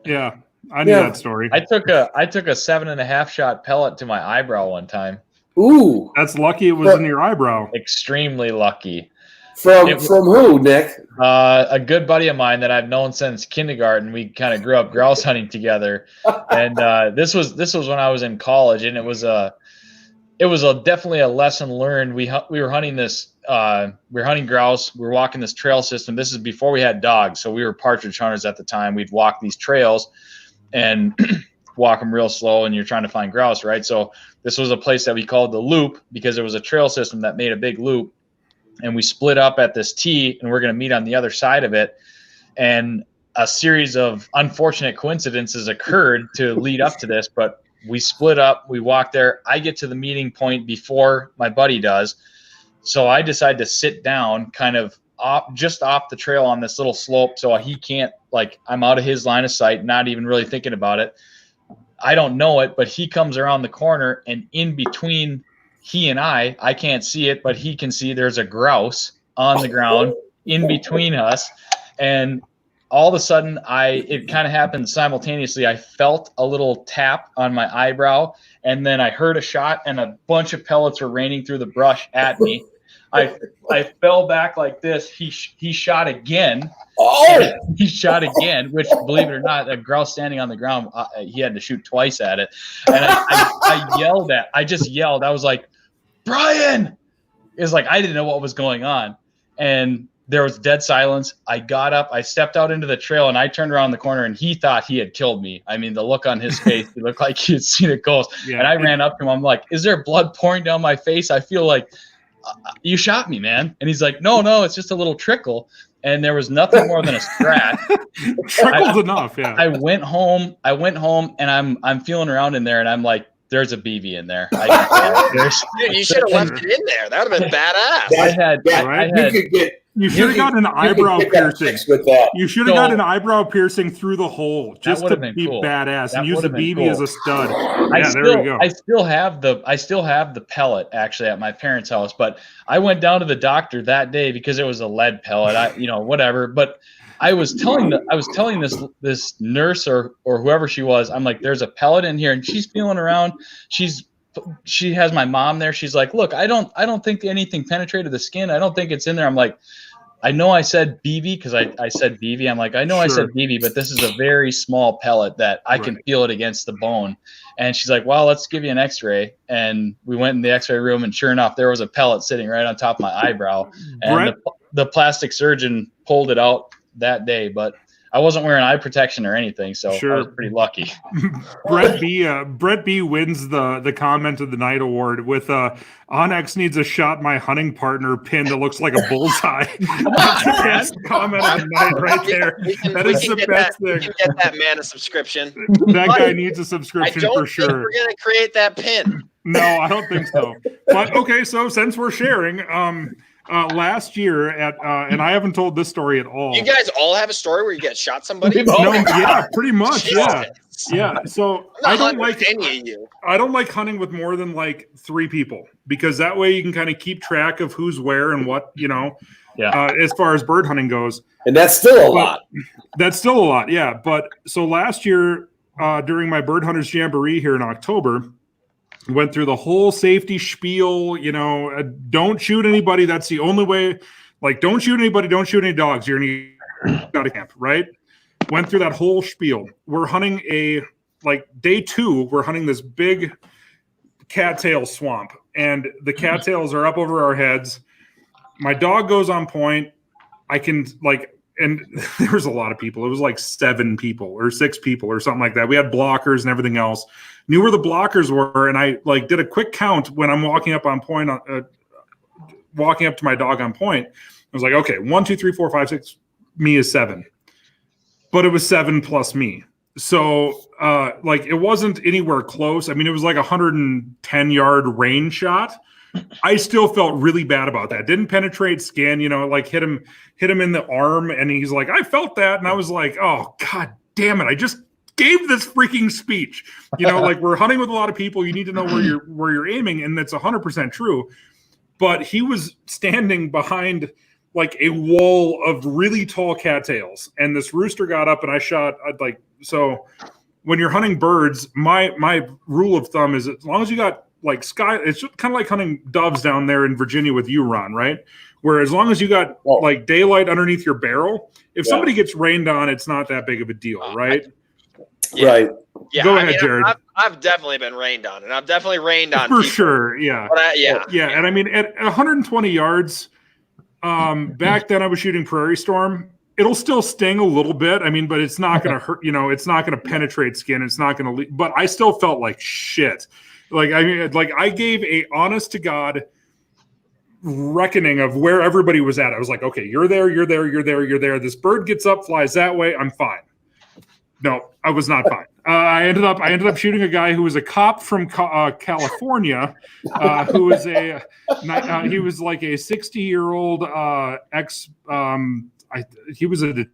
Yeah. I knew that story. I took a 7.5 shot pellet to my eyebrow one time. Ooh, that's lucky. It was in your eyebrow. Extremely lucky. From who, Nick? A good buddy of mine that I've known since kindergarten. We kind of grew up grouse hunting together, and this was when I was in college, and it was definitely a lesson learned. We were hunting this. We were hunting grouse. We were walking this trail system. This is before we had dogs, so we were partridge hunters at the time. We'd walk these trails and walk them real slow, and you're trying to find grouse, right? So this was a place that we called the Loop because there was a trail system that made a big loop, and we split up at this T, and we're going to meet on the other side of it. And a series of unfortunate coincidences occurred to lead up to this, but we split up. We walked there. I get to the meeting point before my buddy does, so I decide to sit down kind of just off the trail on this little slope so he can't, like, I'm out of his line of sight, not even really thinking about it. I don't know it, but he comes around the corner, and in between he and I can't see it, but he can see there's a grouse on the ground in between us. And all of a sudden it kind of happened simultaneously. I felt a little tap on my eyebrow, and then I heard a shot, and a bunch of pellets were raining through the brush at me. I fell back like this. He shot again. Oh! He shot again, which, believe it or not, a grouse standing on the ground, he had to shoot twice at it. And I just yelled. I was like, Brian! It was like I didn't know what was going on. And there was dead silence. I got up, I stepped out into the trail, and I turned around the corner, and he thought he had killed me. I mean, the look on his face, he looked like he had seen a ghost. Yeah. And I ran up to him. I'm like, is there blood pouring down my face? I feel like you shot me, man. And he's like, no, it's just a little trickle. And there was nothing more than a scratch. Trickled enough, yeah. I went home, and I'm feeling around in there, and I'm like, there's a BB in there. Dude, you should have left it in there. That would have been badass. You should have got an eyebrow piercing with that. You should have got an eyebrow piercing through the hole just to be cool. Badass and use the BB as a stud. There we go. I still have the pellet actually at my parents' house, but I went down to the doctor that day because it was a lead pellet. Whatever. But I was telling this nurse or whoever she was, I'm like, there's a pellet in here, and she's feeling around. She has my mom there. She's like, look, I don't think anything penetrated the skin. I don't think it's in there. I'm like, I know I said BB because I said BB. I'm like, I know I said BB, but this is a very small pellet that I can feel it against the bone. And she's like, well, let's give you an x-ray. And we went in the x-ray room, and sure enough, there was a pellet sitting right on top of my eyebrow. And the plastic surgeon pulled it out that day, but I wasn't wearing eye protection or anything, so I was pretty lucky. Brett B wins the comment of the night award with Onyx needs a shot my hunting partner pin that looks like a bullseye. That's the best comment of the night right there. That is the best thing. You can get that man a subscription. That guy needs a subscription for sure. We're gonna create that pin. No, I don't think so. But okay, so since we're sharing, last year and I haven't told this story at all. You guys all have a story where you get shot somebody? No, yeah, pretty much. Jesus. Yeah. So I don't like any of you. I don't like hunting with more than like 3 people because that way you can kind of keep track of who's where and what, as far as bird hunting goes. And that's still a lot. That's still a lot. Yeah. But so last year during my Bird Hunters Jamboree here in October, went through the whole safety spiel, don't shoot anybody. That's the only way. Like, don't shoot anybody. Don't shoot any dogs. You're out of camp, right? Went through that whole spiel. We're hunting day 2, we're hunting this big cattail swamp, and the cattails are up over our heads. My dog goes on point. And there's a lot of people. It was like 7 people or 6 people or something like that. We had blockers and everything else. Knew where the blockers were, and I did a quick count when I'm walking up on point, walking up to my dog on point. I was like, okay, 1, 2, 3, 4, 5, 6. Me is 7, but it was 7 plus me. So it wasn't anywhere close. I mean, it was like 110-yard range shot. I still felt really bad about that. Didn't penetrate skin, hit him in the arm, and he's like, I felt that, and I was like, oh god damn it, I just gave this freaking speech. We're hunting with a lot of people. You need to know where you're aiming, and that's 100% true. But he was standing behind like a wall of really tall cattails, and this rooster got up, and I shot. So when you're hunting birds, my rule of thumb is as long as you got like sky, it's kind of like hunting doves down there in Virginia with you, Ron, right? Where as long as you got like daylight underneath your barrel, if somebody gets rained on, it's not that big of a deal, right? Right. Yeah, Go ahead, Jared. I've definitely been rained on, and I've definitely rained on for people. Sure. Yeah. But And I mean, at 120 yards, back then I was shooting Prairie Storm. It'll still sting a little bit. I mean, but it's not going to hurt. It's not going to penetrate skin. It's not going to. But I still felt like shit. I gave a honest to God reckoning of where everybody was at. I was like, okay, you're there, you're there, you're there, you're there. This bird gets up, flies that way. I'm fine. No, I was not fine. I ended up shooting a guy who was a cop from California, who was he was like a 60-year-old ex. He was a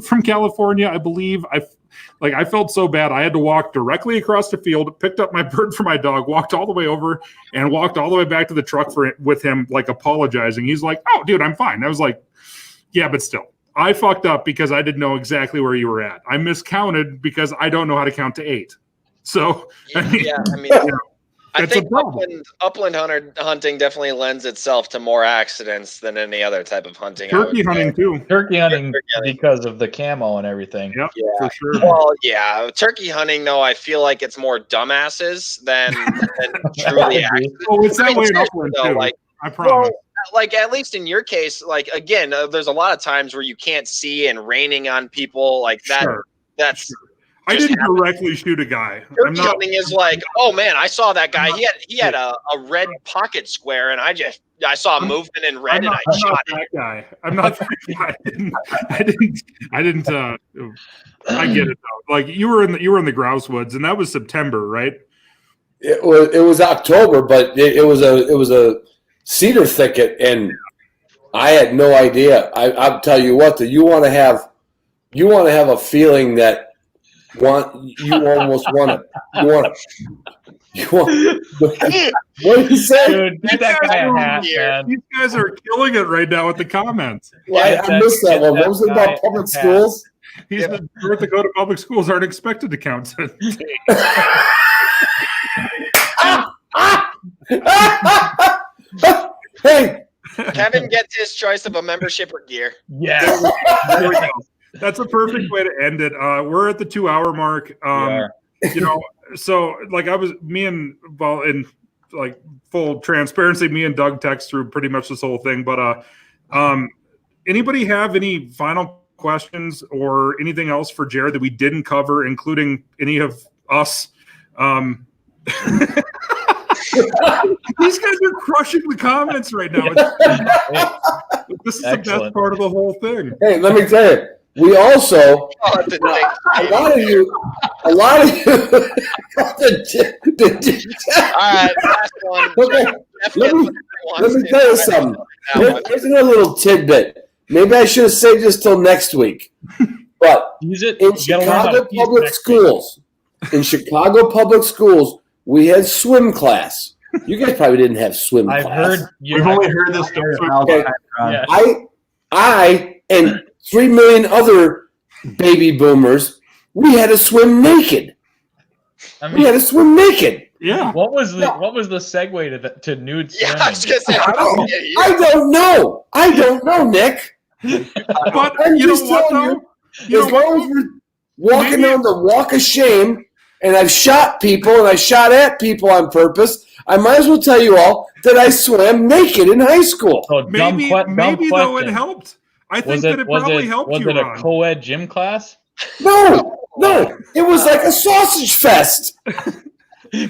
from California, I believe. I felt so bad. I had to walk directly across the field, picked up my bird for my dog, walked all the way over, and walked all the way back to the truck with him, like apologizing. He's like, "Oh, dude, I'm fine." I was like, "Yeah, but still, I fucked up because I didn't know exactly where you were at. I miscounted because I don't know how to count to 8." So I think upland hunting definitely lends itself to more accidents than any other type of hunting. Turkey hunting too. Turkey hunting because of the camo and everything. Yep, for sure. Well, yeah, turkey hunting though, I feel like it's more dumbasses than truly accidents. Oh, it's that way in upland too. Like, I promise. Well, like at least in your case, like again, there's a lot of times where you can't see and raining on people like that. Sure. That's. Sure. I didn't directly shoot a guy. Turkey hunting is like, oh man, I saw that guy. He had a red pocket square, and I saw a movement in red, and I shot that guy. I'm not that guy. I didn't. I get it though. Like you were in the grouse woods, and that was September, right? It was October, but it was a cedar thicket, and I had no idea. I'll tell you what, you want to have a feeling that. What do you say? Dude, get that guy a hat, man. These guys are killing it right now with the comments. Well, I missed that one. What was it about public schools? He's the North Dakota public schools aren't expected to count. Hey, Kevin gets his choice of a membership or gear. Yeah. There we go. That's a perfect way to end it. We're at the 2-hour mark. So like in full transparency, me and Doug text through pretty much this whole thing. But anybody have any final questions or anything else for Jared that we didn't cover, including any of us? These guys are crushing the comments right now. This is Excellent. The best part of the whole thing. Hey, let me tell you. We also a lot of you. All right, last one. Okay, let me tell you something. Here's another little tidbit. Maybe I should have saved this till next week. But in Chicago public schools, we had swim class. You guys probably didn't have swim class. We've only heard this story. Okay. I and 3 million other baby boomers, we had to swim naked. We had to swim naked. Yeah. What was the segue to nude swimming? Yeah, I was gonna say, I don't know, Nick. But I'm you just know what, telling though? you, as long as we're walking down the walk of shame, and I've shot people and I shot at people on purpose, I might as well tell you all that I swam naked in high school. So Maybe though it helped. I think that it probably helped you, Was it Ron. a co-ed gym class? No, it was like a sausage fest.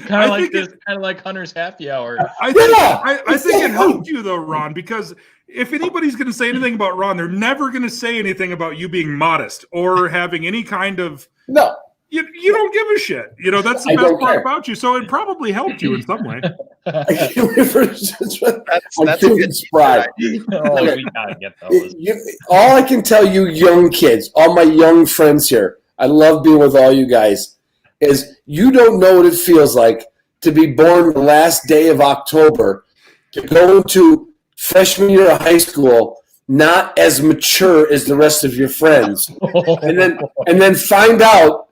kind of like Hunter's Happy Hour. I think it helped you though, Ron, because if anybody's going to say anything about Ron, they're never going to say anything about you being modest or having any kind of No. You don't give a shit. That's the best part about you. So it probably helped you in some way. That's pride. We gotta get those. All I can tell you, young kids, all my young friends here, I love being with all you guys, is you don't know what it feels like to be born the last day of October, to go into freshman year of high school, not as mature as the rest of your friends, and then find out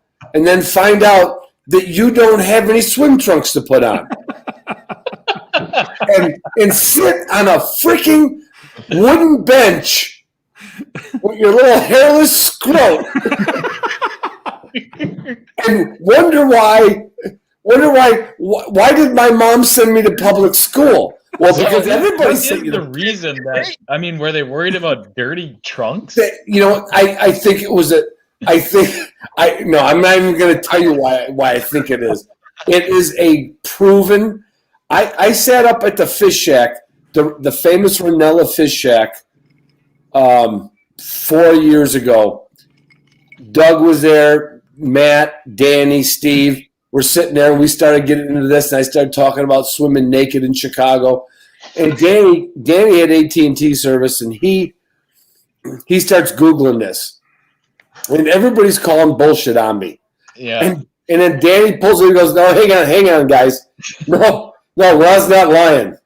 that you don't have any swim trunks to put on. and sit on a freaking wooden bench with your little hairless scrote and wonder why did my mom send me to public school? Well, because everybody said the reason that were they worried about dirty trunks? I think it was I'm not even going to tell you why I think it is. It is a proven. I sat up at the Fish Shack, the famous Ranella Fish Shack, 4 years ago. Doug was there, Matt, Danny, Steve. We're sitting there, and we started getting into this, and I started talking about swimming naked in Chicago. And Danny had AT&T service, and he starts Googling this. And everybody's calling bullshit on me. Yeah. And then Danny pulls it and goes, no, hang on, guys. No, Rod's not lying.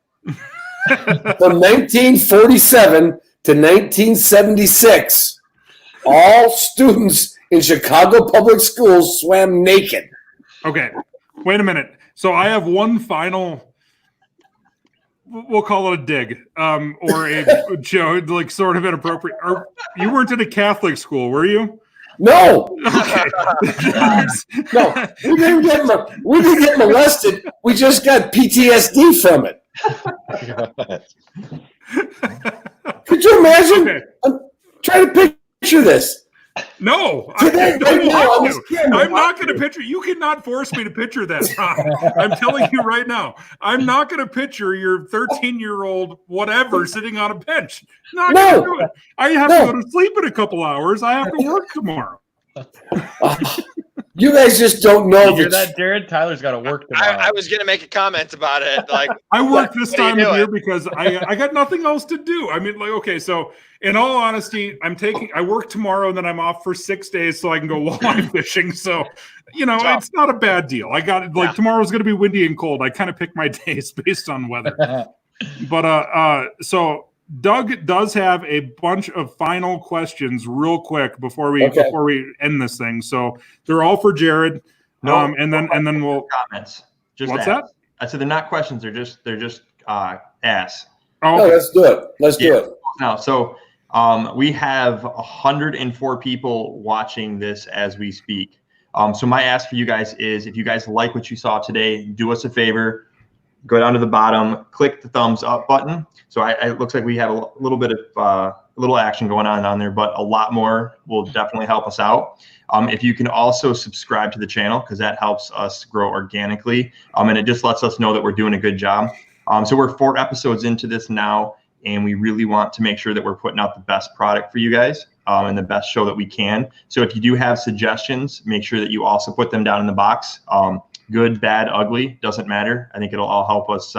From 1947 to 1976, all students in Chicago public schools swam naked. Okay, wait a minute. So I have one final, we'll call it a dig, or a joke, like sort of inappropriate. Or you weren't in a Catholic school, were you? No. Okay. No, we didn't get molested. We just got PTSD from it. Could you imagine? Okay. I'm trying to picture this. No, Today, right now, I'm not going to picture. You cannot force me to picture that, Ron. I'm telling you right now. I'm not going to picture your 13-year-old whatever sitting on a bench. Not going to do it. I have to go to sleep in a couple hours. I have to work tomorrow. You guys just don't know. You hear that, Jared? Tyler's got to work tomorrow. I was gonna make a comment about it. Like, I work this time of year because I got nothing else to do. I mean, like, okay, so in all honesty, I work tomorrow and then I'm off for 6 days so I can go walleye fishing. So, it's not a bad deal. I got it. Like tomorrow's going to be windy and cold. I kind of pick my days based on weather. But so Doug does have a bunch of final questions real quick before we end this thing. So they're all for Jared. And then we'll comments. Just what's ask. that? I said they're not questions. They're just asks. Oh, okay. Let's do it. Let's do it. Now, so we have 104 people watching this as we speak. So my ask for you guys is, if you guys like what you saw today, do us a favor. Go down to the bottom, click the thumbs up button. So it looks like we have a little bit of little action going on there, but a lot more will definitely help us out. If you can also subscribe to the channel, because that helps us grow organically, and it just lets us know that we're doing a good job. So we're 4 episodes into this now, and we really want to make sure that we're putting out the best product for you guys and the best show that we can. So if you do have suggestions, make sure that you also put them down in the box. Good, bad, ugly, doesn't matter. I think it'll all help us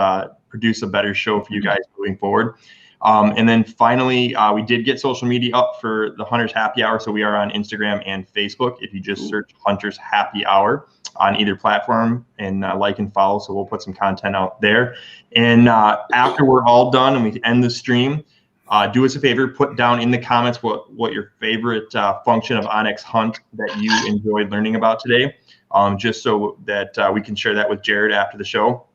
produce a better show for you guys moving forward. And then finally, we did get social media up for the Hunters Happy Hour. So we are on Instagram and Facebook. If you just search Hunters Happy Hour on either platform and like and follow. So we'll put some content out there. And after we're all done and we end the stream, do us a favor, put down in the comments what your favorite function of Onyx Hunt that you enjoyed learning about today. Just so that we can share that with Jared after the show.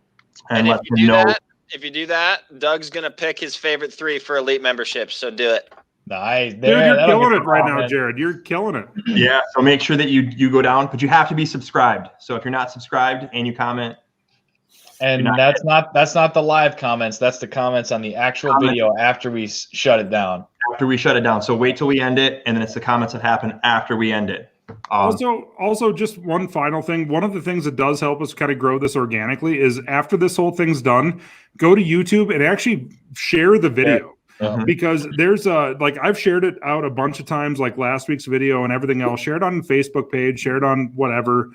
And let him know. If you do that, Doug's going to pick his favorite 3 for elite memberships. So do it. Nice. Dude, you're killing it right now, Jared. You're killing it. Yeah. So make sure that you go down, but you have to be subscribed. So if you're not subscribed and you comment. And that's not the live comments. That's the comments on the actual video after we shut it down. After we shut it down. So wait till we end it. And then it's the comments that happen after we end it. Also, just one final thing. One of the things that does help us kind of grow this organically is after this whole thing's done, go to YouTube and actually share the video. Yeah. Because there's I've shared it out a bunch of times, like last week's video and everything else. Share it on the Facebook page, share it on whatever.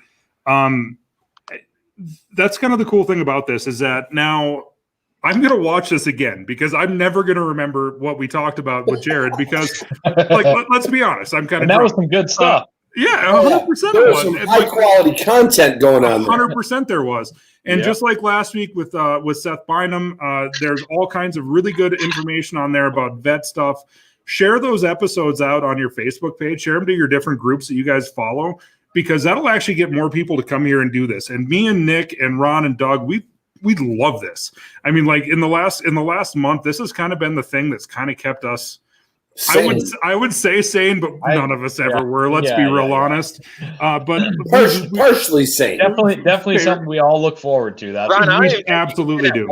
That's kind of the cool thing about this is that now I'm going to watch this again because I'm never going to remember what we talked about with Jared because, let's be honest, I'm kind of. And that was some good stuff. Yeah, 100% there was some high quality content going on there. 100% there was. And just like last week with Seth Bynum, there's all kinds of really good information on there about vet stuff. Share those episodes out on your Facebook page. Share them to your different groups that you guys follow because that'll actually get more people to come here and do this. And me and Nick and Ron and Doug, we love this. I mean, like in the last month, this has kind of been the thing that's kind of kept us. I would say sane, but none of us ever were. Let's be real honest. But partially sane. Definitely something we all look forward to. That's Ron, we absolutely do.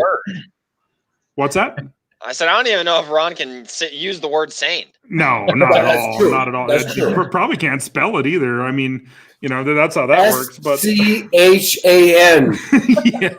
What's that? I said I don't even know if Ron can use the word sane. No, not at all. True. Not at all. That's true. Probably can't spell it either. I mean, that's how that works. But CHAN. Yeah.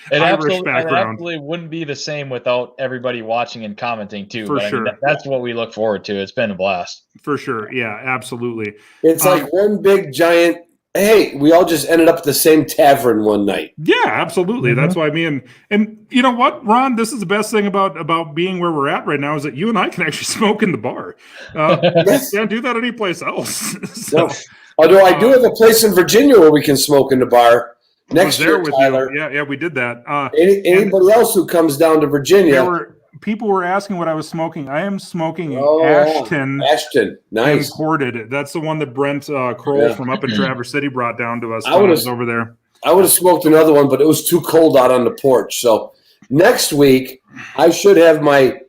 It Irish background. absolutely wouldn't be the same without everybody watching and commenting too. For sure. That's what we look forward to. It's been a blast. For sure. Yeah, absolutely. It's like one big giant Hey, we all just ended up at the same tavern one night. Yeah, absolutely. That's why me and you know what, Ron, this is the best thing about being where we're at right now is that you and I can actually smoke in the bar. Yes. Can't do that anyplace else. So, No. Although I do have a place in Virginia where we can smoke in the bar next year, Tyler. Yeah, we did that. Anybody else who comes down to Virginia? People were asking what I was smoking. I am smoking Ashton. Nice. Imported. That's the one that Brent Kroll from up in Traverse City brought down to us when I was over there. I would have smoked another one, but it was too cold out on the porch. So next week, I should have my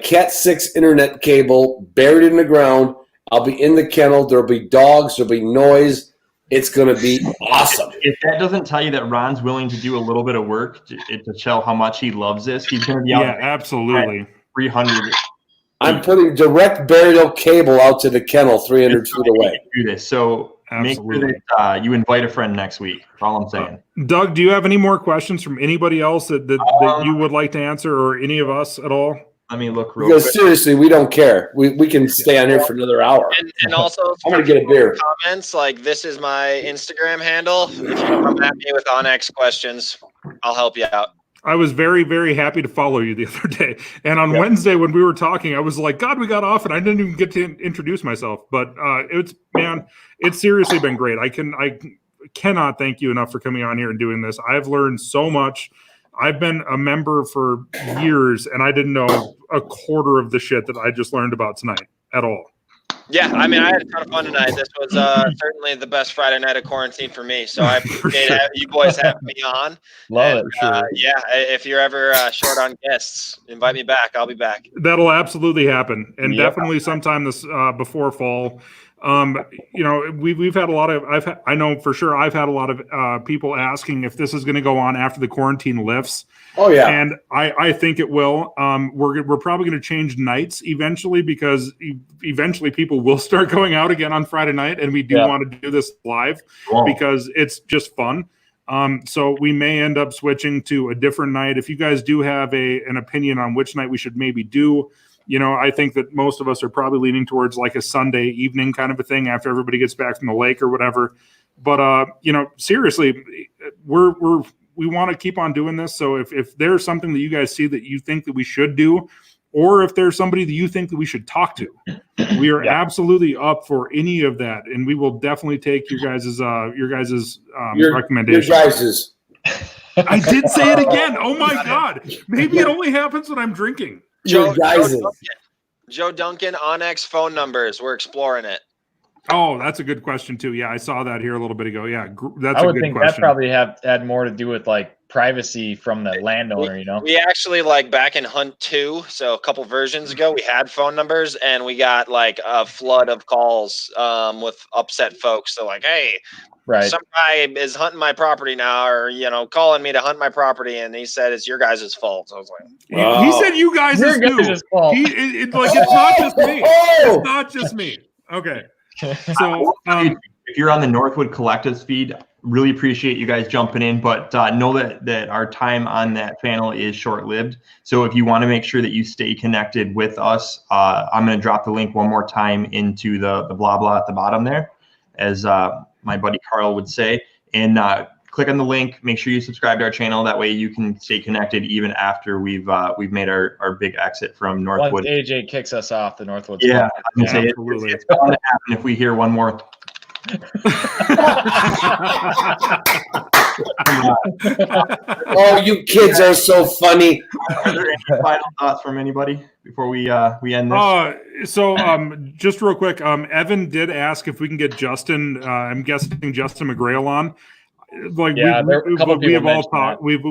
Cat 6 internet cable buried in the ground. I'll be in the kennel. There'll be dogs. There'll be noise. It's going to be awesome. If that doesn't tell you that Ron's willing to do a little bit of work to show how much he loves this, he's going to be out. Yeah, absolutely. 300. I'm putting direct burial cable out to the kennel 300 feet away. Do this. So absolutely. Make sure that you invite a friend next week. That's all I'm saying. Doug, do you have any more questions from anybody else that you would like to answer, or any of us at all? Let me look real because quick. Seriously, we don't care. We can stay on here for another hour. And also, I'm gonna get a beer. Comments like this is my Instagram handle. If you come at me with Onyx questions, I'll help you out. I was very, very happy to follow you the other day. And on Wednesday when we were talking, I was like, God, we got off and I didn't even get to introduce myself. But it's seriously been great. I cannot thank you enough for coming on here and doing this. I've learned so much. I've been a member for years, and I didn't know a quarter of the shit that I just learned about tonight at all. Yeah, I mean, I had a ton of fun tonight. This was certainly the best Friday night of quarantine for me. So I appreciate you boys having me on. Love it. Sure. Yeah, if you're ever short on guests, invite me back. I'll be back. That'll absolutely happen, and definitely sometime this before fall. We've had a lot of. I know for sure I've had a lot of people asking if this is going to go on after the quarantine lifts. Oh yeah, and I think it will. We're probably going to change nights eventually because eventually people will start going out again on Friday night, and we do want to do this live because it's just fun. So we may end up switching to a different night. If you guys do have an opinion on which night we should maybe do. I think that most of us are probably leaning towards like a Sunday evening kind of a thing after everybody gets back from the lake or whatever. But, seriously, we want to keep on doing this. So if there's something that you guys see that you think that we should do, or if there's somebody that you think that we should talk to, we are absolutely up for any of that. And we will definitely take your guys' recommendations. Your guys's. I did say it again. Oh my God. Maybe it only happens when I'm drinking. Joe Duncan, Onyx phone numbers. We're exploring it. Oh, that's a good question too. Yeah, I saw that here a little bit ago. Yeah, that's I a would good think question. that probably had more to do with like privacy from the landowner. We actually back in Hunt 2, so a couple versions ago, we had phone numbers and we got like a flood of calls with upset folks. So like, hey. Right. Some guy is hunting my property now, or calling me to hunt my property, and he said it's your guys' fault. So I was like, he said you guys is new. Fault. It's not just me. It's not just me. Okay. So if you're on the Northwood Collectives feed, really appreciate you guys jumping in, but know that our time on that panel is short-lived. So if you want to make sure that you stay connected with us, I'm going to drop the link one more time into the blah blah at the bottom there, as my buddy Carl would say, and click on the link. Make sure you subscribe to our channel. That way you can stay connected even after we've made our big exit from Northwood. Once AJ kicks us off the Northwood. Yeah, absolutely. It's bound to happen if we hear one more. Oh, you kids are so funny. Are there any final thoughts from anybody before we end this? So just real quick, Evan did ask if we can get Justin. I'm guessing Justin McGrail on.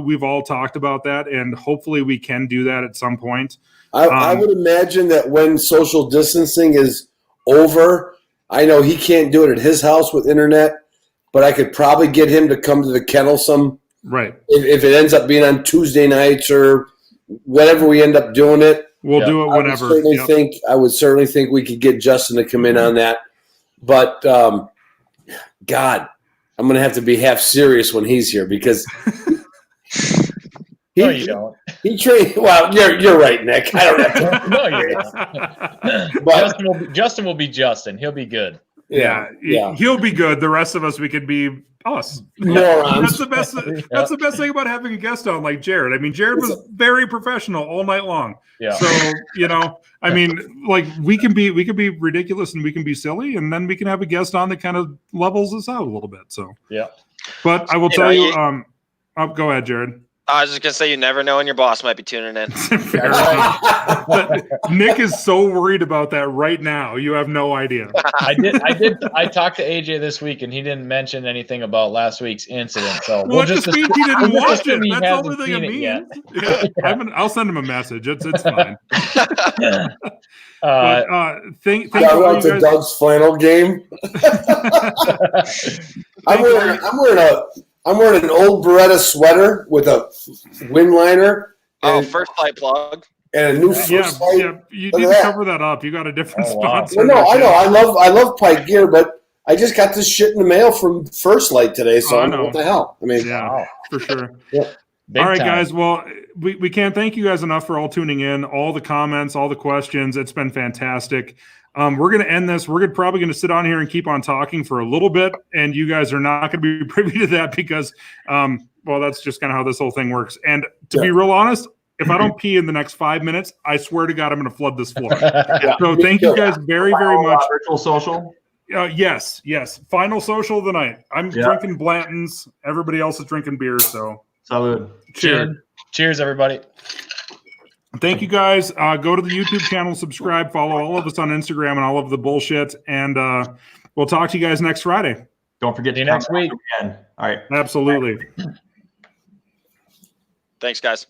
We've all talked about that, and hopefully we can do that at some point. I would imagine that when social distancing is over, I know he can't do it at his house with internet, but I could probably get him to come to the kennel some. Right. If it ends up being on Tuesday nights or whatever we end up doing it, we'll do it whenever. I would certainly think we could get Justin to come in on that. But God, I'm going to have to be half serious when he's here because no, you don't. He trained. Well, you're right, Nick. I don't have to. No, you're not. Justin will be Justin. He'll be good. Yeah. He'll be good. The rest of us, we could be us. Morons. That's the best thing about having a guest on like Jared. I mean, Jared was very professional all night long. Yeah. So, I mean, like we can be ridiculous and we can be silly, and then we can have a guest on that kind of levels us out a little bit. So yeah. But I will tell you, go ahead, Jared. I was just gonna say, you never know when your boss might be tuning in. Nick is so worried about that right now. You have no idea. I talked to AJ this week, and he didn't mention anything about last week's incident. So well, it just means he didn't watch it. That's the only thing it means. Yeah. I'll send him a message. It's fine. Thank you guys. Doug's flannel game. I'm wearing an old Beretta sweater with a wind liner. First light plug. And a new first light. Yeah, you need to cover that up. You got a different sponsor. Well, no, I know. I love Pike Gear, but I just got this shit in the mail from First Light today, so I know what the hell. I mean, for sure. Yeah. All right, guys. Well, we can't thank you guys enough for all tuning in, all the comments, all the questions. It's been fantastic. We're going to end this. We're probably going to sit on here and keep on talking for a little bit, and you guys are not going to be privy to that because, that's just kind of how this whole thing works. And to be real honest, if I don't pee in the next 5 minutes, I swear to God, I'm going to flood this floor. So thank you guys very, very much. Virtual social? Yes. Final social of the night. I'm drinking Blanton's. Everybody else is drinking beer, so. Salud. Cheers, everybody. Thank you, guys. Go to the YouTube channel, subscribe, follow all of us on Instagram and all of the bullshit, and we'll talk to you guys next Friday. Don't forget to next week. Again. All right. Absolutely. Thanks, guys.